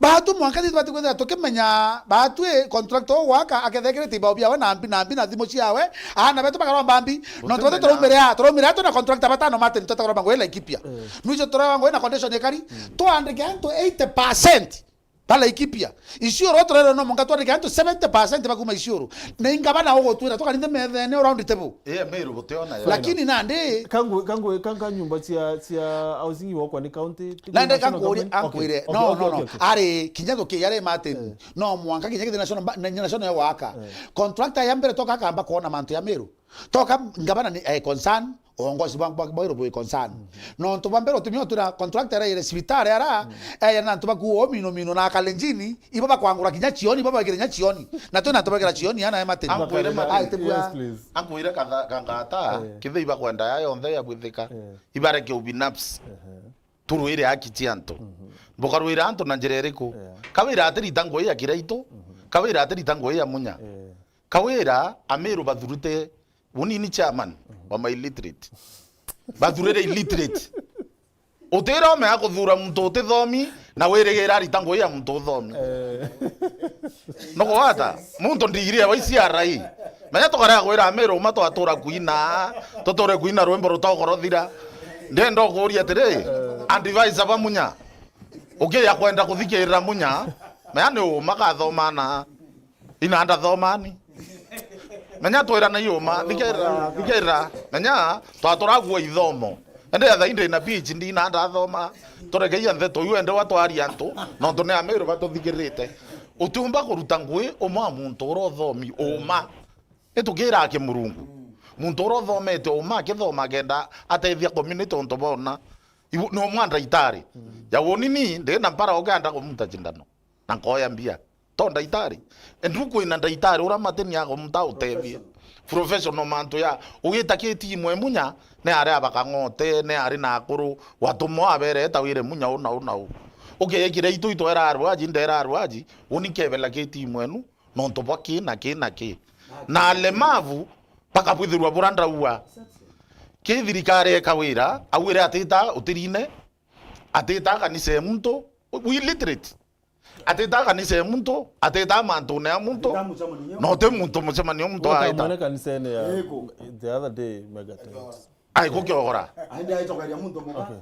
batu mwakati batu kwenda tokemenya batu contractor waka akethekere tiba obia na ambi na thimo ciawe ana beto bakaro mbambi no tobate toromira to na contractor batano mate nto takaro bango ela ikipia nuicho tora bango na condition ekari to andike anto 80% tala ikipia isioro otro no monga to andike anto 70% bakuma isioro na ingabana ogo twira to kaninde methene around table Meru boteona lakini nande kanga nyumba cia housing wako ni county nande kankwire no are kinyago ke yare maten no mwanka kinyage national ya waka contractor ya mbere toka kamba kuona manto ya Meru toka ngabana ni concern ongozi bangbo boy concern no to bambero tumio tuna contractor ya sibitare ara na to baku mino na kalenjini ibaba kwangura kinya chioni baba kinya chioni na to na to bakira chioni ana maten ankwire kangata kithe iba kwenda ya yonthe ya bwithika ibare ke ubinaps turuire akitianto bokaruira anto na njerereko kawira atiri tango ya kiraito kawira atiri tango ya munya kawira Ameru bathurute unini chairman wa my illiterate bathurire illiterate utira me akuthura muntu utithomi na wirigera ritango ya muntu thomi no wata muntu ndigiria wa ICRI menya tokara gwira Ameru mato atura kuina totore kuina rwembo rutogorothira ndendo guria tire advisor ba munya ya kwenda kuthikirira munya menya ni magathoma na ina anda thomani menya twira na yoma thikera menya twaturagwa ithomo ende ya inde na PhD na anda thoma toregeia ntheto yu ende watwari antu no tone Ameru batuthikirite utumba kuruta ngui umwa muntu urothomi uma etugira ake murungu muntu urothomete uma kithoma genda ateithia community onto bona no mwanda itari ya wonini ndi na para oganda kumuta cindano na ngoya mbia tonda itari enduko ina ndaitari ura mateni yako muta utevia professional manto ya ugita kiti imwe munya ne ari abakangote ne ari na akuru watumo abere tawire munya una okay kire itu era arwaji ndera arwaji unikebela ke timu enu nonto baki na ki na alemavu paka pwithirwa buranda uwa ke thirikari kawira awire atita utirine atita kanise muntu we illiterate atita kanise muntu atita mantu ne muntu no te muntu musemani muntu aita mwana kanise ne ya the other day mega ai ko kyogora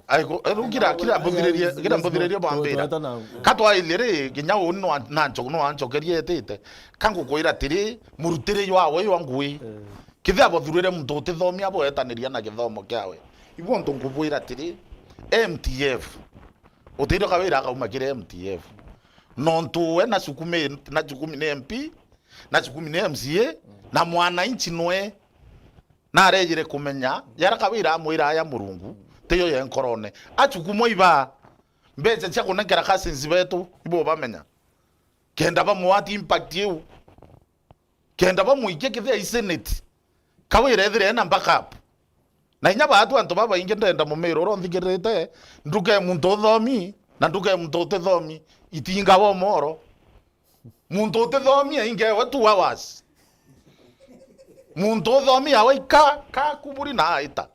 ai ko kira mbothireria bambira katwa ilire ginya no anchokerie tete kangu koira tiri murutire yawe yangui kithe abothurire muntu tithomi abo etaniria na githomo kiawe ibo ntu ngubwira tiri MTF utiro kawira kauma kire MTF nontu we na sukumi ne MP na sukumi ne MCA na mwana inchi noe na arejire kumenya yarakawira amwira ya murungu teyo ye nkorone achukumo iba mbeje cha kunekera kasinzi betu ibo bamenya kenda ba muati impact you kenda ba muike kithe senate kawira ethire na backup na inya batu anto baba inge ndenda mu Meru ro nthigirite nduke muntu thomi na nduke muntu tethomi itinga bo moro muntu tethomi inge watu hours muntu thomi awe ka kuburi na aita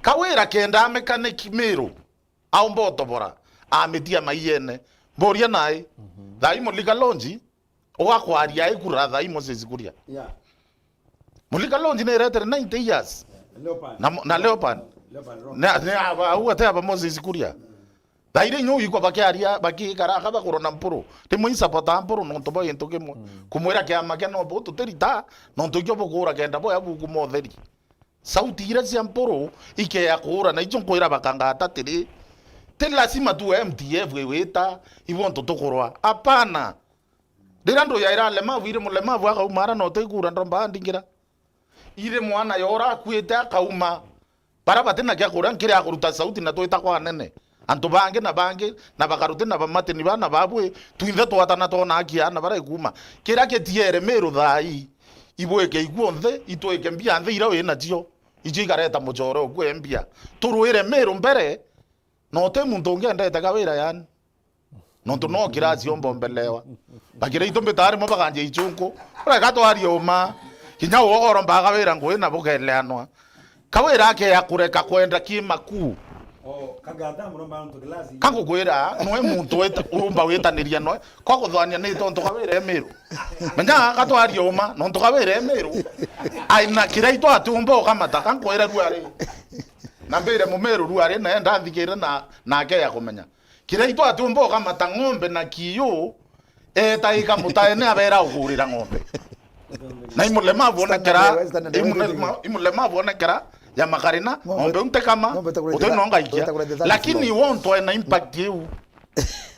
kawira kenda mechanic Meru au mbotobora ametia maiyene boria nai thaimo ligalonji ogakwaria ikura thaimo sesikuria mulika lonji ne retere 90 years na leopard na aba aba Moses kuria daire nyu yiko bakiaria bakikara kaba korona mpuru timuisa pota mpuru no tobo yento kemo kumwera kya make no boto terita no tokyo bokura kenda boya buku motheri sauti ira cia mpuru ike ya kura na icho koira bakanga atatiri lazima tu MTF weta ibonto tokorwa apana dirando ya ira lema vire mulema bwa kaumara no tekura ndomba ndingira ire mwana yora kueta kauma para batena kya kura nkire akuruta sauti na toita kwa nene anto bange na bakarute na bamate ni bana babwe tuinthe twatana tona akia na bara ikuma kira ke tiere Meru thai ibweke iguonthe itweke mbia nthe ira we na tio ijigareta mujoro gwe mbia turuire Meru mbere no te muntu ngenda kawira yani no to no kira ziombo mbelewa bakire itombe tare mo baganje ichunko ora gatwari oma kinya wogoro mbaga wira ngwe na bugeleanwa kawira ke yakureka kwenda kimaku kaganda muromba muntu glazi kango gwira noe muntu urumba wetaniria noe kwa kuthwania ni tonto kawira Meru menya gatwari oma no to kawira Meru aina kiraito atumbo kamata kangoira ruare na mbere mu Meru ruare na enda thikire na ke ya kumenya kiraito atumbo kamata ng'ombe na kiyo taika mutaene abera ugurira ng'ombe na imulema bona kera ya makarina ng'ombe untekama utenonga ikia lakini wonto na impact you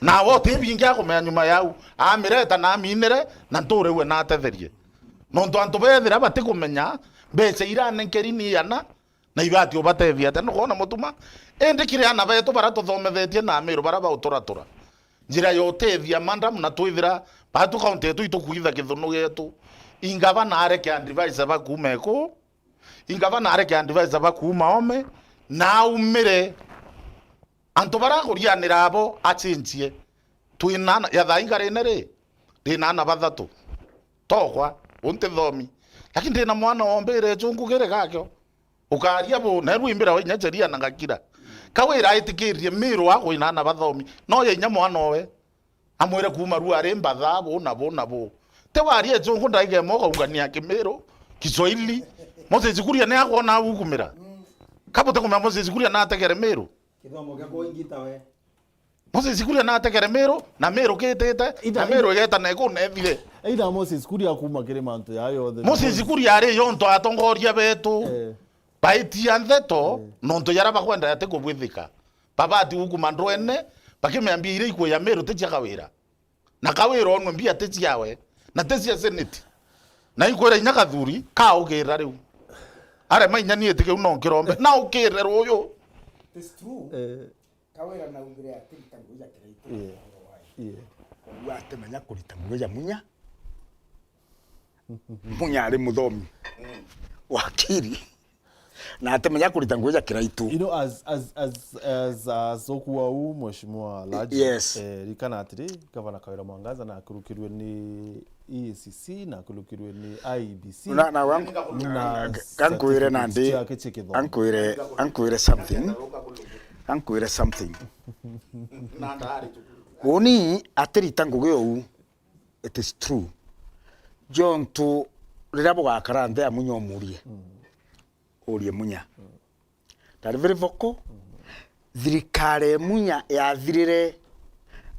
na wote bingia kumenya nyuma yau amireta na aminere na ntore we na atetherie nonto anto bethira bate kumenya mbeca irane nkerini yana na ibati obatethia te no kona mutuma ende kire ana beto bara tuthomethetie na Meru bara ba uturatura njira yotethia mandam na twithira batu kaunti yetu itukuitha githunu yetu ingava na areke advice bakumeko ingava na areke advice bakuma ome na umire anto bara kurianira abo achinjie twinana ya thaingare nere ndinana bathatu tokwa unte thomi lakini ndina mwana ombere chungu gere gakyo ukaria bo na ruimbira wa nyacheria na ngakira kawira itikirie Meru wako inana bathomi no ye nya mwana owe amwire kuma ruare mbatha bo te warie chungu ndaige moko ungania Meru Kiswahili Moses kuria ne akona ukumira kabote kuma Moses kuria na ategere Meru kithomo gya kuingita we Moses kuria na ategere Meru na Meru ketete na Meru yeta na iko nethire ida Moses kuria kuma kire mantu yayo Moses kuria ari yonto atongoria betu baitia ntheto nonto yara bakwenda yate kubwithika babati huku mandroene bakimeambia ire iko ya Meru tetia kawira na kawira onwe mbia tetia we na tetia senate na ikwera inya kathuri ka ugira riu are mainya ni etike uno kirombe na ukire royo it's true kawira na ugire atika ngoja kirito wate menya kurita ngoja munya ari muthomi wakiri na atemenya kurita nguo ja kiraitu. You know, as okuwa u mheshimiwa Laji, Yes. rikana atiri gavana Kawira Mwangaza na akurukirwe ni EACC na akurukirwe ni IEBC na kankuire nandi ankuire something oni atirita ngugi u it is true John to rirabo gakarande amunyo murie urie munya that very vocal thirikare munya ya thirire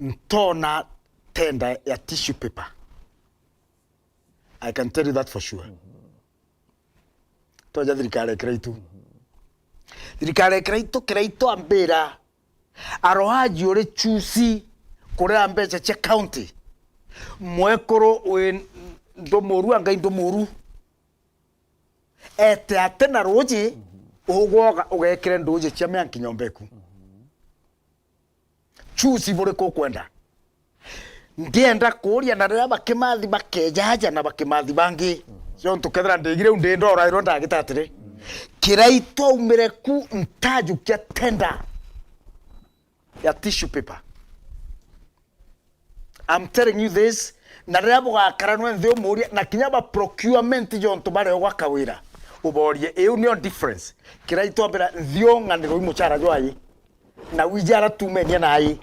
ntona tenda ya tissue paper. I can tell you that for sure. Toja thirikare kreitu. Thirikare kreitu ambera arohaji ore chusi kore ambecha che county. Mwekoro we ndomoru anga ndomoru. Ete atena roji ogwoga ogekere ndoje chiame ankinyombeku. Chusi bore ko kwenda. Ndienda kuria na rira bakimathi bakejaja na bakimathi bangi so ntukethera ndigire unde ndora iro ndagitatire kiraito umireku ntaju kya tender ya tissue paper. I'm telling you this na rira bugakaranwe nthio muria na kinyaba procurement jonto bare gwakawira uborie e union difference kiraito ambera nthio nganiro imuchara jwayi na wijara tumenya nayi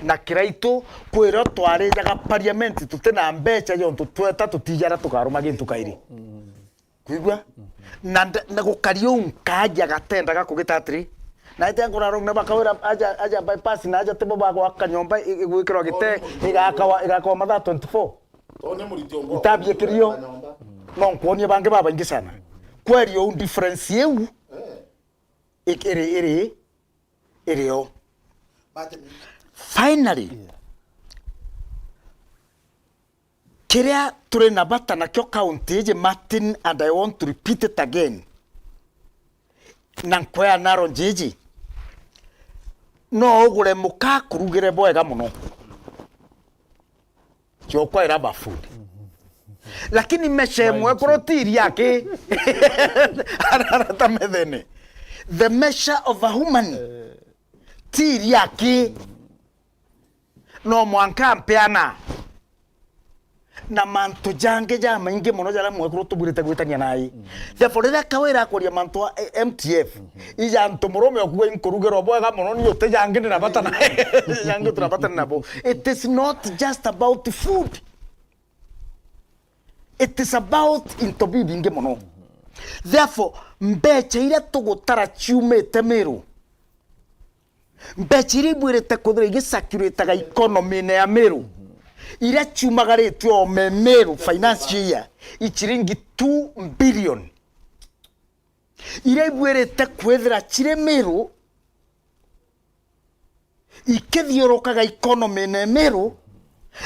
na kiraito kwira tware jaga parliament tutena mbecha yonto tweta tutijara tukaruma gintu kairi kuigwa na gukario nkaja gatenda gakugitatri na ite ngoraro na bakawira aja bypass na aja tebo bago akanyomba igwikirwa gite igakawa matha 24 tone muritongo itabye kirio no nkonie bange baba ingi sana kweri yo difference yeu ere finally kiria turi na bata na kyo county je Martin, and I want to repeat it again na nkwea naro njiji no ogure muka kurugire boega muno chokwa iraba food lakini meshe mwe protiri yake arata medene the measure of a human tiri yake no mwanka mpeana na manto jange jama inge mono jala mwekuru tuburite gwitania nai therefore rira kawira akoria manto MTF ija ntomorome okuwe inkorugero boga mono ni yote jange na bata na jange turabata na bo. It is not just about food, it is about intobibi inge mono. Therefore mbeche ile tugutara ciumete Meru mbechiri bwirete kuthira igisacurate economy na ya Meru ira ciumagaritwe o Meru finance year ichiringi 2 billion ira bwirete kwethira chire Meru ikethiorokaga economy na Meru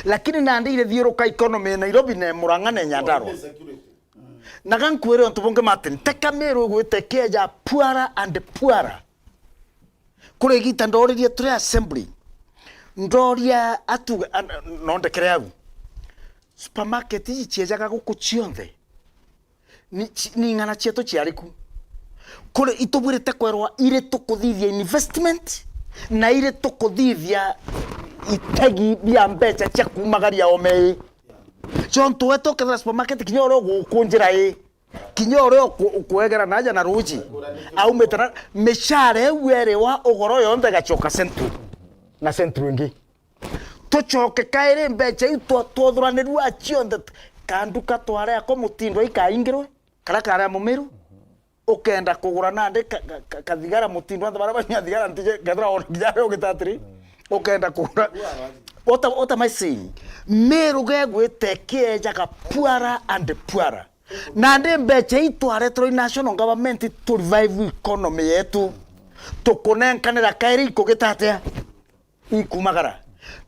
lakini nandi ile thioroka economy na Nairobi na Murang'a na Nyandarua nagankwere ontubonge Martin teka Meru gwitekeja poorer and poorer kure gita ndoririe turi assembly ndoria atu nonde kreagu supermarket ici ciejaga guku cionthe ni ngana cieto ciariku kure itubwirite kwerwa ire tukuthithia investment na ire tukuthithia itegi bia mbecha cia kumagaria omei John tuweto kethira supermarket kinyoro gukunjira kinyoro kuegera naja na ruji au metara meshare were wa ogoro yonde gachoka centru na centru ingi tuchoke kaire mbecha itu twothuranirwo achionde kanduka tware ako mutindo ikaingirwe karakara mu Meru ukenda kugura nande kathigara mutindo anda baraba thigara ntije gathra onjare ugitatri ukenda kugura what am I saying? Meru gegwite keja ka poorer and poorer nande mbecha itware tro national government to revive economy yetu tukunenkanira kairi ikugitate ikumagara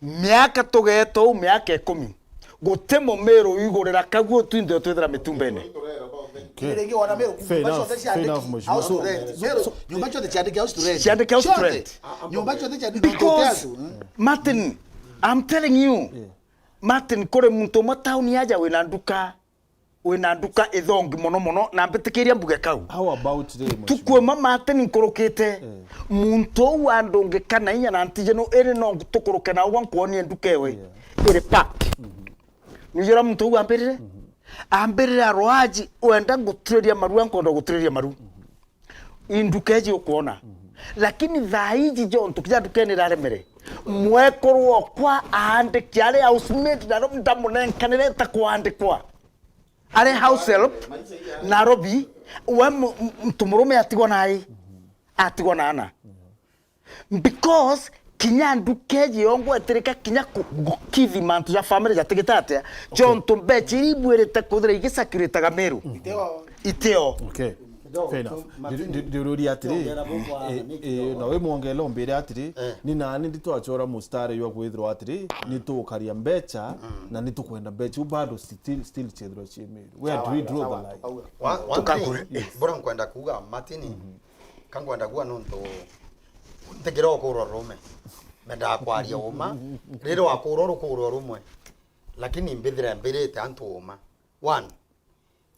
miaka tugeto miaka 10 gutemo Meru igurira kaguo twinde twithira mitumbene Kirege wana Meru nyumba chote chiandike house to rent nyumba chote chiandike Martin, I'm telling you Martin kore muntu mo town yaja wina nduka wina nduka ithongi mono na mbitikiria mbuge kau. How about today? Tukwe mama ate ninkorokete muntu wa ndonge kana inya na ntije no ere no tukoroke na wan kuonie nduka ewe ere pack. Nijora muntu wa mbirire ambirira roaji wenda gutreria maru ankondo gutreria maru indukeje ukuona lakini thaiji John tukija dukeni raremere mwekorwo kwa ande kiare housemate na robda munenkanire ta kwandikwa are house help Nairobi we mtumurume atigwa na because kinya ndukeje yongo etereka kinya kukithi mantu ya family ya tigitate John Tumbechi ibwerete kuthira igisakiritaga Meru iteo okay fair enough ndiruri atiri na we mwongelo mbere atiri ni nani nditwachora mustari yo kwithirwa atiri nitukaria mbecha na nitukwenda mbecha ubado still chedro chimeru where do we draw the line tukakure bora nkwenda kuga matini kangwenda kuga nonto ntegero kurwa rume menda kwaria uma rero akurwa rumwe lakini mbithira mbirite antu uma one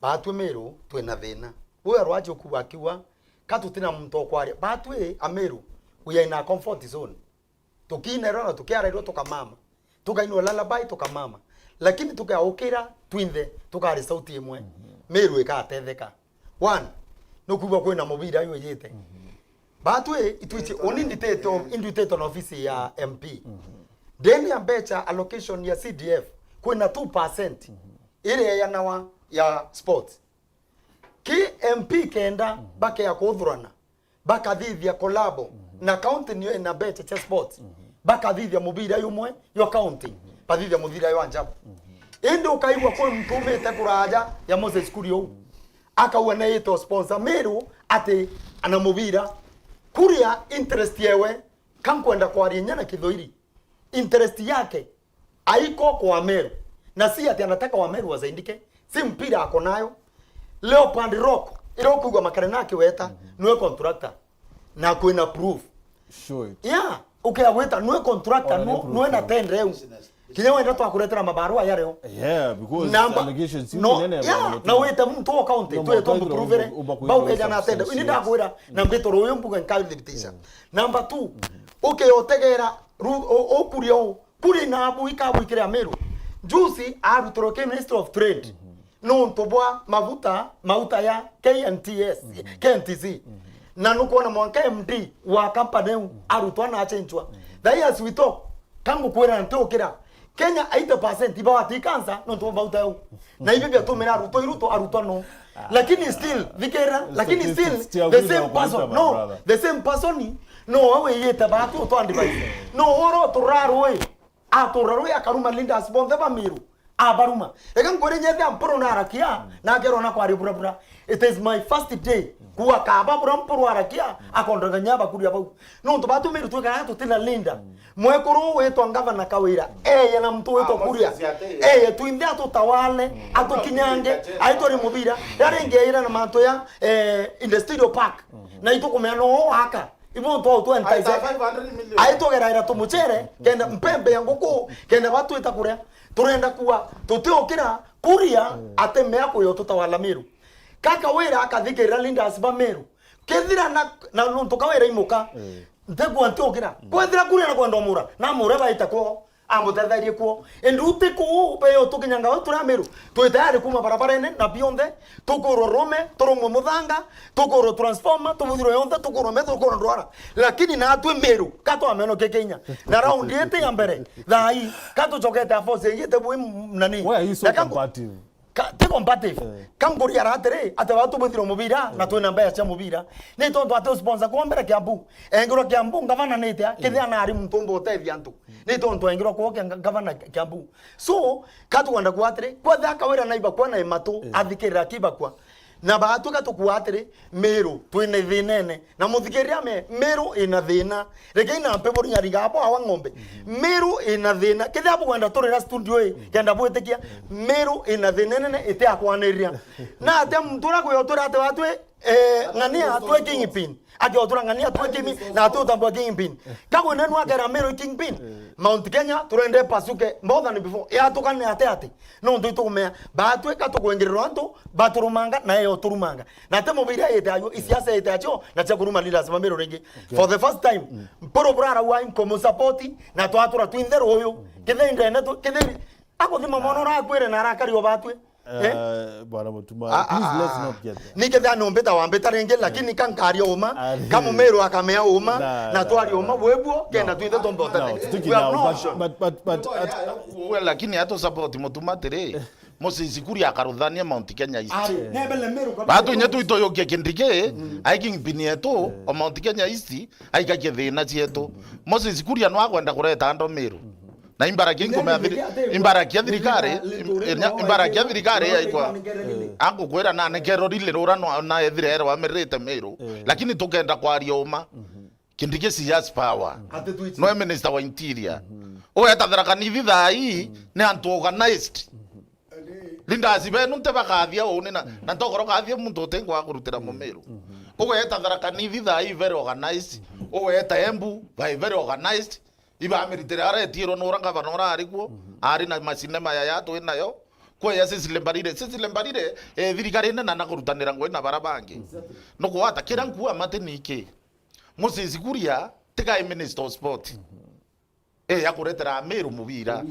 batwe Meru twina thina we arwaje kuwa kiwa katutina mtu kwaria batwe Ameru we are in a comfort zone tukinero na tukiarero tukamama tukainwa lullaby tukamama lakini tukaokera twinthe tukari sauti imwe Meru ikatetheka one no kuwa kwena mobira yo yete batwe itwiche inditeto na ofisi ya MP deni ya mbecha allocation ya CDF kwena 2% ile ya nawa ya sports ki MP kenda bake ya kuthurana baka dhithia kolabo na county niyo ina becha cha sports baka dhithia mubira yumwe yo county padhithia mubira yo anjabu endo kaigwa kwa mtumete kuraja ya Moses Kurio akawa na ito sponsor Meru ate ana mubira kuria interest yewe kankwenda kwa rinyana kidhoiri interest yake haiko kwa Meru na si ati anataka wa Meru wazaindike si mpira ako nayo Leopard Rock irokugwa makarena kiweta niwe contractor na kwena proof sure yeah okay aweta niwe contractor no na tendre eu kinya wenda to akuretera mabarua yareo because allegations nene na weta mtu wa county to eto prove bau eja na tendre ini da kwera na mbetoro uyo mbuga nkali divitation number 2 okay otegera okurio kuri na abu ikabu ikira Meru juzi arutoroke Minister of Trade no ntobwa mafuta ya KNTC na nuko na mwanka MD wa company arutwa na achenchwa that as we talk kangu kwera ntokira Kenya 80% iba watikanza no ntobwa mafuta yo na hivi vya tumera arutwa no lakini still vikera lakini still the same person no the same person no awe yeta batu to andibai no oro turarwe aturarwe akaruma linda asbonde ba Meru abaruma ekan kore nyete amporo na arakia na gero na kwari burabura it is my first day kuwa kaba buramporo arakia akondanga nyaba kuri aba no to batu Meru to kana to tina linda mwekoro weto ngava na kawira na mtu weto kuria tuinde atutawale atukinyange aitori mubira yarengeira na manto ya in the studio park na itukomeno haka ibo to to entaize aitogera ira tumuchere kenda mpembe yanguko kenda batu itakuria turenda kuwa tutiokira kuria atemea kuyo tutawala Meru kaka wera akathikira linda asiba Meru kethira na nuntu kawera imuka ntegu antiokira kwethira kuria na kwenda mura na mura baita ko amutetharie ko endute ko beyo tukinyanga watu na Meru twitayari kuma barabara ene na bionde tukoro rome toromo muthanga tukoro transformer tumuthiro yonde tukoro metho tukoro ndwara lakini na atwe Meru kato ameno kekenya na round yete ya mbere thai kato chokete afose yete bui nani na compatible te compatible kangori aratere ate watu muthiro mubira na twina mbaya cha mubira ni tonto ate sponsor ko mbere kiambu engiro kiambu ngavana nete kithia na ari mtumbo otethia antu ni tonto engiro ko ngavana kiambu so katu wanda kwatere kwa thaka wera naiba kwa na imato athikirira kibakwa na baatu katukuatere Meru twine thinene na muthikiria Meru ina thina reke ina pepo nyariga hapo awa ng'ombe Meru ina thina kithia kwenda turira studio kenda bwetekia Meru ina thinene ite akwaniria na ate mtura kuyo turate watwe ngania atwe kingpin ati otura ngania atwe kimi na atutambwa kingpin kago nenu agera Meru kingpin Mount Kenya turende pasuke more than before ya tukane ate no ndu tukumea batwe katukwengerero antu baturumanga na yo turumanga na temo biria yetayo isiasa yetacho na cha kuruma leaders ba Meru ringi for the first time mporo brara wa inkomo support na twatura twindero oyo kithende na kithende ako thima monora akwire na arakari obatwe bwana Mutuma, please let's not get there. Nike vya nombeta wambeta renge lakini kankari oma kama Meru akamea oma na twari oma webuo kenda tuite tombota. But well lakini hato support Mutuma tere Moses kuri akaruthania Mount Kenya East. Batu nyetu itoyokia kindike aiking pinieto o Mount Kenya East aikake thina cieto. Moses kuri anwa kwenda kureta ando Meru. Na imbarakia thirikari aikwa angu kwera na nekero rile rora na ethire wa merete Meru lakini tukenda kwaria uma kindike CS power no minister wa interior o ethathara kanithi thai ne antu organized linda sibe nunte bakathia one na tokoro kathia muntu tengwa kurutira mu Meru o ethathara kanithi thai very organized o eta embu very organized iba military are tiro no ranga vanora arikuo ari na masinema ya yato inayo kwa ya sisi lembarire thirikari nena na kurutanira ngwe na barabangi no kwata kira nkuwa matenike Moses kuria tika minister of sport ya kuretera Meru mubira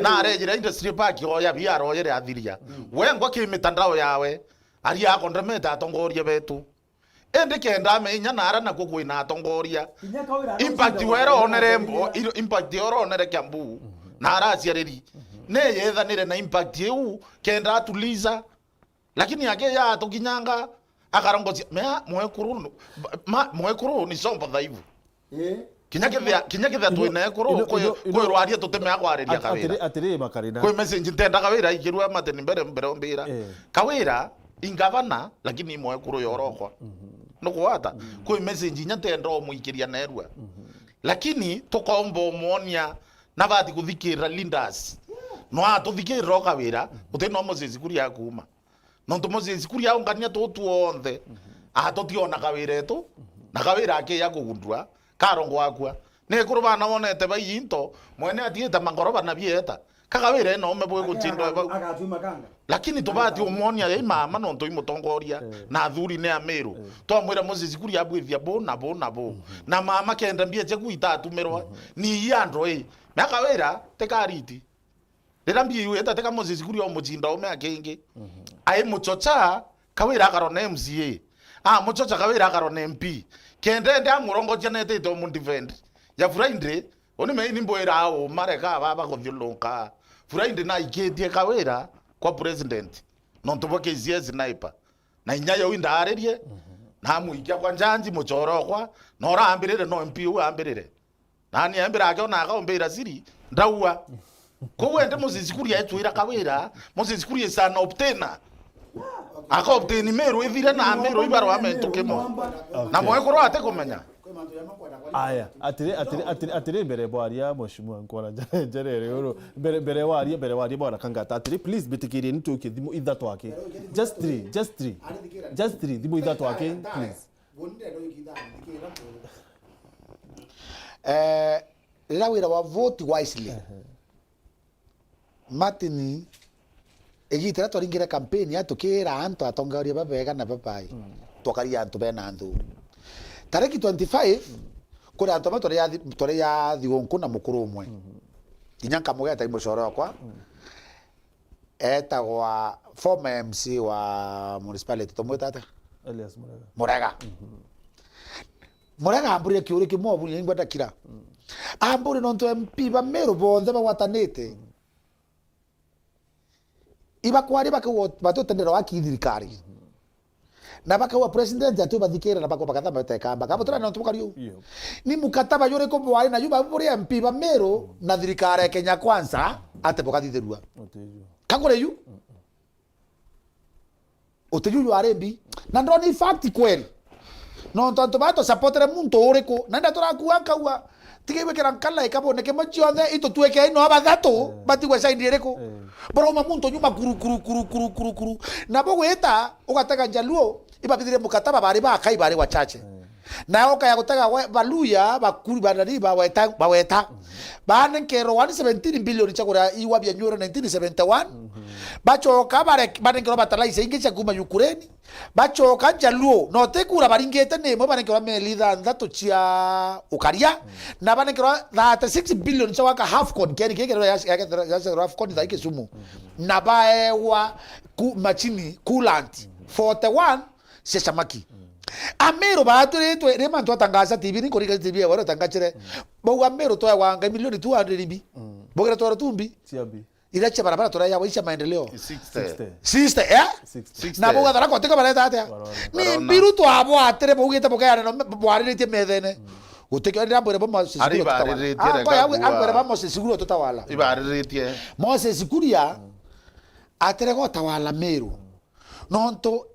na arejira industry park oya biaro yere athiria we ngwa kimitandao yawe ari yakondemeta atongoria betu ende kenda menya nara na kukwina atongoria impact wero onerembo impact yoro onere Kiambu nara aciareri ne yethanire na impact yu kenda atuliza lakini yake ya tukinyanga akarongocia mea mwekuru ni somba thaivu kinyakithia twina ekuru kwirwaria tutemea kwareria kawira atiri makarina kwi message ntenda kawira ikirwa mateni mbere mbira kawira ingavana lakini mwekuru yorokwa no kwata kwi message nyatendo muikiria nerwa lakini tukombo muonia na bati kuthikira leaders no atuthikira kawira uteno Moses kuria kuma no to Moses kuria ungania tuothe atutiona kawira etu na kawira ake ya kugundua karongo akwa ne kurubana wonete bayinto mwene atieta mangoroba na bieta kakawira no mebwe guchindo agatuma kanga lakini tubati umuonia ye mama no ntoi mutongoria na thuri ne Meru twamwira Moses kuria abwithia bo na mama kenda mbie che kuita atumerwa ni yandro makawira tekariti rira mbie yu eta teka Moses kuria omuchinda ome akenge ai muchocha kawira akarone MCA muchocha kawira akarone MP kende nda murongo chenete to mu defend ya Friday oni me ni mboera o mareka baba ko thilonka Friday na iketie kawira kwa president no tuboke zie sniper na inyayo winda arerie na muikia kwa njanji muchorokwa no rambirire no MP u ambirire nani ambira akyo na akaombera siri ndaua ko wende Moses kuria etwira kawira Moses kuria sana obtena akobteni Meru ithire na Meru ibaro amentukemo na mwekoro ate kumenya aya atire mbere bwaria mheshimiwa nkora jerere uro mbere waria bwana kangata atire please bitikirie nituke thimu ithatu ake just three thimu ithatu ake please rira wira wa vote wisely Martin egitera twaringira campaign ya tukira anto atongoria babega na babai tokaria anto bena antu tariki 25 kuri anto matore ya thigonku na mukuru umwe inyanka mugeta imucoro kwa etagwa former MC wa municipality tomwetata Elias Murega ambure kiuri kimobu ni ngwenda kira ambure nonto MP ba Meru bonthe bagwatanite iba kwari batotendera wa kithirikari na baka wa president atu bathikira na bako bakatha bateka baka botra na ntumukariyo ni mukataba yore ko bwari na yuba buri MP ba Meru na thirikari ya Kenya Kwanza ate bokathithirua kagore yu oteju yu arebi na ndo ni fact kweli no tonto bato supportere muntu uriko nanda turakuwa kaua tigiwe kerankala ikaboneke machiothe ito tuweke no abathatu batigwe side iriko bro muntu nyuma kuru na bogweta ugatega njaluo ibabithire mukataba bari bakai bari wachache na okaya gutega baluya bakuri banari baweta banenkero 117 billion chakura iwa bya nyoro 1971 bachoka banenkero batalaise ingicha kuma Ukraine bachoka njaluo no tekura baringete nemo banenkero melitha ndato chia ukaria na banenkero 36 billion chawaka half con keri kegero ya half con daike sumu na baewa machini coolant 41 seshamaki Amero batu retwe rema ntwa tangaza TV ni korika TV waro tangachire bo Amero to wanga milioni 200 ribi bogera to tumbi Tiabi ila che barabara to ya waisha maendeleo 60 na boga dara ko teka barata ate ni biru to abo atere bogeta bogaya no bwari rete medene uteke ira bore bo mose ari bari rete agora vamos seguro to tawala ibari rete mose siguria atere go tawala Meru nonto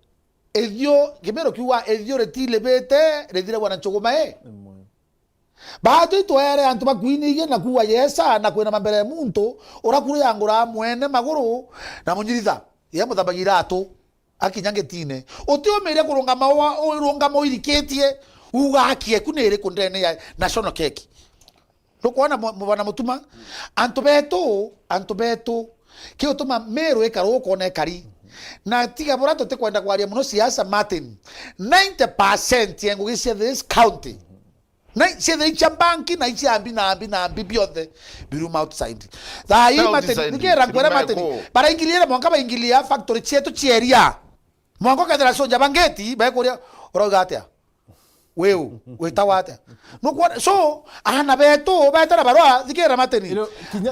Edio, kimero kiwa edio retile bete, retile wana chokomae. Bato ito ere antuma kuinige na kuwa yesa na kuena mambere muntu, ora kuri angura mwene maguru na munyiritha. Ia muthabagira ato akinyange tine. Otio mere kurunga mawa o runga mo iriketie uga akie kunere kundene ya national cake. Lokwana mwana mutuma antobeto ke otuma Meru ekaro kone kari. Na tiga borato te kwenda kwaria muno siasa Martin 90% yangu gisia this county na sia the chambanki na isia ambi beyond biru outside da hii Martin nikera kwera Martin para ingilia mwanka ba ingilia factory chetu cheria mwanko kadra soja bangeti ba koria orogatia weu wetawata no kwa so ana beto betara barwa dikera mateni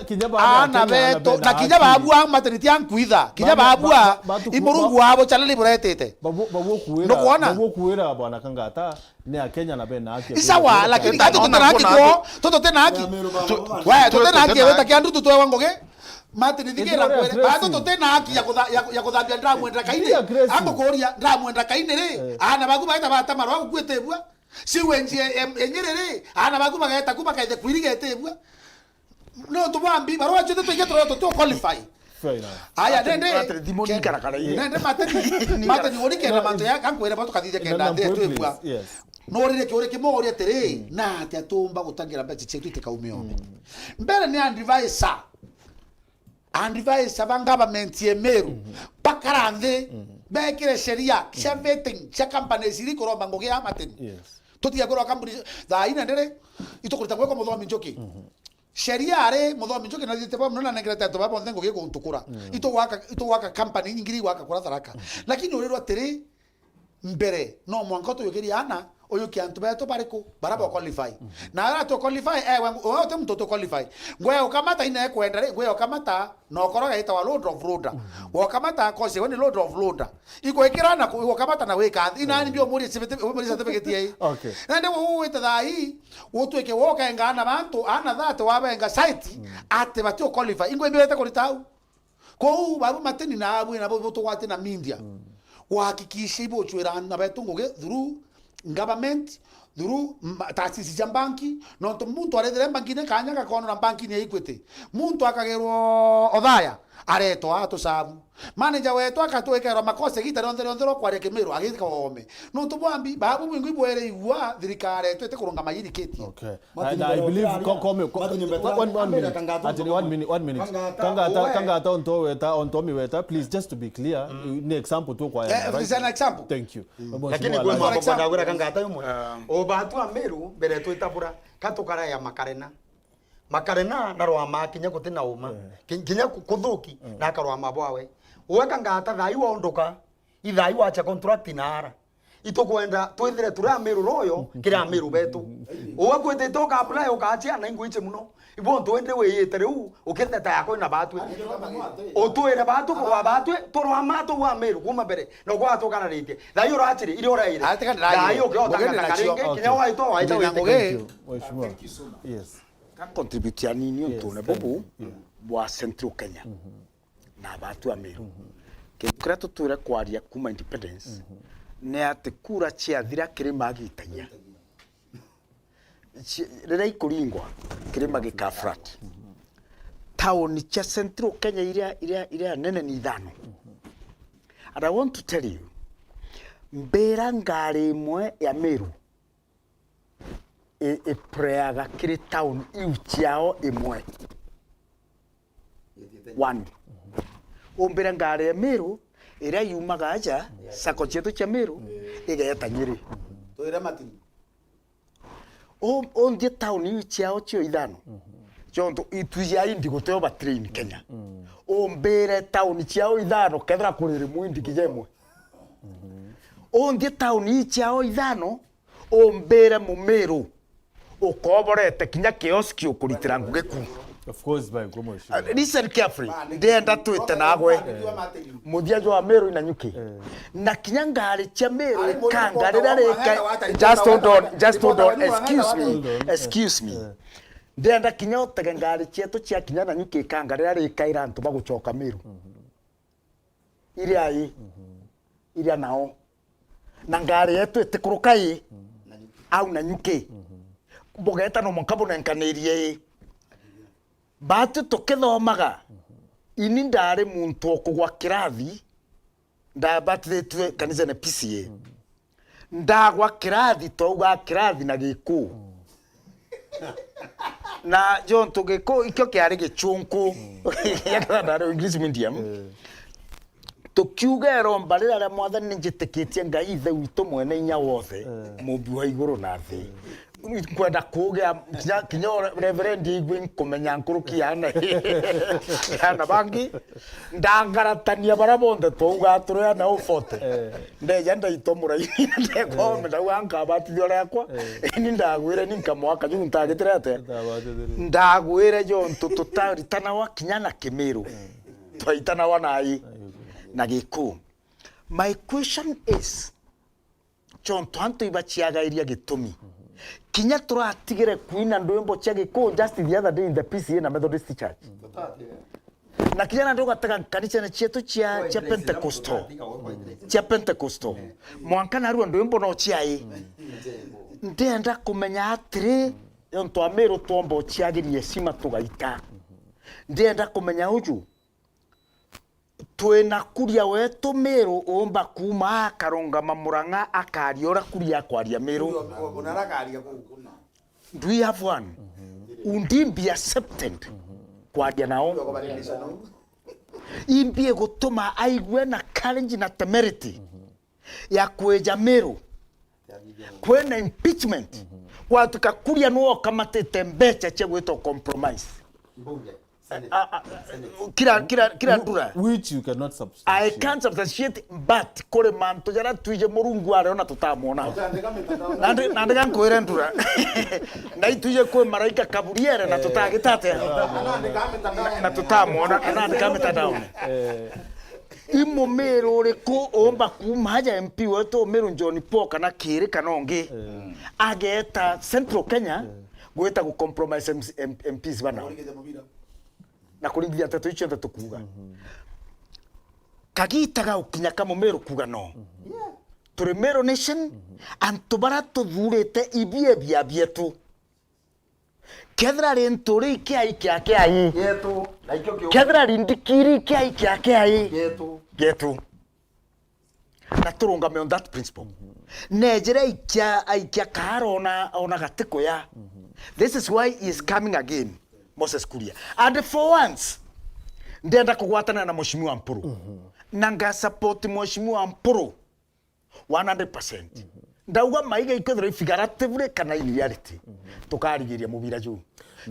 kinya ba ana beto na kinya babu ang mateni tiang kuidha kinya babu imurungu wabo chalali buretete babu kuera bwana kangata ni akenya na bena haki isawa lakini kato tena haki toto tena haki wewe toto tena haki weta kiandu tutoe wangoge Martin dikera kwere bato toto tena haki ya kudhabia ndamu enda kaine ako koria ndamu enda kaine re ana bagu baita bata marwa kuete bua si wenji enyerere ana bagu bagaita kuba kaide kwirigete bua no to bambi barwa chote to getro to qualify aya nende dimoni karakara nende Martin woni kena manto ya kankwere bato kadije kenda ndeto bua no rire kore kimoria tere na tia tumba gutangira mbechi chetu itekaumio mbere ni andivai government ye Meru pakarande bekire sheria cia vetting cia companies iri koromba ngoge ya Martin totia korwa company da ina ndere itokurita ngwe ko muthomi njoki sheria are muthomi njoki na thite pa mnona nengreta to babo ndengo ge kuntukura ito waka company nyingiri waka kura tharaka lakini urero atiri mbere no mwanko to yogeri ana oyo kiantu beto bariko barabo qualify na ara to qualify o te mtoto qualify ngwe ukamata ina kwenda re ngwe ukamata no koroga ita wa load of loader ukamata kose woni load of loader iko ikirana ko ukamata na weka ina ni bio muri certificate yei okay na ndio wita dai wotweke woka ngana bantu ana that wabenga site ate batio qualify ingwe mbele ko litau ko babu mateni na abu na bo to wate na mindia wahakikishe ibo chwera na betungoge through government through taasisi cia banki no to muntu arethere banki ne kanya ka kono na banki ne Equity muntu akagerwo othaya areto ato sabu manager wetu akatwekera makose gita ndero kware Meru agithika ome no to bambi babu wingu ibwere igwa thirikare twete kurunga mayiri keti okay and I believe one minute kangata onto weta please just to be clear ni example tu kwa ya is an example thank you lakini kwa mambo kwa ngura kangata yumo o batu a Meru bere tu itabura katukara ya makarena na roa makinya kutina uma kinya kuthuki na karwa mabwawe weka ngata thai wondoka ithai wacha contract nara itokwenda twithire tura Meru royo kira Meru betu uwakwete toka apply ukachia na ingwiche muno ibo twende weyete riu ukenda ta yako na batwe otwera batu kwa batwe torwa mato wa Meru kuma mbere no kwa toka na rite thai urachiri iri uraire thai ukotanga karinge kinya waito waita wete yes contributia nini ntune bobu bwa Central Kenya na batu a Meru ke kreto ture kwaria kuma independence nä atä kura ciathira kä rä ma gä itagia rä rä a ikå ringwa kä rä ma gä ka flat taåni cia Central Kenya iria nene ni ithano. And I want to tell you, mbera ngari imwe ya Meru ipreaga kiri town iu ciao imwe. One. Mbera ngari ya Meru iria yumaga aja sako chetu cha Meru igeta Nyeri. Toira matini. Onje town iu ciao cio ithano. Jonto ituja indi guteo ba train Kenya. Mbere town ciao ithano kethra kuriri muindi kijemwe. Onje town ciao ithano mbere mu Meru ukoborete kinya kioski ukuritira nguge ku. Of course by promotion. Listen carefully. Ndenda twite nagwe. Muthia jo wa Meru ina nyuki. Na kinya ngari cia Meru kangarira reka. Just hold on. Excuse me. Ndenda kinya otege ngari cietu cia kinya na nyuki kangarira reka irantu bagucoka Meru. Iria nao. Na ngari yetu itikuruka au na nyuki. Bogeta no mukabo nenkanirie. Batu tukithomaga ini ndari muntu okugwa kirathi ndabatithitwe kanisa na PCA ndagwa kirathi touga kirathi na giku na John tugiko ikyo kiari gichunku yakana ndari English medium tukiuga romba rira mwathani njitikitie ngai ithe witu mwene inya wothe mubi wa iguru na thi kwenda kugia kinya reverend igwe kumenya nkuruki yana bangi ndangaratania barabonde touga turu na ufote ndeja ndaitomura ndeko meda wanka batithio rekwa ni ndagwire ni nkamwaka junta gitirete ndagwire jo tututana wa kinya na Kimiru twaitana wanai na giku. My question is John twantu ibachiaga iria gitumi kinya turatigire kuina ndwimbo cia giku just the other day in the PCA na Methodist Church na kinya na ndoga taka kanisa na chetu cia Pentecostal mwanka na ruo ndwimbo no ciai ndenda kumenya atiri yonto Ameru tombo ciagirie sima tugaita ndenda kumenya uju twena kuria wetu Meru umba kuma Karongama Murang'a akariora kuria kwaria Meru. Do we have one? Undimbi accepted kwaria nao. Imbie gutuma aigwe na challenge na temerity ya kweja Meru. Kwena impeachment. Kwa tukakuria no kamatete mbecha cia gwito compromise. Kira ndura which you cannot substantiate. I can't substantiate but kore manto jara tuije murungu are ona tutamona nande gankwire ndura na ituje kwe maraika kaburiere na tutagitate na tutamona anande kameta down imo Meru riko omba kumaja MP wetu Meru John Poka na kire kanonge ageta Central Kenya gweta ku compromise MPs bana na kuringia tetu icio tukuga kagitaga ukinya kama Meru kuga no turi Meru nation antubara tuthurite ibie bia bietu kethra renturi kiai yetu kethra rindikiri kiai yetu na turungame on that principle nejere ikia karona ona gatiko ya this is why he is coming again Moses Kuria. And for once, ndenda kugwatana na Mheshimiwa Mpuru. Nanga support Mheshimiwa Mpuru 100%. Ndauga maiga ikwethira figuratively kana in reality. Tukarigiria mubira juu.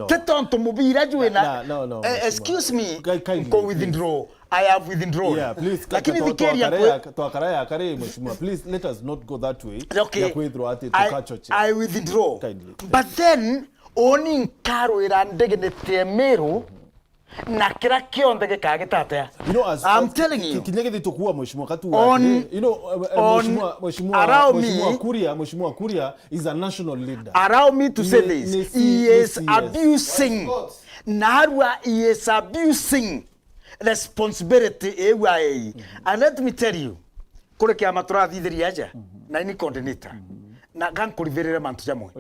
Tetonto mubira juu na no. Excuse me. Go withdraw. I have withdrawn. Yeah, please. Lakini vikeria tuakaraya kare Mheshimiwa. Please let us not go that way. Okay. Tukachoche. I withdraw. Kindly. But then oni nkaro irandege ne Meru na kira kionde gikagitate. You know, as I'm telling you, kinyege tukua Mheshimiwa katu wa you know Mheshimiwa Kuria is a national leader. Allow me to say this. He is abusing. Narwa he is abusing responsibility. And let me tell you, kure kiama turathithiria aja na ini coordinator na gankurithirire mantu jamwe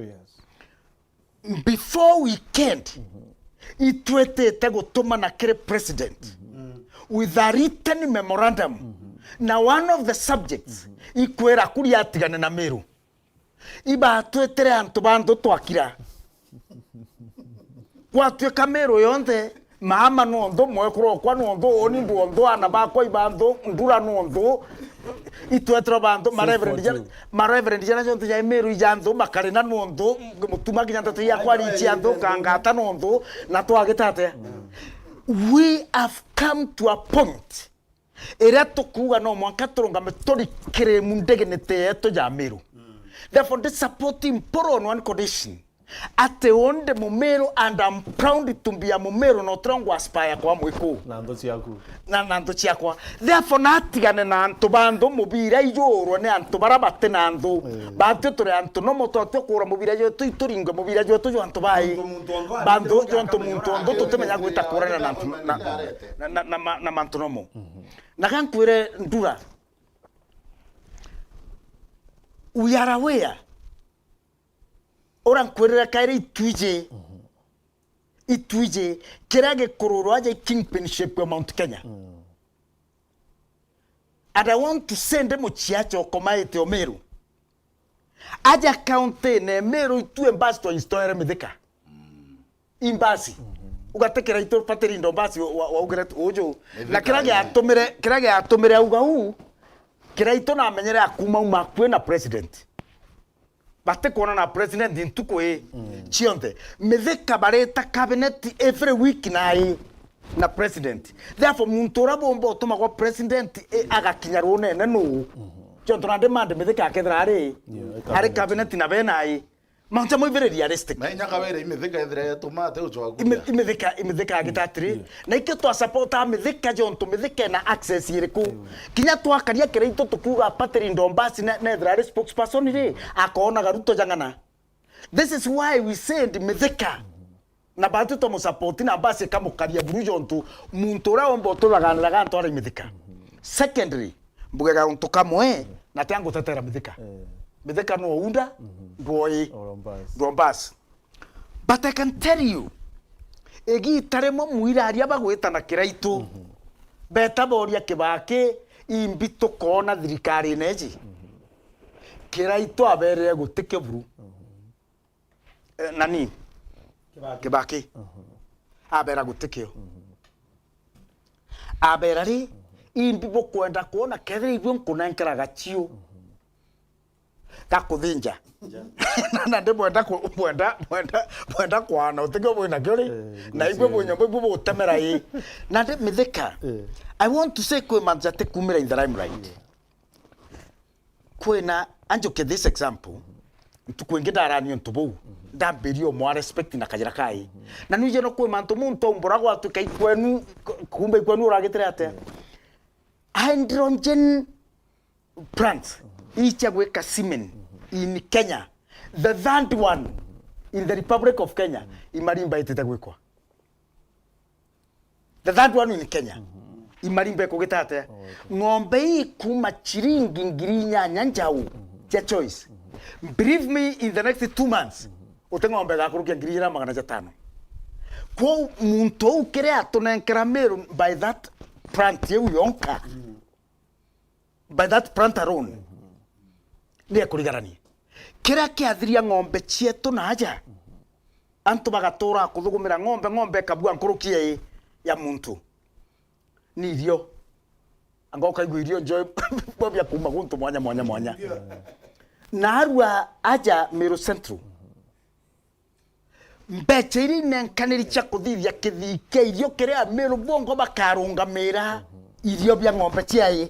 before weekend itwetete gutuma na kire president with a written memorandum na one of the subjects ikwera kuri atigane na Meru iba twetere antu bandu twakira kwa tweka Meru yonthe mama nondo mwekuro kwa nondo oni ndondo ana bakwa ibando ndura nondo itwetro bando mareverend jana jonto ya Meru ijando makarena nondo mutuma kinyanta to ya kwari ichiando kangata nondo na twagetate we have come to a point era tukuga no mwanka turonga metori kire mundege neteto ya Meru therefore this supporting poro on one condition ate onde Meru and I'm proud to be a Meru no trongo aspire kwa mwiko nando chiaku na nando chiakwa therefore natigane na antu bando mubira ijoro ne antu barabate nando bate tore antu no moto atekura mubira yo tuituringa mubira yo tujo antu bai bando yo antu muntu ndo tutemenya gwita kurana na antu na mantu nomo na kankwire ndura we are aware ora nkwirira kaire ituje kirage kororo aje kingpinship ya Mount Kenya and I want to send them chiacho komaite Meru aja county ne Meru tu embassy to historia medika embassy ugatekera ito pateri ndo embassy wa ugret ojo na kirage atomere auga huu kiraito na amenyere akuma umakwe na president bate kona na president intuko chionte medeka bareta cabinet every week na president therefore muntora bombo toma kwa president agakinyarwo nene no chionto na demand medeka akedrare are cabinet na benai manja mo very realistic na nyaka were imetheka ithire tomate ucho imetheka agitatri na iketo support ametheka jonto metheka na access iriku kinya twakaria kireito tukuga pateri ndombasi na ithire spokesperson ri akona garuto jangana this is why we said metheka na batu to mo support na base kamukaria buru jonto muntora ombo to laganira ntore metheka secondary mbugega onto kamwe na tango tetera metheka metheka no unda Rombas. But I can tell you, egi taremo muira aria bagweta na kiraito. Beta boria kibake imbito kona thirikari neji. Kiraito abere guteke buru. Nani? Kibake. Abera gutekeo. Abera ri imbibo kwenda kuona kethira ibyo nkuna nkiraga chio. Takuthinja na nde mwenda kwana utike bwina kyori na igwe bwenya bwo butemera yi na nde mitheka I want to say kwe manjate kumira in the limelight kwena anjoke this example tukwengida rani ontobo ndambirio mwa respect na kajira kai na nije no kwe manto muntu mboragwa tukai kwenu kumbe kwenu uragitire ate hydrogen plant ichagweka cement in Kenya, the third one in the Republic of Kenya, imarimba itetagwekwa. The third one in Kenya, imarimba kugetate. Ngombe kuma chiringi ngirinya nyanjau, ya choice. Believe me, in the next 2 months, utengombe gakurukia ngirinya magana jatano. Kwa muntu ukere atonenkera Meru by that plant yewu yonka. By that plant alone. Ni kurigarani kira kiathiria ngombe chietu na aja antu bagatora kuthugumira ngombe kabua nkurukie ya muntu ni irio angoka igwirio joy bobya kuma guntu mwanya na arua aja Meru Central mbeche iri nenkaniri cha kuthithia kithike irio kiria Meru bongo bakarungamira irio bya ngombe chiaye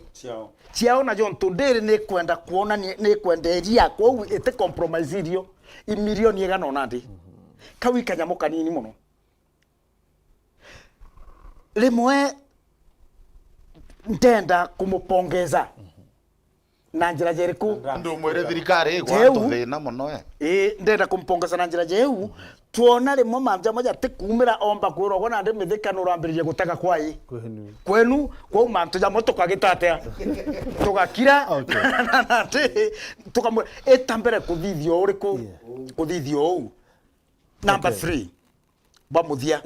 chiao na jonto ndere ne kwenda kuona ne kwenda eria kwa ete compromise irio imilioni egano nandi kawi kanyamuka nini muno limwe ndenda kumupongeza na njira jeriku Ndio mwere thirikari kwa tuthina muno ndenda kumpongeza na njira jeu tuona rimwe manja moja tikumira omba kwirogwo na ndi mithikano urambiririe gutaka kwai kwenu kwa mantu ja moto kwagitatea tugakira tukamwe etambere kuthithio uriku kuthithio u number 3 bamuthia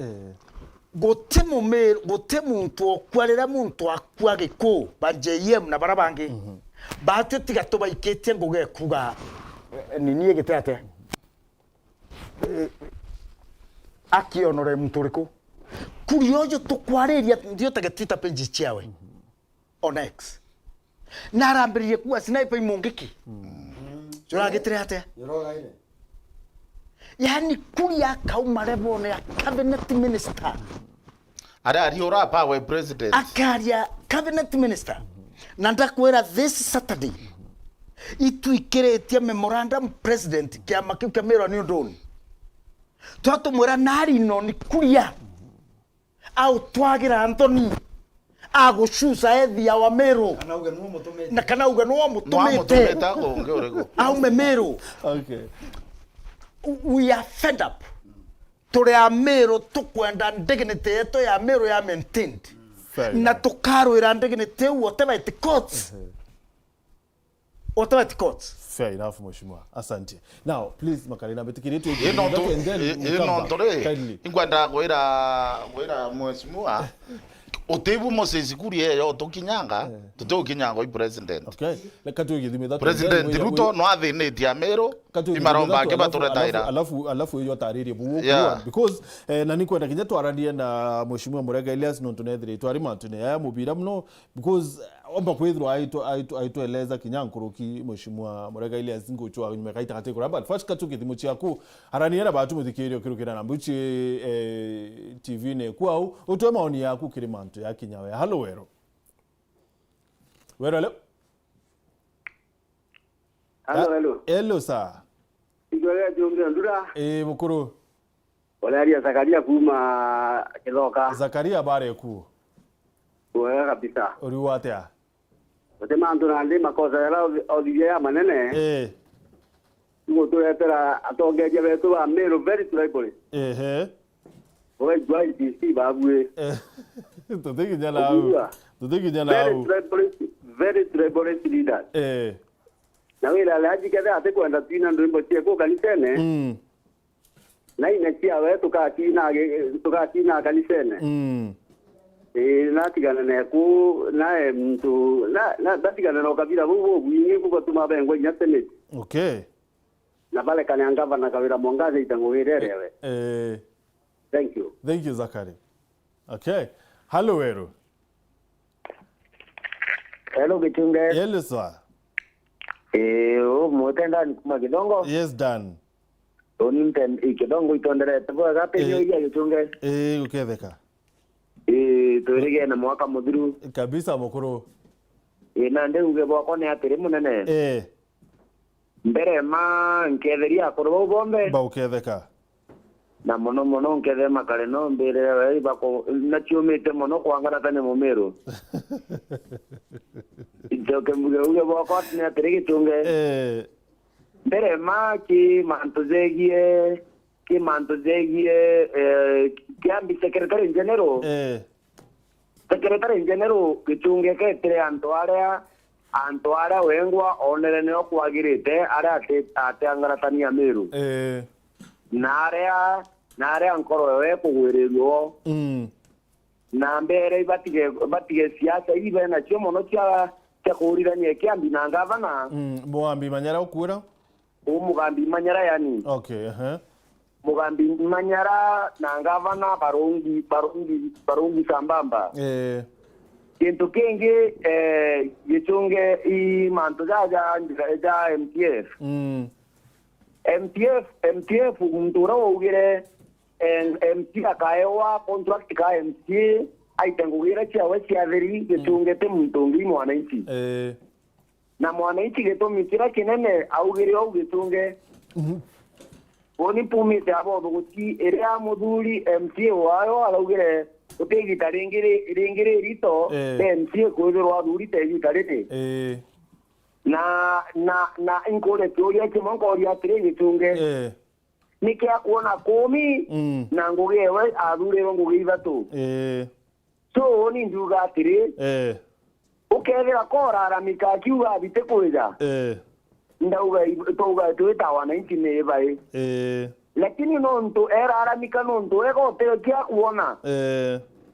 gote muntu okwarira muntu akwa giku ba JM na barabangi batu tiga to baiketie nguge kuga nini egitete akionore muntu riku kuriojo tukwariria ndio tagetita page chiawe on X narambiririe kuwa sniper imungiki jora gitirete yani kuria kauma level ya cabinet minister ari ora power president akaria cabinet minister na ndakwera this Saturday ituikiretie memorandum president kiama kiu kia Meru ni ndoni twatumwira nari no ni kuria au twagira Anthony agushusa ethia wa Meru kana uga no mutumite au Meru. Okay, we are fed up turi a Meru tukwenda dignity yetu ya Meru ya maintained na tukarwira dignity whatever it costs whatever it costs. Fair enough, Mheshimiwa. Asante. Now, please, Makarina, betikiritu ingwenda gwira Mheshimiwa otebu Moses kurie yo tokinyanga tutokinyanga i president. Okay. Lekatu githime that president Ruto no athiniti a Meru imaromba ke baturetaira alafu hiyo tariri because nani kwenda kinya twarandie na Mheshimiwa Murega Elias no tunethire twarima tune ya mubira mno because omba kwithirwa aitueleza kinyankuruki Mheshimiwa Murega Elias ngochwa nimekaita kate kuramba first katu githimo chiaku haraniera batu muthikirio kirukira na mbuchi TV ne kwao utwe maoni yaku kirimanto ya kinyawe. Hello Wero. Hello. Hello sir. Igore jombe ndura. Mukuru. Olaria Zakaria kuma kiloka. Zakaria bare ku. Wewe kabisa. Uri watea. Wote mandu na ndima koza yala odije manene. Ngo to yetera atongeje betu ba Meru very tribal. Owe jwai DC babue. Tutiki jana au. Very tribal leader. Na wila laji kada ate kwenda tina ndo imbo tie ko kanisene. Na inatia we tukatina kanisene. Natigana na ku na mtu na datigana na kabila bubu bwingi kuko tumabengo nyatene. Okay. Na bale kanangava na kawira mwangaze itangowererewe. Thank you. Thank you Zakari. Okay. Hello Wero. Hello Gichunge. Hello sir. Mutenda kuma kidongo? Yes Dan. Oni kidongo itondere tabo gape hiyo ya Gichunge. Uketheka. Tuirige na mwaka mudhiru. Kabisa mukuru. Na nde uge bwako ne atire munene. Mbere ma nketheria akorwo bombe. Ba uketheka. Na mono nkethe makare no mbere we bako na chiomete mono kwangana tane mu Meru. Ndoke muge uge bwako ne atire Gichunge. Mbere ma ki mantozegie kiambi secretary general. Secretary general Gichunge ke tire Antoarea wengwa onere ne okwagirite ara ate angaratania Meru. Narea nkoro we kugwirirwo. Na mbere batige siasa ibe na chio mono cha kurirania kiambi na gavana. Mugambi Manyara ukura? Mugambi Manyara yani. Okay, Mugambi Manyara na gavana Barungi sambamba. Kintu kingi Gichunge i manto ja MTF. MTF mtura ugire MT akaewa contract ka MT aitengugira chiawe chiatheri Gichunge te mtungi mwananchi. Na mwananchi getomikira kinene augire au Gichunge. Oni pumite abo guti eria muthuri MT wayo alaugire utegita ringire rito MT kwithirwa thuri te gitarite. na inkore teoria kimongoria tiri chunge niki akuona 10 na ngugewe athuriro ngugi 3 so ni nduga tiri ukethera korara mikakiuga bite kwija ndauga twita wananchi ni bai lakini nonto eraramika nonto egote kia kuona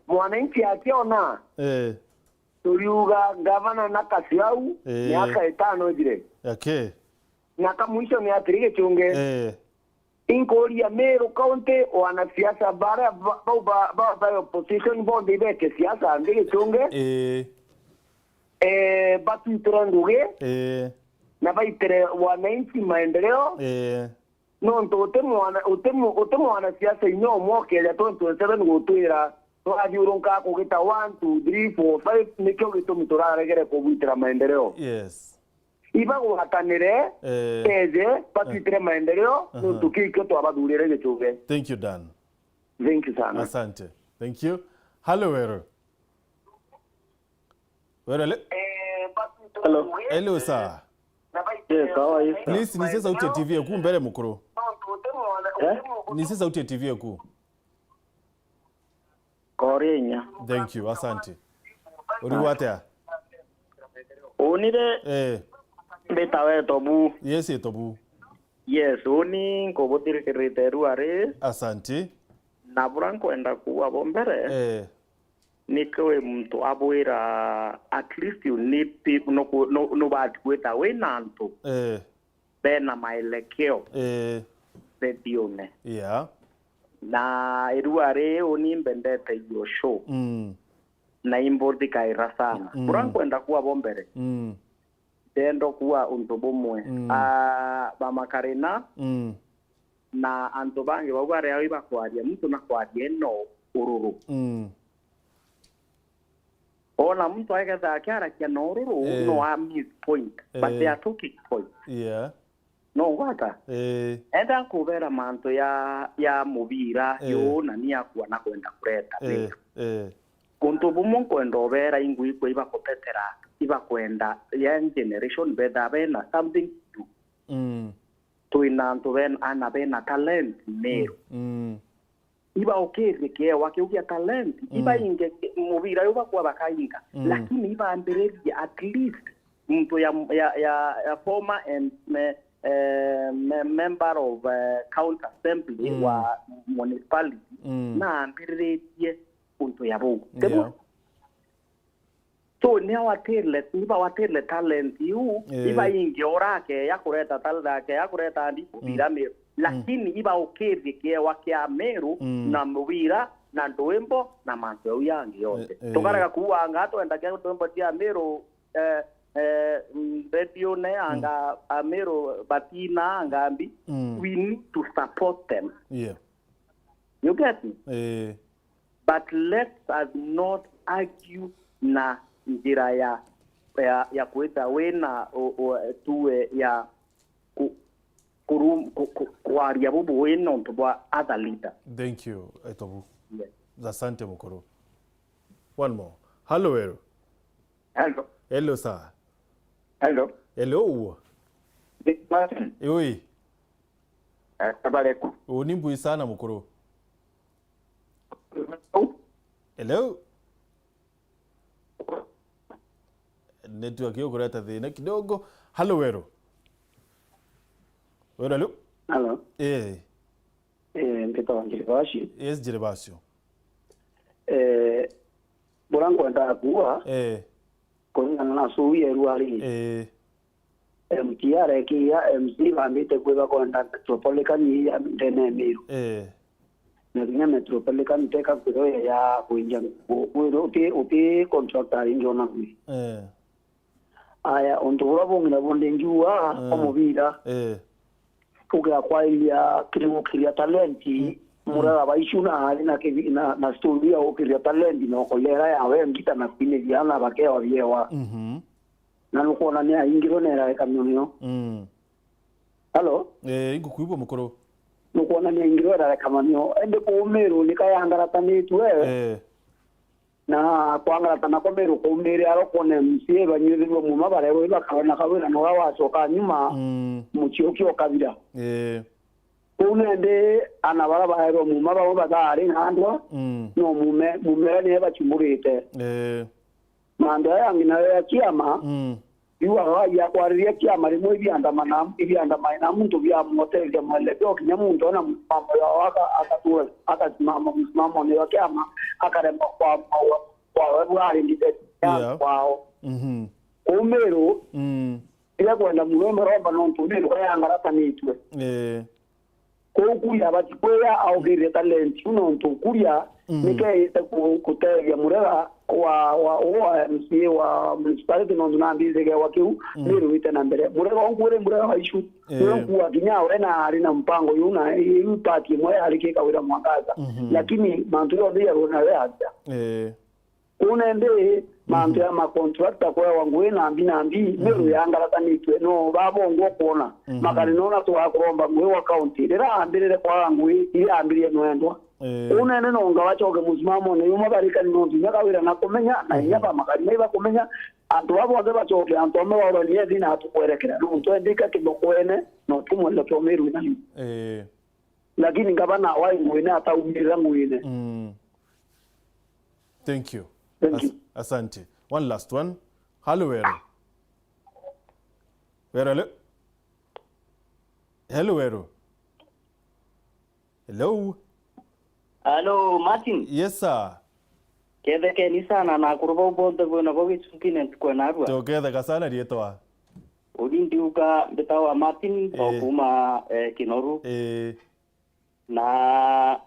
mwananchi akiona tuliuga gavana na kasiau miaka 5 jire na kamwisho ni atirige chunge inkoria Meru County wanasiasa bara ba opposition bondi beke siasa ndige chunge batu turanduge na baitere wananchi maendeleo nonto utemu wanasiasa inyo mokele tonto 7 gutwira twajiurunka kugita 1 2 3 4 5 nikyo gitumi turaregere kubitira maendeleo iba guhatanire eze patitire maendeleo tukikyo twabathurire gichuge. Thank you Dan. Thank you sana. Asante. Thank you. Hello Wero. Hello. Hello sir. Yes, how are you? Please nise sauti ya TV yaku mbele mukuru. Nise sauti ya TV yaku. Kwaririria. Thank you. Asante. Uri watea? Onire betawe tobu. Yes, tobu. Yes, oni ngobotire kereteru are. Asante. Na buranko enda kuwa bombere. Nikowe mtu abwira at least you need people no bad kweta we nanto. Bena maelekeo. Bedione. Yeah. Na iruare oni mbendete yo show. Na imbordi kaira sana. Buranko enda kuwa bombere. Tendo kuwa untobomwe bamakarena na antobange babare aho ibakwaria mtu na kwaria no ururu ona mtu agetha akara kia no ururu no a miss point but they are talking point no wata enda kuvera manto ya mubira yo na ni akwa na kwenda kureta untobomwe kwenda overa ingui kwa ibakotetera iba kwenda young generation beda bena something to to inanto ben ana bena talent Meru iba okere ke wakiukia talent iba inge mubira yoba kwa bakainga lakini iba ambereria at least mtu ya former and member of county assembly wa municipality na ambererie mtu ya bugu so ni waterle talent yu iba ingi orake ya kureta talent ya kureta andi kubira Meru lakini iba okezi ke wakia Meru na mubira na ndoembo na manzo yangi yote tokaraga kuanga ato enda ke ndoembo tia Meru radio ne anga Meru batina angambi we need to support them you get me but let us not argue na njira ya kuita wena tuwe ya kuaria bubu wena ontobwa other leader. Thank you Etobu. Asante mukuru. One more. Hello Wero. Hello. Hello sir. Hello. Hello. Martin. Oui. Abaleku. Unimbu sana mukuru. Hello. Network yako kuleta dhina kidogo. Hello Wero. Wero hello. Hello. Mpita Jiribasio. Yes Jiribasio. Burango enda kuwa. Kuna na suwi eruari. MTR kia MC bambite kweba kwenda metropolitan ya ndene Meru. Na kinya metropolitan teka kudo ya kuinja uti contractor injona kwi. Aya ontobora bongina bonde njua omubira kuga kwailia kiria talenti murara baishuna ali na studio okiria talenti no kolera ya we ngita na pine diana bakeo biewa na nukona ni ingiro nera kamionyo Hello igukuibo mukoro nukona ni ingiro nera kamionyo ende ko Meru nikayangara tanitu wewe na kwangata na komero kumire aro kone msie banyuthirwo muma barero ibakabona kabira no wacoka nyuma muciokio kabira kunende anabara bahero muma babo badari handwa no mume ne bachimurite mando yangi na ya kiama iwa ya kwariria kiama rimwe ibiandamana na muntu bya motel ya malebyo kinyamuntu na mambo ya waka akasimama msimamo ne kiama akarema kwa wali ndite kwao Meru ila kwenda mulombe roba no ntubiro kwa yangarata nitwe kuya batikwea au gire talent uno ntukuria nikaita kutegia murera wa MCA wa municipality no ndambize ga wakiu Meru itena mbere murera ongure murera waishu kuwa kinyawe na ari na mpango yuna impati moya alikeka wira mwangaza lakini mantu yote ya rona yaza unende mantu ya makontractor kwa wangu nambi Meru yangarata nitwe no babongo kuona makali nona to akuromba mwe wa county rera ambirire kwa wangu ili ambirie noendwa unene no ngawachoge muzimamo ne yuma barika no ndinyaga wira nakomenya na nyaba makali meba komenya antu wabo aza bachoge antu amwa ni dina atukwerekera no twendika kibokwene no tumwe kwa Meru nani lakini ngabana wai mwene ataumira mwene Thank you. Asante. One last one. Hello, Meru. Hello, Meru. Hello. Hello, Martin. Yes, sir. Kethe kenisa na kuruba bonde bona bogitsukine tkonarwa. Tokethe kasana rietwa. Odindiuka betawa Martin okuma Kinoru. Na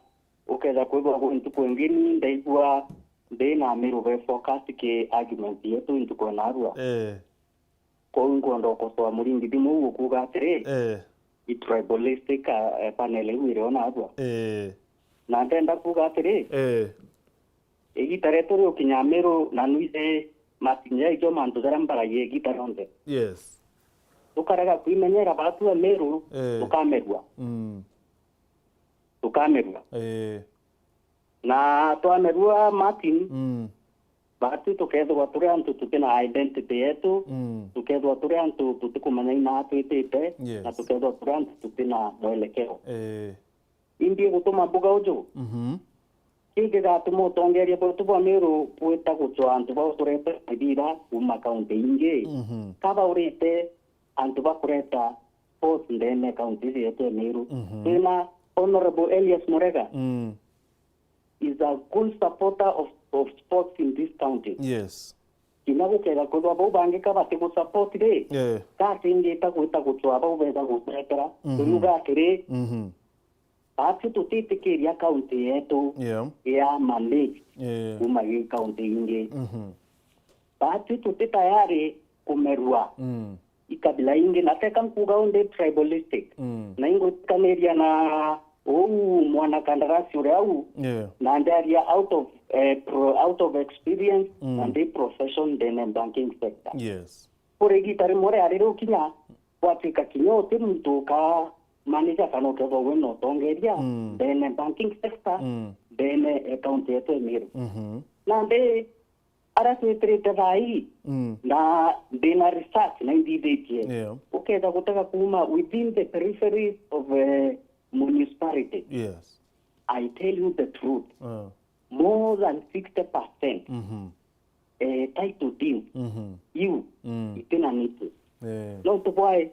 ukeza kwebo kwengini ndaigwa na Meru ve focus ke argument yetu ntukonarwa ko ngondo ko so mulindi dimu kuga tere i tribalistic panel wire ona adwa na ndenda kuga tere gitare toro kinyamero na nuise matinya ijo manto zarambara ye gitaronde yes ukaraga kuimenyera batu Meru tukamerwa na twamerua Martin batu tukethwa turi antu tutina identity yetu tukethwa turi antu tutikumanya ina twitite na tukethwa turi antu tutina mwelekeo indi gutuma mbuga ujo kige gatuma utongeria botu bwa Meru puita guchwa antu ba turete idira uma county inge kaba urite antu ba kureta post ndene county yetu Meru ina Honorable Elias Morega is a good supporter of sports in this county. Yes. Kinago kera ko babo bange ka bate ko support de. Ka tinge ta ko tswa beza go trekera. Luga kere. Ati to tete ke ya county yetu. Ya manage. Uma ye county inge. Ati to tete tayari kumerua. Ikabila inge na teka kuga onde tribalistic. Na ingo kaneria na mwana kandarasi urau na ndaria out of experience and the profession in banking sector. Yes. Por gitare more arero kinya watika kinyo temuntu ka manager kanoke bo no tongeria in banking sector then account yetu Meru. Na nde arasi trete vai na dena research na ndidete. Okay da kutaka kuma within the periphery of municipality. Yes. I tell you the truth. More than 60% title deal. You itena nitu. Don't boy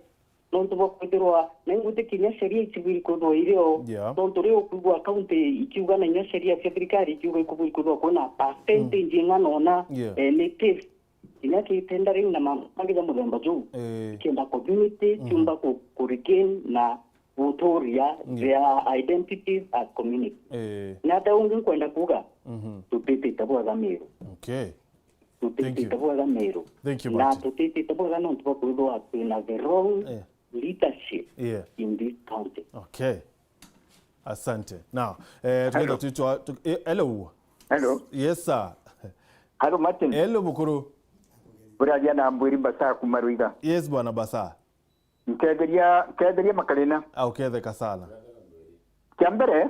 kudroa nengude kinya sheria civil kodo ireo. Don't reo kubu account ikiuga na nya sheria serikali ikiuga kubu kodo kona percentage ngana native. Ina ki tendering na mamagi mulemba juu. Kenda community chumba ku regain na Utoria, their identities as community. Nata ungu kwenda kuga. Tutiti tabuaga Meru. Okay. Tutiti tabuaga Meru. Thank you, Martin. Na tutiti tabuaga no tuwa kudo in the wrong leadership in this county. Okay. Asante. Now, hello. Hello. Yes, sir. Hello, Martin. Hello, Mukuru. Buraja na mbwiri basa kumaruiga. Yes, bwana basa. Kederia makalina. Au kethe kasala. Kiambere?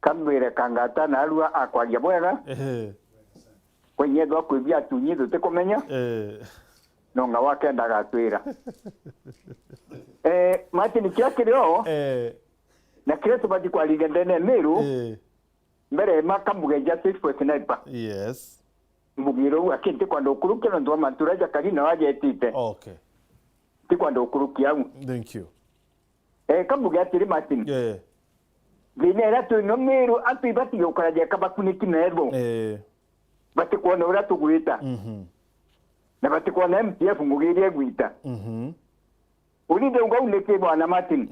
kamwire kangata na arua akwaria bwega kwenye thwa kwibia tunyi tutikumenya nonga wakenda gatwira Martin kiakireo na kile tubati kwa liga ndene Meru mbere makamuge justice for sniper yes mugiro akinte kwando ukuruke no ndo manturaja kalina waje etite okay ti kwando ukuruki au thank you kamuge atiri Martin Vinera tu no Meru atu ibati yokaraje kabakuniki nerbo bati kuona ura tugwita na bati kuona MTF ngugirie gwita uri ndongo uneke bwana Martin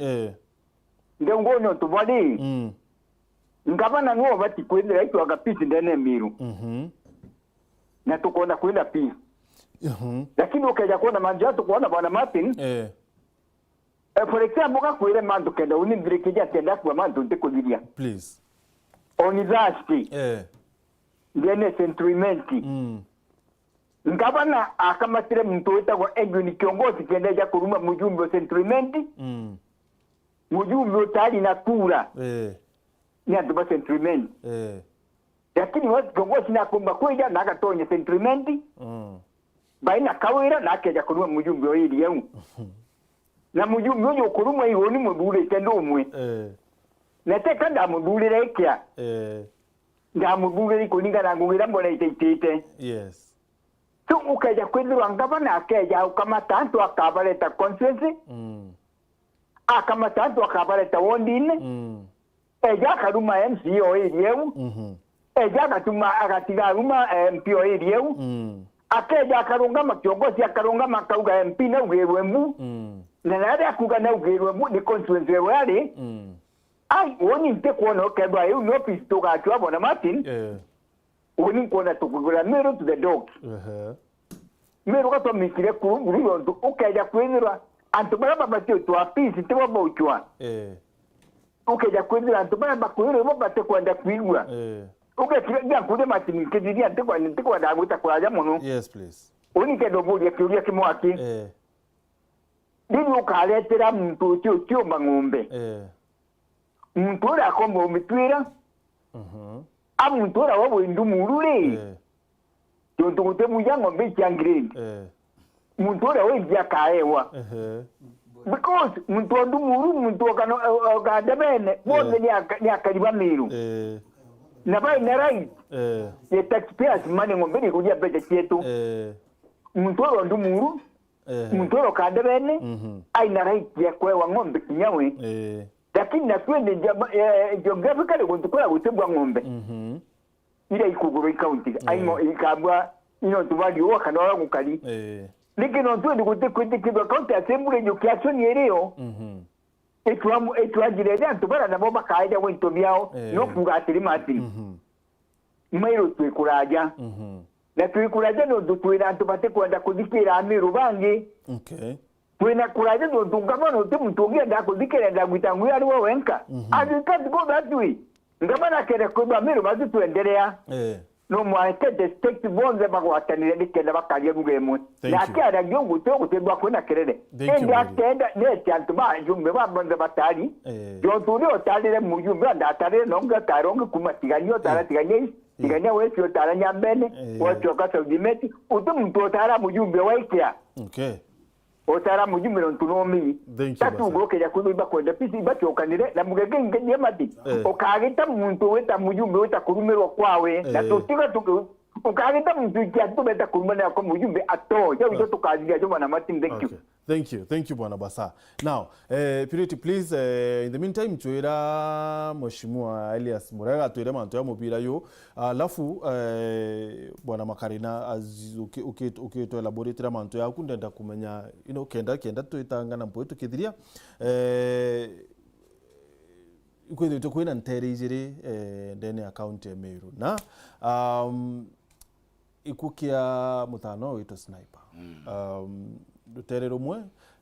ndongo no tubali ngabana ngo bati kwendera itu agapisi ndene Meru na tukona kwenda pisi lakini ukaja kuona manja tukuona bwana Martin for example kakwire mandu kenda unimbirekeja tenda kwa mandu ndikuliria please onizasti ndene sentimenti ngabana akamatire mtu wetagwa Edwin kiongozi kendeja kuruma mujumbe wa sentimenti mujumbe utali na kura ni atuba sentimenti lakini watu kiongozi na kumba kweja na akatonya sentimenti baina kawira na akeja kuruma mujumbe wa hili yau na mujumbe uyo kuruma hiyo ni mudule tendo umwe na teka ndamudule rekya ndamudule kuninga na ngugira mbona iteitete yes tu ukaja kwendwa ngabana akeja kama tanto akabaleta conscience kama tanto akabaleta wondine eja karuma MCO iliyeu eja katuma akatiga ruma MPO iliyeu akeja akarungama kiongozi akarungama kauga MP na ugerwembu na nada akugana ugerwembu ni constituency wale ai woni nte kuona okeba yu no pisto ga chwa bona Martin woni kuona tukugura Meru to the dog Meru ka to mikire ku uriyo ndo ukeja kwenzira antubara babati to apisi te babo chwa ukeja kwenzira antubara bakwire bo bate kwenda kwigwa ukekira kude Martin kediria nte kwa dabuta kwa jamono yes please woni ke do bodi akiuria kimwaki Dini ukaletera mtu tio mangombe mtu ora kombo mitwira mtu ora wabo indumurule tonto kute mujango mbichi angre mtu ora wenja kaewa because mtu ndumuru mtu kana gadabene bode ni akaliba Meru na bai na right ye taxpayers money ngombe ni kujia bete chetu mtu ora ndumuru mtoro kadebene aina right ya kwa ngombe kinyawe lakini na twende geographically kuntukula kutebwa ngombe ile ikuguru county aimo ikabwa ino tubali waka na wako kali likino twende kutekwe kibwa county assembly education yereo etwajire ntubara na boba kaida wento byao no kugatiri mati Meru twikuraja na tuikuraja no dutwira tubate kwenda kudikira Meru bangi twina kuraja no tungama no timutungia nda kudikira nda gwitangu yali wo wenka adikati go batwi ngabana kere kwa Meru bazi tuendelea no mwaite district bonze bagwatanire dikenda bakaje bugemu na kyara gyogu to kutebwa kwena kerere ende akenda ne cyantuma jumbe babonze batali yo turi otalire mujumbe nda atalire nonga karonga kumatiganyo taratiganye iganya wesi otaranya mbene wacho kasa udimeti utu otara mujumbe waikia otara mujumbe ntunomi tatu goke ya kubiba kwenda pisi bacho okanire na mugege ngenye mati okagita muntu weta mujumbe weta kurumerwa kwawe na tutika tuku ukagita muntu kyatu beta kurumana kwa mujumbe ato ya ujo tukazia jo bwana Martin thank you bwana Basa now Purity please in the meantime tuira mheshimiwa Elias Murega tuira manto ya mupira yo alafu bwana Makarina ukito elaborate manto ya kundenda kumenya kenda tuitangana mpo tukithiria ikwethe kwina ntere ijiri ndene account ya Meru na ikukia mutano wito sniper dutere rumwe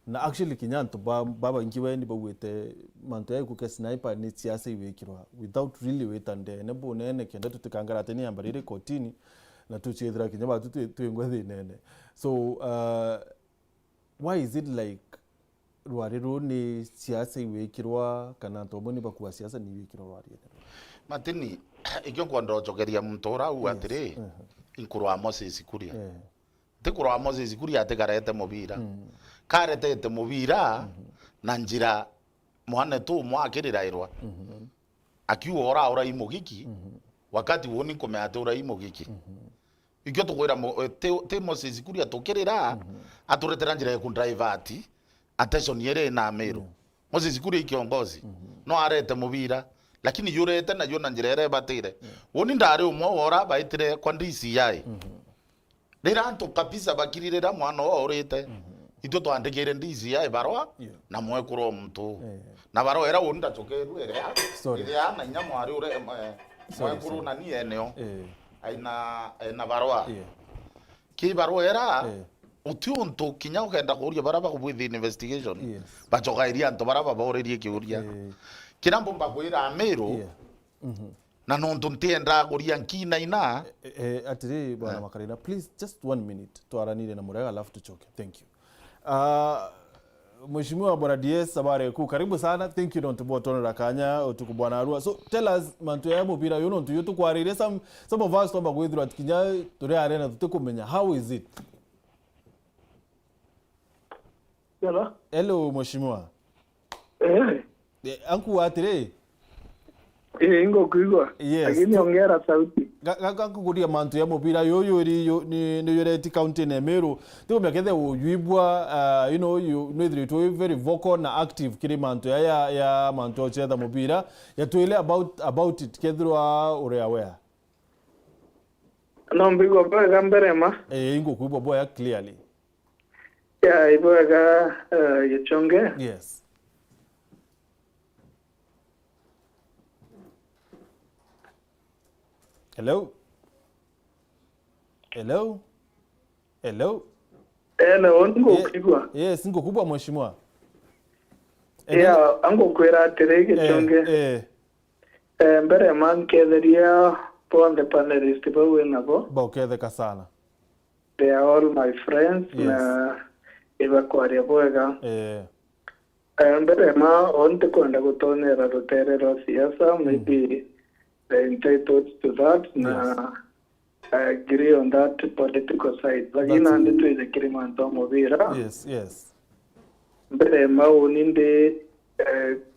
na actually kinyanto baba nkiwe ni bawete manto ya ikukia sniper ni siasa iwekirwa without really wetande ne bonene kenda tutikangara teni ambarire kotini na tuchedra kinyaba tuengwe nene so why is it like rwariro ni siasa iwekirwa kana tomoni bakuwa siasa ni iwekirwa rwarire matini ikyo kwando chokeria mtora u atire inkurwa Moses Kuria tikurwa Moses Kuria atigarete mubira karetete mubira na njira mwana tu mwakirira irwa akiwa ora imogiki wakati woni komeatura imogiki ikyo tukwira te Moses Kuria tukirira aturetera njira ku driver ati attention yere na Meru Moses Kuria ikiongozi no arete mubira lakini yurete na yona njira batire woni ndare umwe ora baitire kwa ndisi yai rira nto kabisa bakiririra mwana orete ito twandikire ndisi yai barwa na mwekuro mtu na barwa era woni ndachokeru era na nyamwari ure mwekuro na ni eneo aina barwa ki barwa era utionto kinya ukenda kuria baraba with investigation bachokairia nto baraba borerie kiuria kirambo mbakwira Meru na nonto ntienda kuria nkina ina atiri bwana Makarina, please just 1 minute twaranire na Murega alafu tuchoke. Thank you. Mheshimiwa bwana DS sabare ku karibu sana. Thank you don't botona rakanya utuku bwana Arua. So tell us mantu ya mubira yono ntu yutu kwarire some of us tomba kwithira atikinya turi arena tutekumenya how is it? Hello mheshimiwa. Anku atire ingo kuigwa lakini ongera sauti kukuria mantu ya mubira yoyo ni Ureti county na Meru tigo mekethe uyibwa you know you very vocal na active kiri mantu ya mantu ochetha mubira ya tuile about it kethirwa uri aware no mbigwa bwa mbere ma ingo kuibwa boya clearly ibwaga Gichunge. Yes. Hello. Ngo kigwa. Yes, ngo kubwa mheshimiwa. Ango kwera tere Gichunge. Mbere manketheria ponde panelist bawe nabo. Boketheka sana. They are all my friends. Yes. Na ibakwaria bwega. Mbere onte kwenda gutonera ruterero siasa maybe entitled to that. Yes. Na I agree on that political side. Lakini andi tu ile kirimanto mubira. Yes. Mbere uninde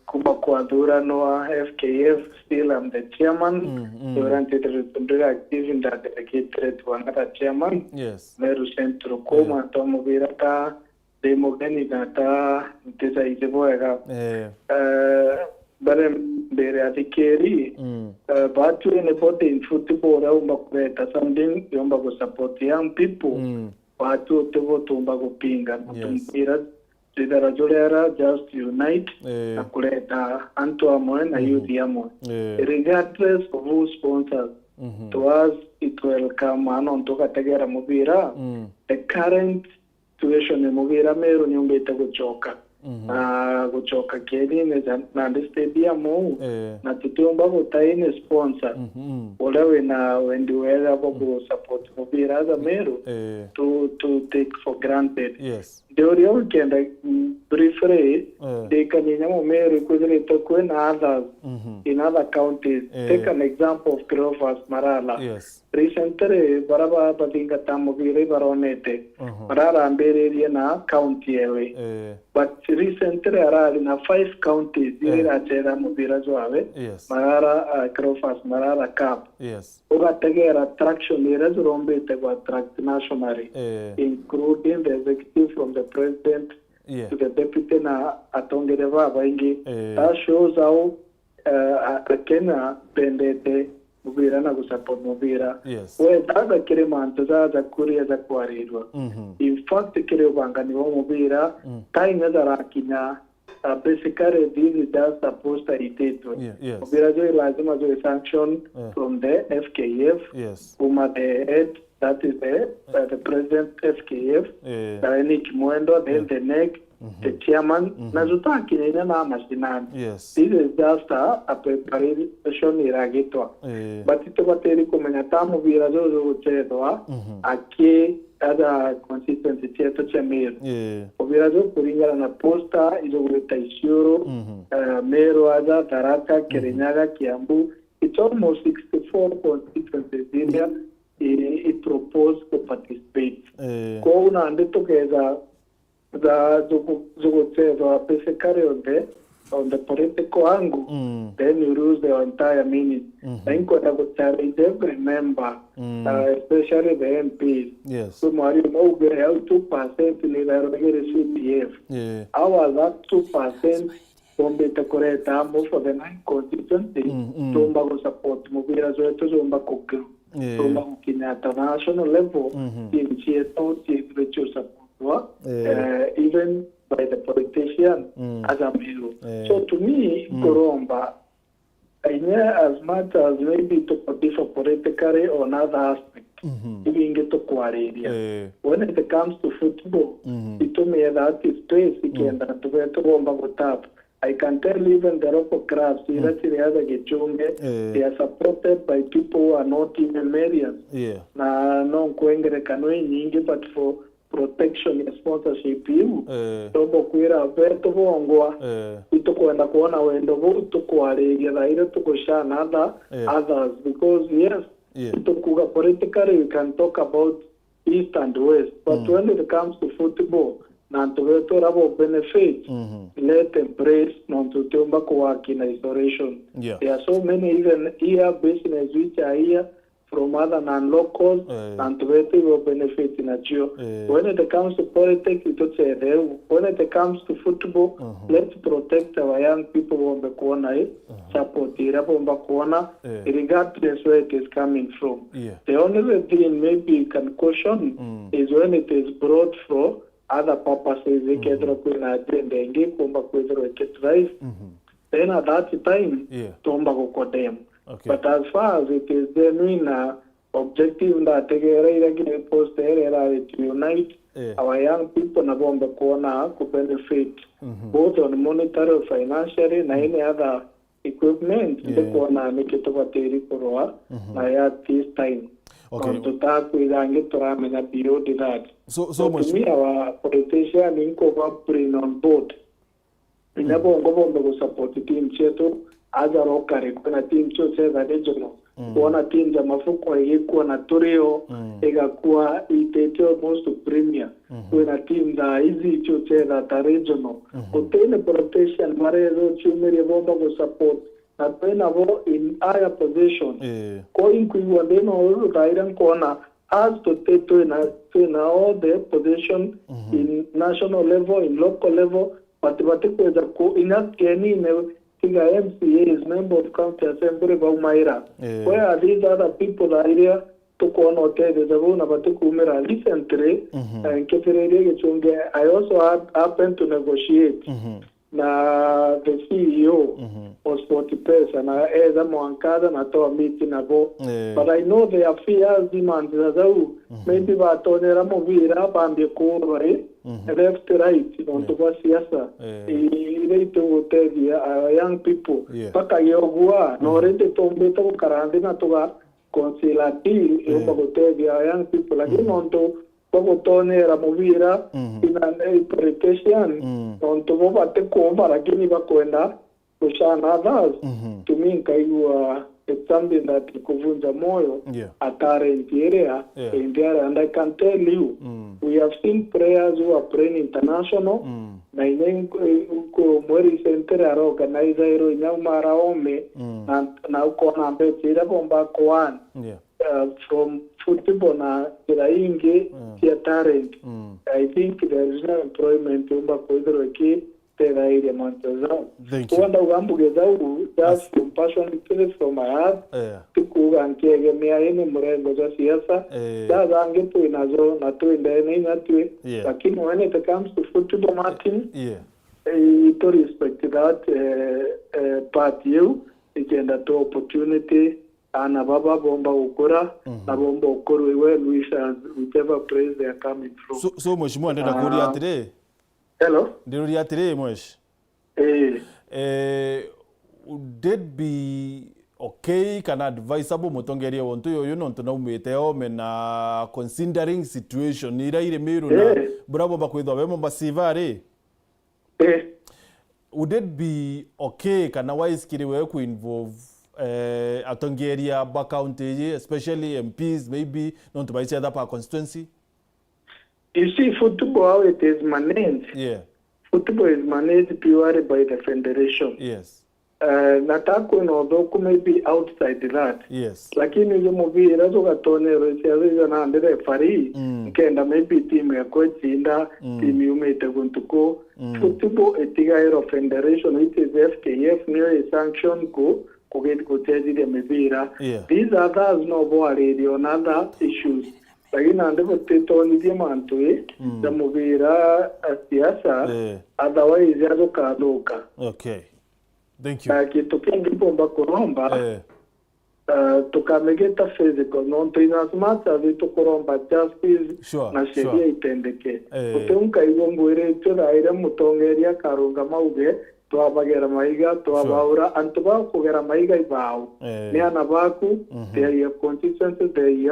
kumakwadura no FKF still I'm the chairman. Durante the active in that dedicated to another chairman. Yes. Meru Centro Koma to mubira ta demogeni ta tisa iziboega. Bare bere atikeri batu ne bote in football au makweta something yomba go support young people batu tevo tumba kupinga mpira zidara jolera just unite na kuleta anto amwe na youth amwe regardless of who sponsors to us it will come anontoka tegera mubira the current situation ne mubira Meru nyumbeta kuchoka kuchoka keni na stadium na tutumba kutaine sponsor olewe na wendiweza ku support mubira za Meru to take for granted. Yes. Deorio kenda briefly they can Meru kuzile tokwe na others in other counties. Take an example of Crofas Marala. Yes. Recently baraba batinga tamubire baronete Marala ambere na county ewe but recently arali na 5 counties ira chera mubira zwawe Marala Crofas Marala Cup. Yes. Ugategera attraction ira zurombe te go attract nationally including the executive from the president to the deputy na atongere baba ingi. That shows how Kenya pendete mubira na kusupport mubira. We daga kire manto za kuria za kwarirwa. In fact kire ubangani wa mubira tainga za rakinya basically this is just supposed to irritate. Mubira jo lazima jo sanction from the FKF kuma the head, that is the president FKF Nick Mwendo, then the neck the chairman na zutaki nyanya na mashinani. This is just a preparation iragitwa but ito bateri kumenya tamu vira zozo uchedwa aki ada consistency cheto cha Meru vira zozo kuringana na posta izo kuleta Isiolo Meru ada Tharaka Kirinyaga Kiambu it's almost 64 constituencies in there. It proposed to participate. Kuna nditokeza za zogoteva pesekare on the political angle, then you lose the entire minute. Then I would challenge every member, especially the MPs. Yes. So Mario Moge held 2% in the CPF. Our that 2% from the Takoreta for the 9 constituencies, Tomba will support Mubira Zoeto Zomba Koku. Tomba at national level, in Chieto, Chief support, even by the politician as a Meru. So to me, Goromba, I know as much as maybe to differ politically or another aspect, even get to Kwaririria. When it comes to football, it told me that is space again that to get to Bomba tap. I can tell even the local crabs, they are supported by people who are not even Marians. Na no kwengere kanwe nyingi, but for protection and sponsorship you tobo kwira veto vongwa ito kwenda kuona wendo vuto Kwaririria dhaire tukoshana others because yes ito kuga politically we can talk about east and west but when it comes to football na ntoveto rabo benefit let embrace non tutomba kuwaki na isolation. There are so many even here business which are here from other non-locals and to will benefit in a geo. When it comes to politics, when it comes to football, let's protect our young people on the corner, support the on the corner, regardless where it is coming from. The only thing maybe you can caution is when it is brought for other purposes, then at that time, tomba go them. But as far as it is genuine objective that they post to unite our young people na bomba kuona to benefit both on monetary, financially, na any other equipment, they kuona make it over the na at this time. To talk with Angitorame and beyond that. So much. To me, our politician in bring on board. In a bongo support the team Cheto. Aza rokare kuna team chote za regional kuona team za mafuko yekuwa na toreo igakuwa itete almost to premier kuna team za hizi chote za regional kutene protection marezo chumeri bomba go support na tena vo in higher position ko inkuwa ndeno rairan kuona as to teto na all the position in national level, in local level, but kweza ko inakeni ne MCA is member of county assembly of Maira. Where are these other people that are here to go on hotel? There's a one about Kumera recently and GICHUNGE. I also happened to negotiate. Na the CEO was 40 person. I had a Moankada na to a meeting about. But I know their fears demands as well. Maybe Batonera Movira and the core left right on to Siasa. To tell young people. Paka Yogua, no rete tombeto karandina to consilati, young people again on to Pogotonera Movira in an interpretation on to Bobate Komba, Agini Bakwenda, Kushana others. To me, it's something that Kuvunja Moyo at our area in there, and I can tell you, we have seen prayers who are praying international. Na uko mweri center are organizer ina maraome na uko na mbetira bomba koan from football na inge ya talent. I think there is no employment umba koidro ki tera area mantazo. Wanda ugambugeza just compassion from my heart tuku ankege mea ene mrengo za siasa da ange tu inazo na tu ndene na tu lakini when it comes to football Martin to respect that part you ikenda to opportunity ana baba bomba ukora na bomba ukoro well whichever place they are coming from. So mheshimiwa ndenda kuria atire. Hello. Ndiruria atire mwesh. Would it be okay kana advisable mutongerie wontu yoyo nontu na umite ome na considering situation ira ire Meru na bravo bakwithwa bemo basivare. Would it be okay kana wise kiri we ku involve atongeria ba county, especially MPs, maybe not by the other constituency? You see, football, how it is managed. Yeah. Football is managed purely by the federation. Yes. Natako although maybe outside that. Yes. Lakini hizo movira zokatonero siyaziza na andere referee kenda maybe team ya kwetsinda team yumete kuntuko football etigairo federation it is FKF niyo sanction ko kugeti kuteji de mivira. These others no bo already on other issues. Lakini andiko tetoni diamantwe da movira siasa otherwise yazo kadoka. Okay. Thank you. Kitu kingi pomba kuromba tukamegeta physical non tunasmata vitu kuromba justice na sheria itendeke utunka igongwere tudaira mutongeria karunga mauge twabagera maiga twabaura antuba kugera maiga ibao ni anabaku ya constituency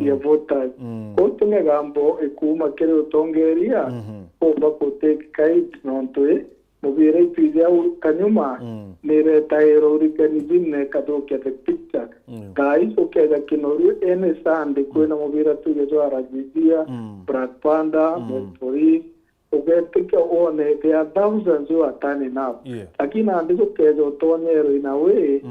ya voters kotunga gambo ekuma kere utongeria pomba kuteke kait nontwe mubire pizia kanyuma nere tairo organism ne kadokia the picture guys okay da kinoru ene sande kwena mubira tugezo arajizia Brad Panda Mopori ugetika one there are thousands who are turning up lakini andiko kezo tonero in a way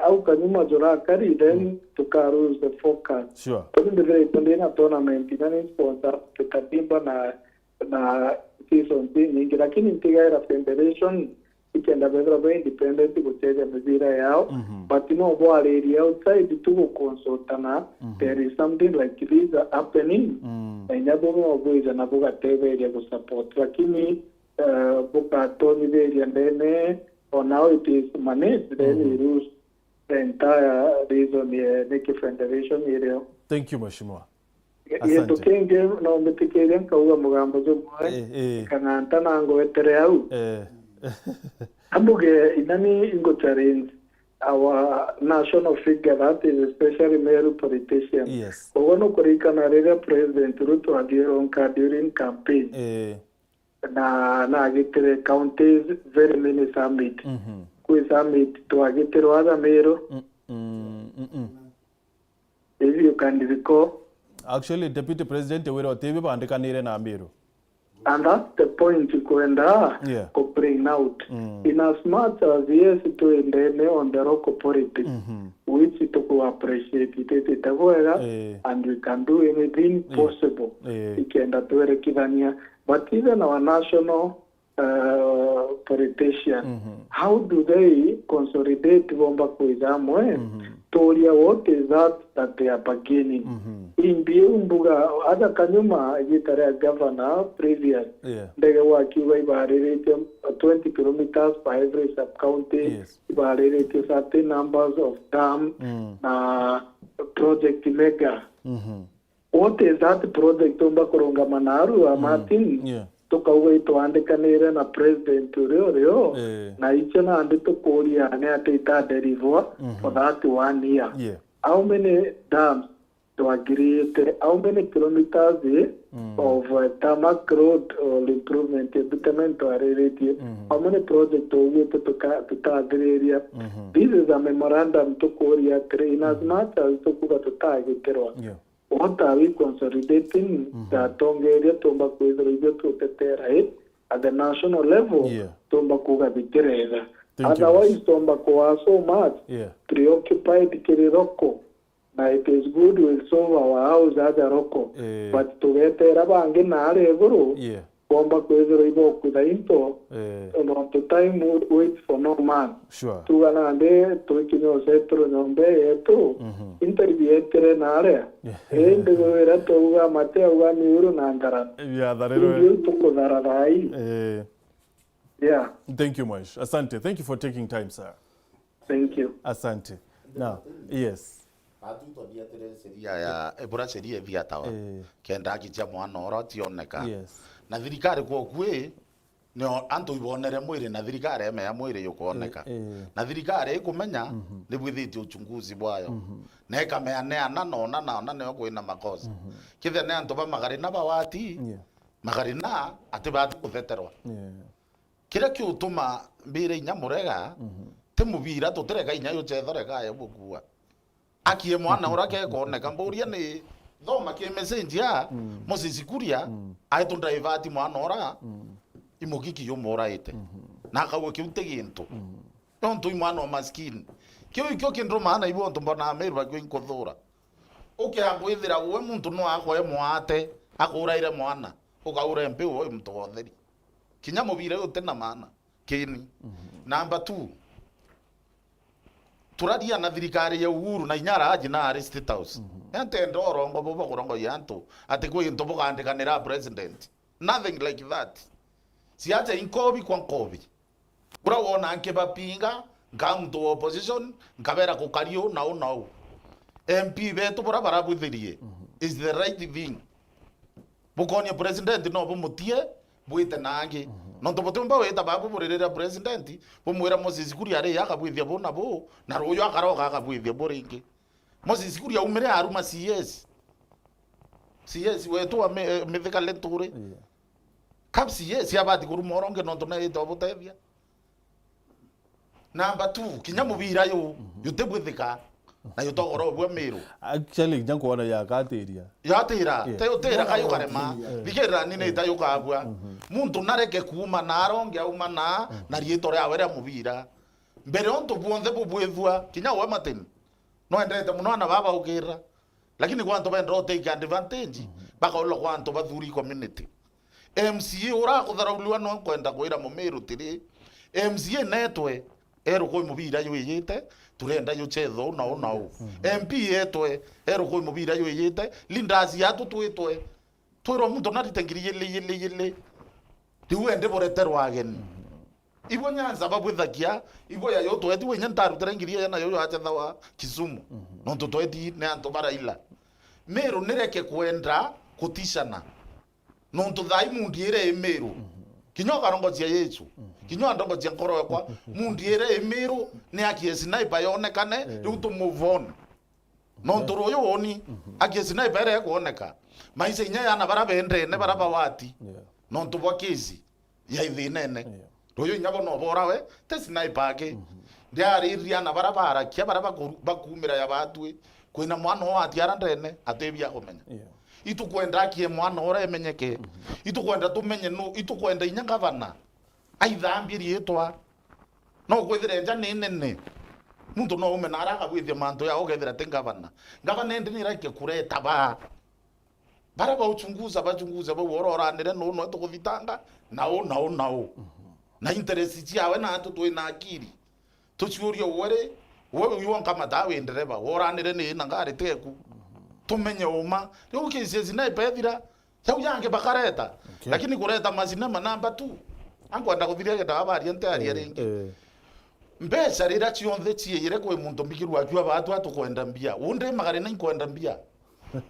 au kanyuma jora kari then tukarus the focus kwa ndio tondena tournament ina sponsor tukatimba na season nyingi lakini ntigaira federation ikenda bedra independent kuteja mizira yao but no bo area outside to consultana there is something like this happening and yabo mo boys na boga teve area ku support lakini boka toni area ndene or now it is managed then we lose the entire reason the federation area. Thank you Mheshimiwa. Yeto kenge na umetikele kauga mugambo zo kananta nango etere au ambuge inani ingo challenge our national figure that is especially Meru politician ogono kurika na rega president Ruto Adionka during campaign na agitere counties very many summit ku summit to agitere wada Meru if you can recall. Actually, Deputy President Wero TV bandikanire na Meru. And that's the point to bring out. In as much as yes to endene on the local politics, which to appreciate it, and we can do anything possible. But even our national politician, how do they consolidate Bomba Kuizamwe? Toria, what is that they are beginning? In Biumbuga, other Kanyuma, Gitara governor, previous, they were given 20 kilometers by every sub-county, certain numbers of dam, project mega. What is that project? Tomba Koronga Manaru, Martin? Tukaway to Andekanera na president Rio na ichana ande to Korea and Atita derivo for that 1 year. How many dams to agree? How many kilometers of tarmac road or improvement betterment to area? How many projects to area? This is a memorandum to Korea in as much as to Kuga to target. What are we consolidating the Tonga area, Tomba Kuizriga to Tetera at the national level? Tomba Kuga Bitereza. Otherwise, Tomba Kua so much preoccupied Kiriroko. Now it is good we'll solve our house at the Roko. But to get there, Bangan Bomba Kuizrigo Kudainto, and on the time would wait for no man. Sure. To Ganande, Tokino Setro Nombe, to interview in area. And the Veratoga Mateo Nuru Nandara. Yeah. Thank you much. Asante. Thank you for taking time, sir. Thank you. Asante. Now, yes. Ebura seria viatawa kenda kitia mwana ora tioneka na thirikari kwa kwe no antu ibonere mwire na thirikari eme ya mwire yukoneka na thirikari ikumenya ni bwithiti uchunguzi bwayo na ikameaneana na ne kwina makosa kithe ne antu ba magari na bawati magari na ati ba kutheterwa kira kiutuma mbire nyamurega te mubira tutereka inya yo chethereka ya bukua akie mwana urake koneka mburia ni thoma ki message ya Moses Kuria aitu divert mwana ora imugiki yo moraite na kawo kiute gintu tontu mwana maskini kio kindro mana ibo ntumba na Meru bakyo inkothura ukiagwithira we muntu no akoe mwate akuraire mwana ukaura mpe wo mtu wotheri kinya mubira yo tena mana kini number 2 turadia na thirikari ya Uhuru na inyara aji na State House ente ndoro ngo bobo kurongo yanto ati ko into bokandikanira president nothing like that siacha inkobi kwa nkobi kura wona anke bapinga ngamto opposition ngabera kukario na MP betu bora barabuthirie is the right thing bukonia president no bumutie bwite nange no tobotumba weta babu burerera president bumwera Moses Kuria ari yakabwithia bona bo na royo akaroka akabwithia boringi Moses Kuria umere aruma CS wetu ametheka lenture kap CS yabati kuru moronge no tona ito botevia number 2 kinya mubira yo yutebwithika na yutogoro bwa Meru actually njango wana yatira teyotera kayo karema bigera nine tayoka abwa muntu nareke kuma naronge auma na rietore awera mubira mbere onto buonde bubwethwa kinya we mateni no endete muno na baba ukira lakini kwanto bendro take advantage baka ulo kwanto bathuri community MCA ora kutharaulwa no kwenda kwira mu Meru tiri MCA netwe ero koi mubira yo yete turenda yo chetho na MP etwe ero koi mubira yo yete lindazi yatu twetwe twero muntu natitengiriye yele tiwende boretero again ibo nyanza babwithakia ibo ya yo tweti wenya ntaru terengiriye na yo achetha wa Kisumu no tweti ne anto baraila Meru nereke kwenda kutishana no ntuthai mundiere Meru kinyoka rongo cia Yesu kinyo ndongo cia nkoro yakwa mundiere Meru ne akie sniper yonekane riu tu move on no ntoro yo woni akie sniper ere kuoneka maisha inya yana barabende ne barabawati no ntubwa kizi ya ithinene royo inyabo no borawe te sniper ake ndiari ria na barabara kia bakumira ya batwe kwina mwana wati arandene atebia kumenya itukwenda akie mwana ora emenyeke itukwenda tumenye no itukwenda inya gavana aithambiri etwa no kwithire nja nene muntu no umena araka gwithia manto ya ogethira te gavana ndi ni rake kureta bara uchunguza ba wororanire no tukuvitanga nao na interest yawe na atu na akiri tuchurio wewe yonka matawe ndereba woranire ni na ngari teku tumenye uma ryo kizezi na ipethira yau yange bakareta lakini kureta mazina namba 2 ankwenda kuthiria geta abari ente ari ringi mbesa rira cionthe ciire kwe muntu mbikirwa jwa batu atukwenda mbia unde magari na kwenda mbia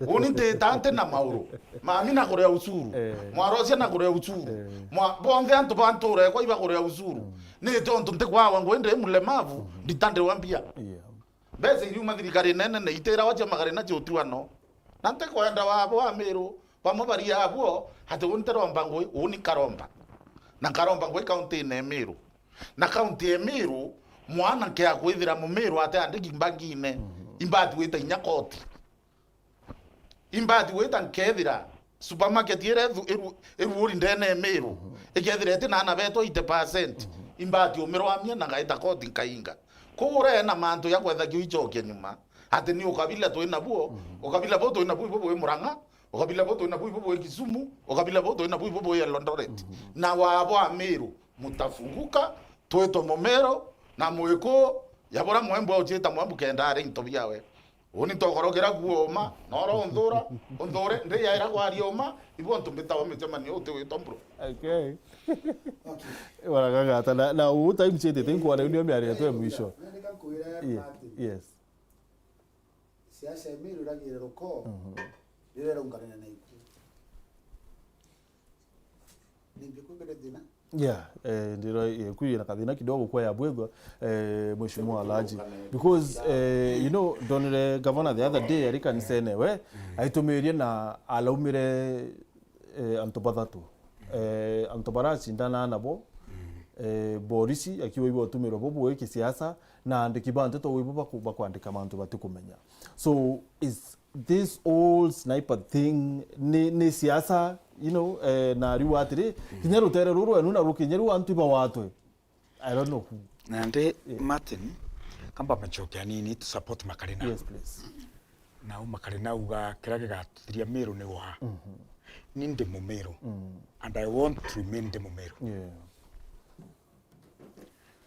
uninde tante na mauro mami na kurea usuru mwarosia na kurea usuru mwa bonde antu banture kwa iba kurea usuru ni tonto ntekwa wangu ende mulemavu nditande wambia mbesa iri mathirikari nene ne itera wacha magari na jotuano nante kwenda wabo wa Meru pamobari yabo hata untero mbango uni karomba na karomba ngwe county ne Meru na county ya Meru mwana ke akwithira mu Meru ate andiki mbangine imbati weta nyakoti imbati weta nkethira supermarket eru uri ndene Meru ekethira ete na beto 80% imbati umirwamia na gaita koti nkainga kure na manto ya kwetha kiuchoke nyuma ate ni ukabila toina buo ukabila boto ina buo bobo Murang'a ukabila boto ina buo bobo Kisumu ukabila boto ina buo bobo Eldoret na wabo a Meru mutafunguka tweto momero na mweko yabora mwembo ocheta mwembo kenda ari ntobiawe oni togorogera guoma noro ondore ndi yaira gwarioma ibo ntumbita wa mechemani ote wetombro okay wala gaga na u time chete tenko na ndio miari yetu mwisho yes siasa Meru ragire roko rero unganena na iku nimbe kwengere dina ndiro kuyi na kadhina kidogo kwa ya bwego mheshimiwa Alhaji because you know donire governor the other day arika nisene we aitumirie na alaumire antobathatu antobara sindana nabo borisi akiwa ibo tumiro bobo wiki siasa na andiki bante to wibo bakwandika mantu batukumenya. So is this all sniper thing ni siasa, you know, na riwatiri kinyeru tere ruru enuna rukinyeru antu iba watwe. I don't know who. Nande Martin kamba machokia nini to support Makarina. Yes, please. Na Makarina uga kirage gathiria Meru ni wa. Ninde mu Meru. And I want to remain the Meru. Yeah.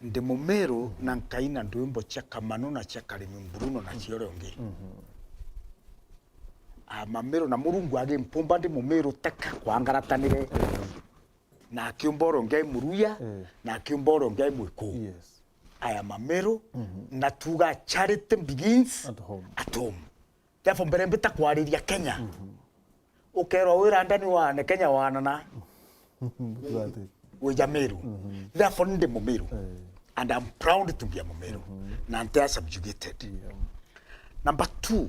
Nde mu Meru na nkaina ndwimbo cha kamano na cha Karimi Bruno na Chioronge. Mamero na Murungu age mpomba ndi mu Meru taka kwangaratanire. Na akiumboro ngai muruya na akiumboro ngai mwiko. Yes. I am a Meru na tuga charity begins at home. Therefore mbere mbita kwariria Kenya. Ukero wira ndani wane Kenya wanana. Weja Meru. Therefore ndi mu Meru. And I'm proud to be a Meru. Na ntea subjugated. Number 2.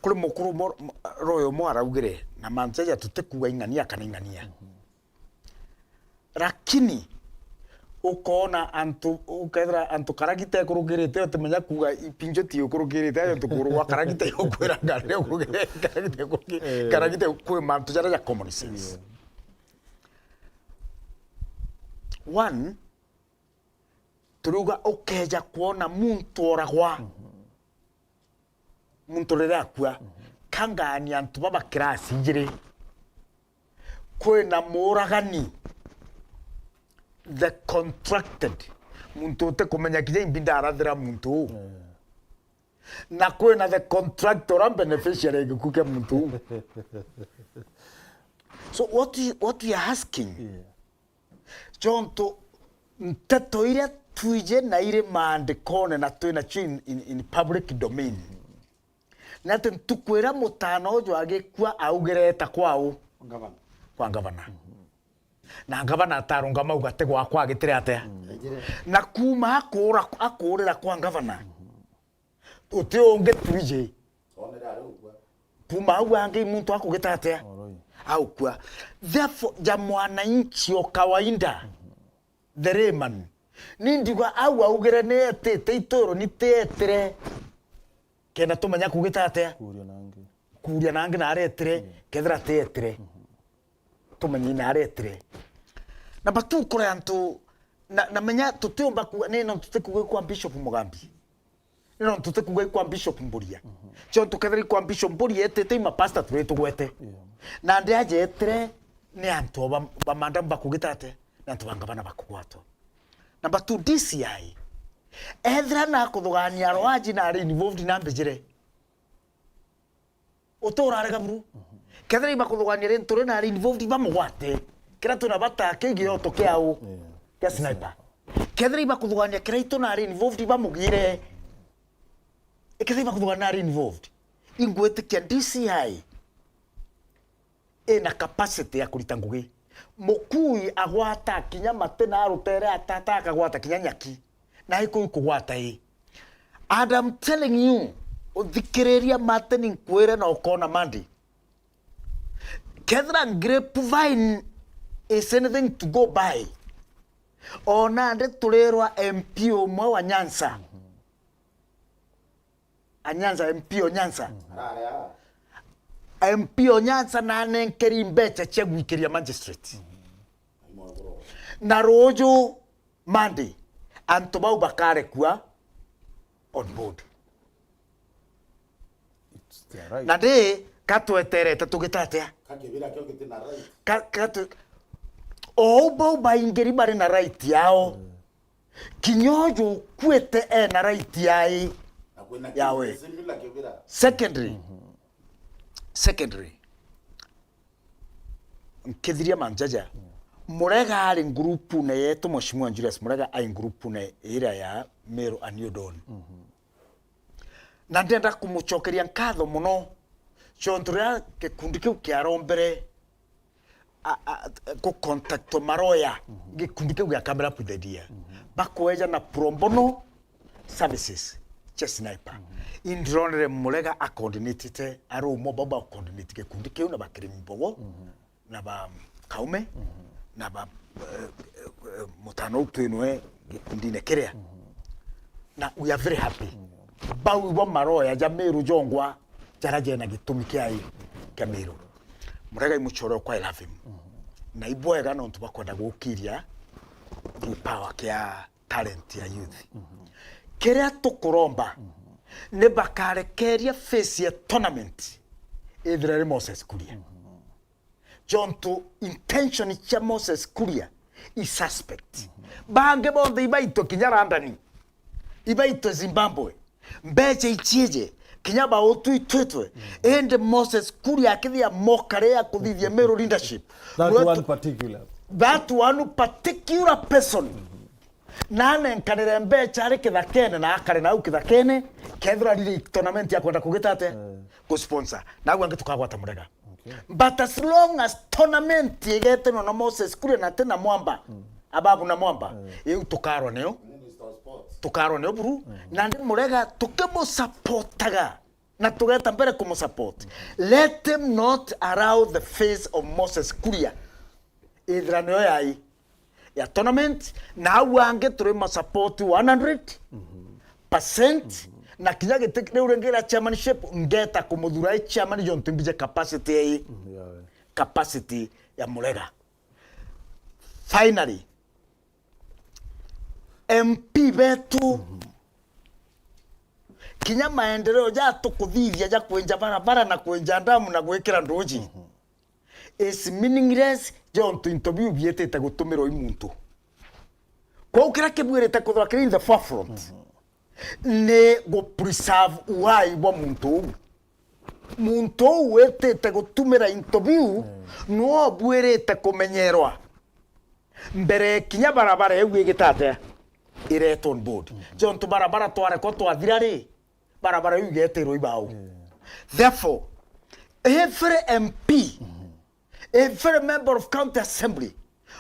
Kule mukuru royo mo araugire na manzeja tutekuwa ingania kana ingania. Lakini ukona antu ukethra antu karagite kurugirite utemenya kuga ipinjo ti ukurugirite antu kurwa karagite ukwira ngare karagite kwe mantu jara ya common sense. One, turuga ukeja kuona muntu oragwa muntu rere akua kangani antu baba kirasi njire kwe na moragani the contracted muntu te kumenya kije imbinda aradira muntu na kwe na the contractor and beneficiary kuke muntu. So what we are asking John to nteto ile tuije na ile maandikone na tuina in public domain na tukwira mutano jo agekwa augereta kwao kwa gavana na gavana atarunga mauga te gwakwa agitire atea na kuma akurira kwa gavana uti onge tuije kuma au ange muntu akugita atea au kwa therefore ja mwananchi o kawaida the layman nindigwa au augere ne te itoro ni tetere kena tumanya kugita atea kuria nange na aretere kethra tetere tumenye na aretere na batu kore antu na menya tutumba ku ne no tutekuwe kwa Bishop Mugambi no tutekuwe kwa Bishop Mburia cyo tukethri kwa Bishop Mburia etete ma pastor twetu gwete na ndi aje etere ne antu ba mandamba kugita atea na antu bangabana bakugwato na batu DCI ethra na kuthugania rwaji na ari involved na mbejire utora arega buru kethra iba kuthugania ri ntore na ari involved ba mugwate kira tuna bata kigio to kiao ya sniper kethra iba kuthugania kira ito na ari involved ba mugire kethra iba kuthugania ari involved ingwete kia DCI ena capacity ya kulita ngugi mukui agwata kinya matena arutere atata akagwata kinya nyaki na iko kugwata and I'm telling you uthikiriria mateni nkwire na ukona mandi kethra grapevine is anything to go by ona nde turerwa MP umwe wa Nyanza Anyanza MP o Nyanza MP o Nyanza na nenkeri mbecha chegwikiria magistrate na rojo mandi antu bau bakare kwa on board Right. na de katweterete tugitatea kakibira kyo kitina right katu bau baingeri bari na right yao kinyojo kwete na right yai yawe secondary nkithiria manjaja murega ari grupu na yetu Mheshimiwa Julius murega ai grupu na ira ya Meru Aniodon na ndenda kumuchokeria nkatho muno chonturia gikundi kiu kiarombere ko contact maroya gikundi kiu ya camera puthedia bakweja na prombono services che sniper indronere murega a coordinate aro mo baba coordinate gikundi kiu na bakiri mbogo na ba kaume na mutano twinwe gikundine kiria na we are very happy bau bo maroya ja Meru jongwa jaraje na gitumi kiai kia Meru murega imuchoro kwa love him na ibwega no tubakwenda gukiria power kia talent ya youth kiria tukuromba ne bakarekeria face ya tournament Israel Moses Kuria John to intention cha Moses Kuria is suspect bange bonde ibaito kinyarandani ibaito Zimbabwe mbeche ichieje kinyaba otu itwetwe and Moses Kuria akithia mokare ya kuthithia Meru leadership that one particular person nane nkanire mbeche ari kithakene na akare na ukithakene kethra lili tournament ya kwenda kugitate ku sponsor na gwange tukagwata murega but as long as tournament yegete no Moses Kuria na tena mwamba ababu na mwamba eu tukaro neo buru na ndi murega tukemo supportaga na tugeta mbere kumu support let them not allow the face of Moses Kuria idranyo yai ya tournament na wange turema support 100% na kinya gitekne urengera chairmanship ngeta kumudhura chairman John Timbije capacity ya murega. Finally MP betu kinya maendeleo ja tukuthithia ja kwenja barabara na kwenja ndamu na gwekera ndoji is meaningless John to interview bietete gutumiro imuntu kwa ukira kibwirete kuthakira in the forefront ne go preserve why wa muntu wetete gutumira interview no bwirete kumenyerwa mbere kinya barabara yewe gitate iret on board John to barabara tware ko twathirari barabara yugetero ibao therefore every MP every member of county assembly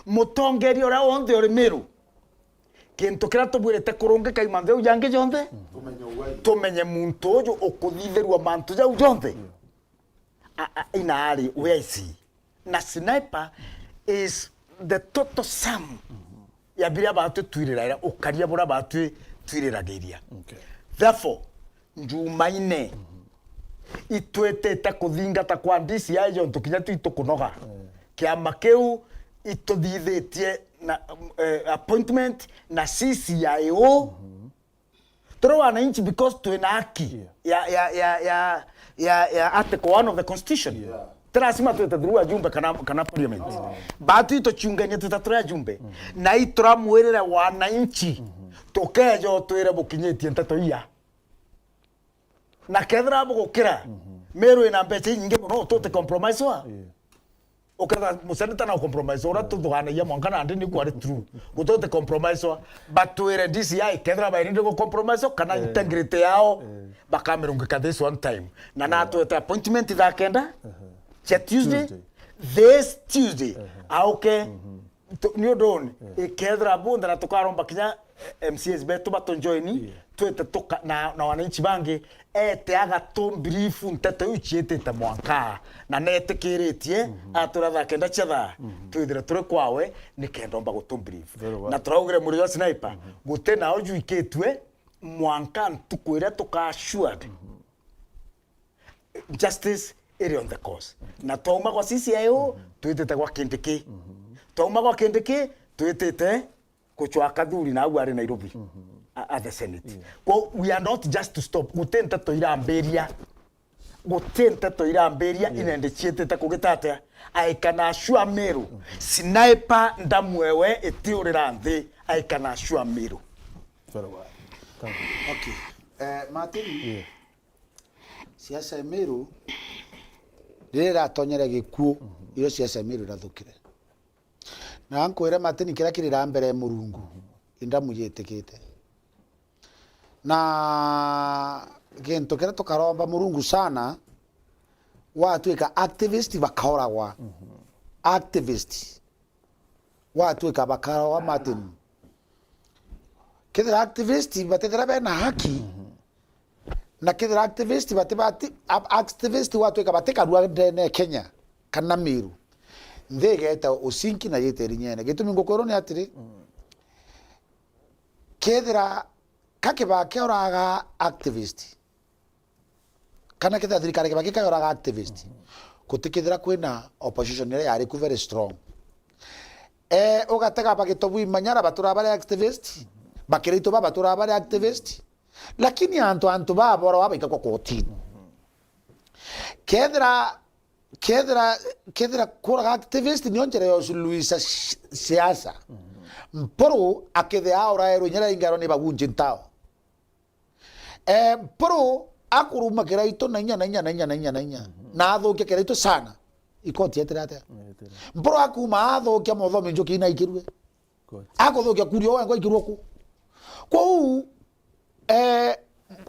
mutongeri ora onde ore Meru kintu kira tubwirete kurunge kaimande ujange jonde tumenye muntu uyu ukuthitherwa mantu jau jonde inaari wesi na sniper is the total sum ya biria batu twirira ukaria bura batu twiriragiria therefore njumaine itwetete kuthingata kwa ndisi ya jo tukinya tukunoga kiama keu ituthithetie na appointment na CCIO toro wananchi because tuena haki ya article 1 of the constitution Terasima tutathuria jumbe kana parliament batu itochunganya tutaturia jumbe na ituramwirira wananchi tukejo twire bukinyetie ntato iya na kethra bugukira Meru ina mbeche nyingi muno tote compromise wa ukatha museneta na compromise ora tuthana ya mwankana ndi ni kwari true gutote compromise wa batwire DCI kethra ba ndi go compromise kana integrity yao bakamerungika this one time na nato appointment that kenda Tuesday this Tuesday auke ni odon kethra bunda na tukaromba kinya MCS betu batonjoini twete toka na wananchi bangi eteaga tombrifu ntete uchiete ta mwanka na netekeretie aturatha kenda chatha twithira turi kwawe ni kendomba gutombrifu na turaugire muri wa sniper gutena oju iketwe mwanka tukwira tuka assured justice iri on the course na toma kwa CCIO twitete kwa kindiki toma kwa kindiki twitete kuchwa kadhuri na agwari Nairobi at the Senate. We are not just to stop. Gutenta to iramberia inende chiete kugitata I can assure Meru sniper ndamwewe etiurira nthi I can assure Meru. Very well. Okay. Martin. Siasa Meru rira tonyere gikuo iyo siasa Meru rathukire. Na nkwire Martin kira kirira mbere Murungu indamuyetekete. Na gento kira tukaromba Murungu sana watu eka activist bakoragwa activist watu eka bakoragwa Martin kidra activist batedra bena haki na kidra activist batibati activist watu eka bateka ruwa ndene Kenya kana Meru ndegeta usinki na yeteri nyene gitumi ngokoro ni atiri kethira kake bake oraga activist kana kethira thirikari bake ka oraga activist kutikithira kwina opposition ile yari ku very strong ugatega bagitobu imanyara batura bari activist bakirito batura bari activist lakini antu babora wabaika kwa kotini kethira kuraga activist ni onjere yo Luisa siasa mporo akethe aura ero nyara ingaro ni bagunje ntao mporo akuruma kiraito na inya na athokia kiraito sana ikoti eterate mporo akuma athokia mothomi njoki na ikirwe akothokia kurio ngo ikirwo ku kwa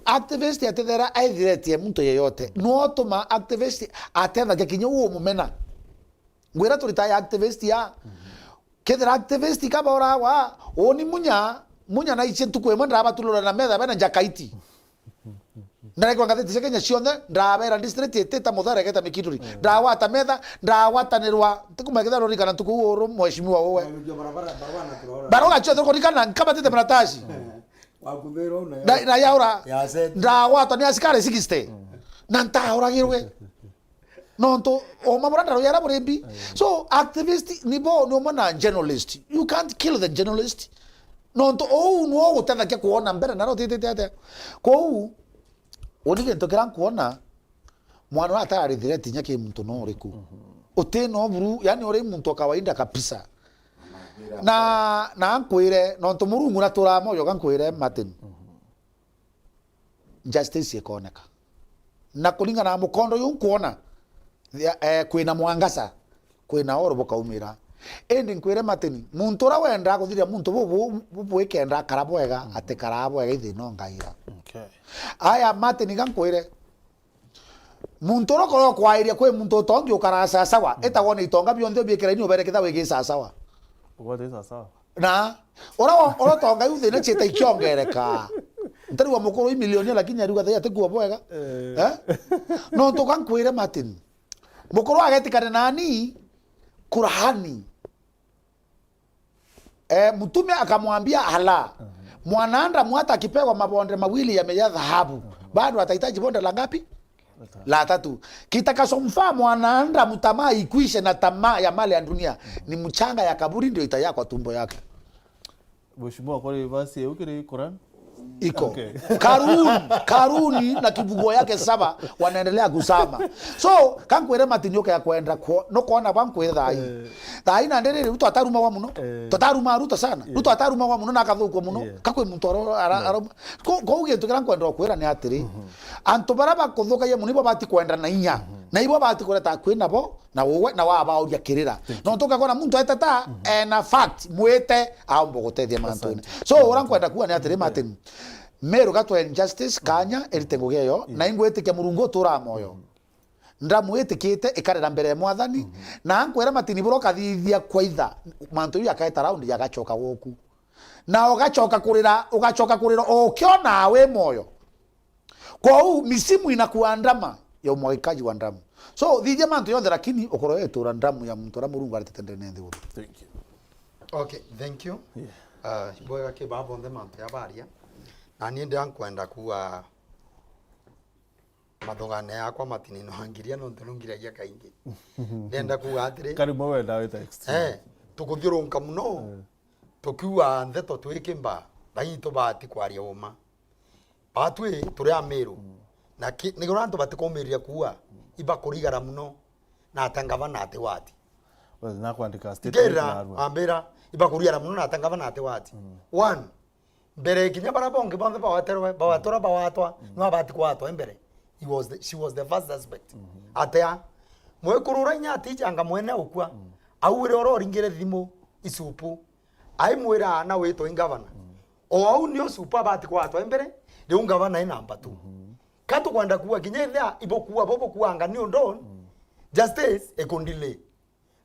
activist atethera aithiretie muntu yeyote no tuma activist atetha kinyo uo mumena ngwira turita activist ya kethera activist kabora wa oni munya na iche tukwemwe ndaba tulora na metha bana jakaiti ndare kwa ngatheti sekenya cionde ndabera district eteta muthare geta mikiduri ndawa ta metha ndawa tanirwa tukumakitha rori kana tuku uru mheshimiwa wewe baroga choto korikana kama tete mratashi wakudhero na yaura ndawa ta ni askari 60 na ntauragirwe nonto o mamuranda ro yara murembi so activist ni bo no mana journalist you can't kill the journalist nonto no gutana ke kuona mbere na rotete ko onige ntokera kuona mwana atari threat nyake muntu no riku uteno buru yani ore muntu kawaida kabisa na nkwire nonto murungu na tura moyo gankwire Martin justice ikoneka na kulinga na mukondo yunkuona kwina mwangasa kwina oro kaumira endi nkwire Martin muntu ra wenda kuthiria muntu bubu ikenda karabwega ate karabwega ithi no ngaira okay aya Martin gankwire muntu ro koro kwairia kwe muntu tongi ukarasa sawa etawone itonga bionthe biekera ni obereketha wege sawa Ugode sawa na ora tonga yuthi na cheta ikiongereka ntari wa mukuru milioni lakini aruga thai atekuwa bwega no to gankwire Martin mukuru agetikana nani Kurahani mtume akamwambia hala mwananda mwata akipewa mabonde mawili yamejaa dhahabu bado atahitaji bonde la ngapi la 3 kitakasomfaa mwananda mtamaa ikwishe na tamaa ya mali ya dunia ni mchanga ya kaburi ndio itaya kwa tumbo yake Mheshimiwa kwa basi ukiri Quran iko okay. Karuni na kibugo yake 7 wanaendelea kusama so kankwire matinyoka ya kwenda no kuona bankwire thai na nderere ruto ataruma wa muno totaruma ruto sana ruto ataruma wa muno na kathuko muno kakwe mutoro ko uge tukira kwenda kwira ni atiri anto baraba kuthuka ye munibo bati kwenda na inya na ibo bati kureta kwina bo na wowe na wa bao yakirira no toka kona muntu atata na fact mwete au mbogotethia mantuni so ora kwenda kuwa ni atiri Martin Meru gatwa injustice kanya eritenguge yo na ingwetike murungu tura moyo ndamwitikite ikarera mbere mwathani na ankwera Martin bro kathithia kwaitha mantu yakaeta round yagachoka woku na ugachoka kurira ukiona we moyo kwa u misimu inakuandama ya umwagikaji wa ndamu so thije mantu yothe lakini ukoro yetura ndamu ya mtu ra murungu aritendene nthi uru thank you okay thank you bwega ke babo ndhe mantu ya baria na niĩ ndĩrankwenda kuwa mathogane yakwa matinino hangiria no ntunungiragia kaingi ndenda kuga atiri karimo wenda wita extreme tukuthiurunka muno tukiwa ntheto twikimba baito bati kwaria uma batwi turi a Meru na nigora ntu batikomiria kuwa iba kurigara muno na atangava na ate wati na kuandika statement na ambira iba kurigara muno na atangava na ate wati one mbere kinya barabonge bonde bawatora bawatwa no bati kwatwa mbere she was the first suspect atea mwekurura nya atijanga mwene ukwa awire oro ringire thimu isupu ai mwira na wito ingavana o au nio supa bati kwatwa mbere riu ngavana ina namba 2 katu kwanda kuwa kinya ithia ibokuwa kuanga ni undon justice ekondile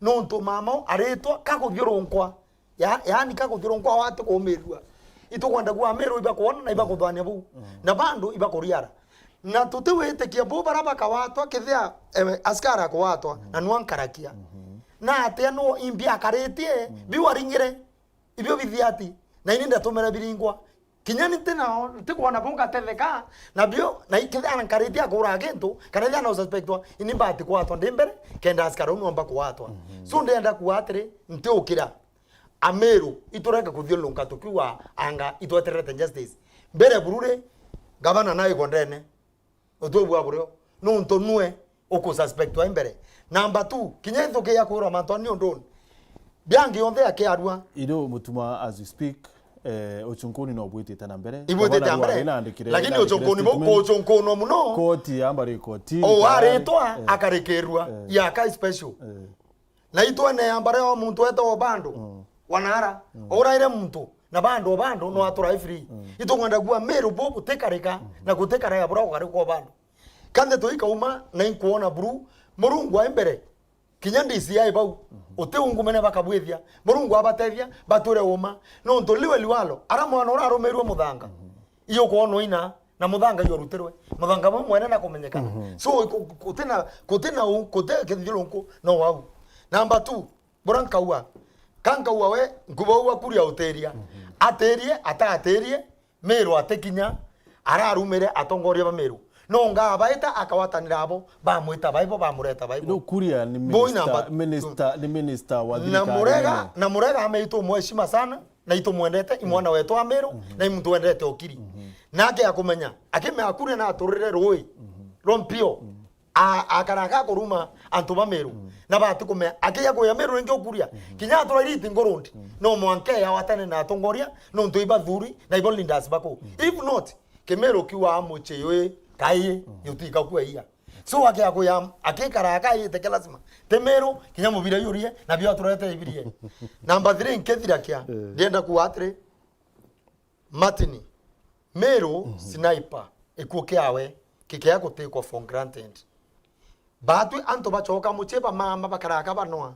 no nto mama aretwa kakuthiurunkwa yani kakuthiurunkwa watu kumirua ito kwenda kwa Meru iba kuona na iba kuthania bu na bando iba kuriara na tutewete kia bo baraba kawatwa kithia askara kwatwa na nwankarakia na atia no imbia karetie biwaringire ibyo bithiati na ini ndatumira biringwa kinyani tena tikwana bonga tetheka na bio na ikithana karetia kura gento karetia na suspectwa ini bati kwatwa ndimbere kenda askaro nomba kwatwa so ndenda kuatire ntiukira Ameru itureka kuthiolonka tukiwa anga itweterete justice mbere burure gavana nayo kondene otobwa buryo no ntonue oko suspect wa mbere number 2 kinyetho ke yakura mantoni ondon biangi onde yake arua ido mutuma as we speak ochungoni no bwite tana mbere ibwite tana mbere lakini ochungoni mo ochungono muno koti ambari koti o aretwa akarekerwa ya kai special na itwa ne ambare o muntu eto bando wanara oraire muntu na bando no atura free itonganda gwa Meru bobu tekareka na kutekara ya bro kare ko bando kande to ikauma na inkuona bru murungu aimbere kinyandi isi bau ote ungumene bakabwethia murungu abatethia bature uma no ntoliwe liwalo ara mwana ora romerwe muthanga iyo kuono ina na muthanga yo ruterwe muthanga mwene na kumenyekana so kutena kithilonko no wau number 2 borankaua kankaua we ngubaua kuria uteria aterie ataterie Meru atekinya ararumire atongoria ba Meru no nga baita akawatanira abo bamwita baibo bamureta baibo no kuria ni minister wa thirikari na murega ameito mweshima sana na ito mwendete imwana wetu wa Meru na imuntu wendete okiri nake akumenya akime akure na aturire roi rompio akaraka kuruma antu ba Meru na batu kume akiya kuya Meru nge okuria kinya aturiri ngorondi no mwanke ya watane na atongoria no ntoiba thuri na ibo lindas bako if not Meru kiwa amoche yoe kai yutika kwa iya so akia kuya akikara kai te lazima te Meru kinya mubira yurie na bio aturete ibirie number 3 nkethira kia ndienda kuatre Martini Meru sniper ikuke awe kikea kutekwa for granted batu anto bachoka mucheba mama bakaraka banoa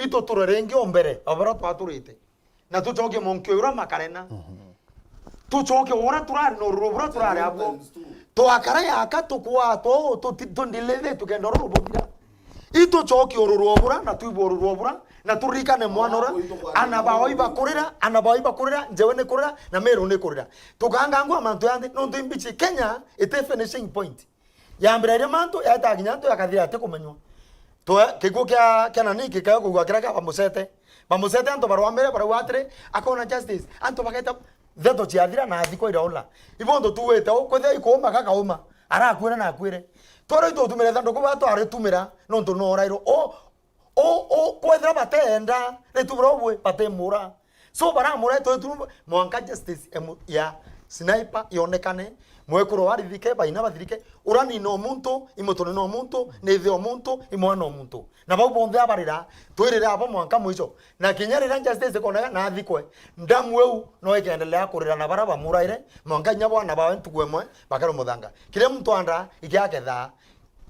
ito turerengi ombere abara twaturite na tuchoke monkeura makarena tuchoke ora turari no robura turari abo to akara yaka tukwa to ndileve tukenda robotira ito choke ororobura na tuibororobura na turikane mwanora anabaoiba korera njewene korera na Meru ne korera tukanga ngwa manto yande no ndimbichi Kenya ite finishing point yambere manto yataginyanto yakathira te kumenywa to kiko kya nani kikayo kugwa kiraka bamusete anto barwa mbere barwa atre akona justice anto baketa theto chiathira na athiko iraola ibondo tuwete kwethe ikoma kaka uma ara kwira na kwire toro ito tumire thando kuba to are tumira no nto no rairo kwethra batenda ne tubrobwe batemura so bara mura to tu mwanka justice ya sniper yonekane mwekuro warithike baina bathirike urani no muntu imotone no muntu nethe o muntu imwana o muntu na bau bonthe abarira twirira abo mwanka mwicho na kinyarira justice kona na thikwe ndamweu no ikendelea kurira na baraba muraire mwanka nyabo na bawe ntugwemwe bakaro muthanga kire muntu anda ikiake tha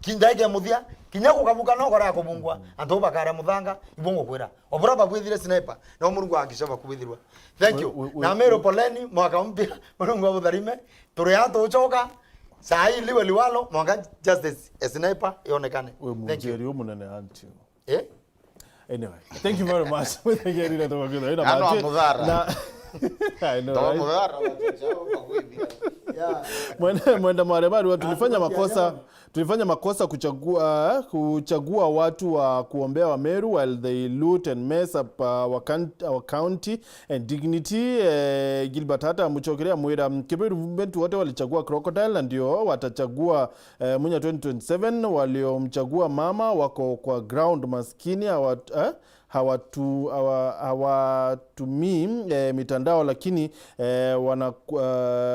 kindaike muthia kinya kukabuka no kora kubungwa anto bakara muthanga ibongo kwira obura babwithire sniper na murungu akishaba kubithirwa thank you na Meru poleni mwaka mpya murungu abutharime turi ato uchoka sai liwe liwalo mwaka justice sniper ionekane thank you munene anti anyway thank you very much mwegerira to kwira ina maji na I know mwenda maremari tulifanya makosa kuchagua watu wa kuombea wa Meru while they loot and mess up our county and dignity. Gilbert hata mchokelea mwira Kiberu movement wote walichagua Crocodile na ndio watachagua Munya 2027 waliomchagua mama wako kwa ground maskini hawatumii mitandao lakini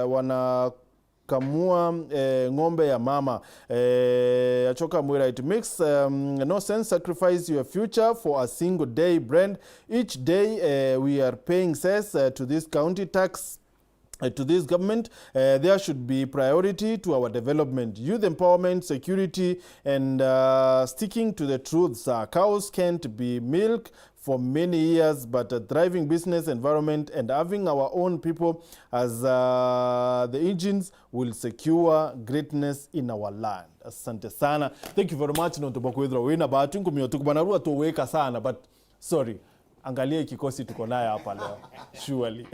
wanakamua ng'ombe ya mama. Achoka mwira, it makes no sense sacrifice your future for a single day brand. Each day we are paying cess to this county tax to this government, there should be priority to our development, youth empowerment, security, and sticking to the truths. Cows can't be milked for many years, but a thriving business environment and having our own people as the engines will secure greatness in our land. Asante sana. Thank you very much. Nontobokwedra wina bahati kumiotuku banarua tuweka sana, but sorry. Angalia kikosi tuko naye hapa leo. Surely.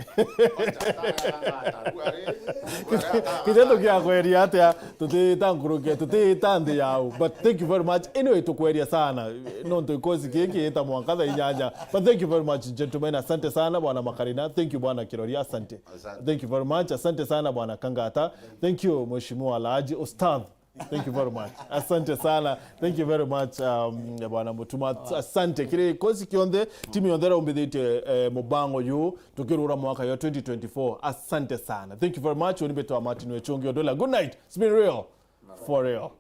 Kitendo kia kweli hata tutita nguruke tutita ndi yao. But thank you very much. Anyway tukweli sana. Nonto kikosi kiki eta mwangaza inyanja. But thank you very much gentlemen. Asante sana bwana Makarina. Thank you bwana Kiroria. Asante. Thank you very much. Asante sana bwana Kangata. Thank you Mheshimiwa Alhaji Ustadh. Thank you very much. Asante sana. Thank you very much bwana Mutuma. Asante kile kozi kionde timu yondera umbidite mubango yu tukirura mwaka ya 2024. Asante sana. Thank you very much. Unibeto Martin Wechongi Odola. Good night. It's been real. For real.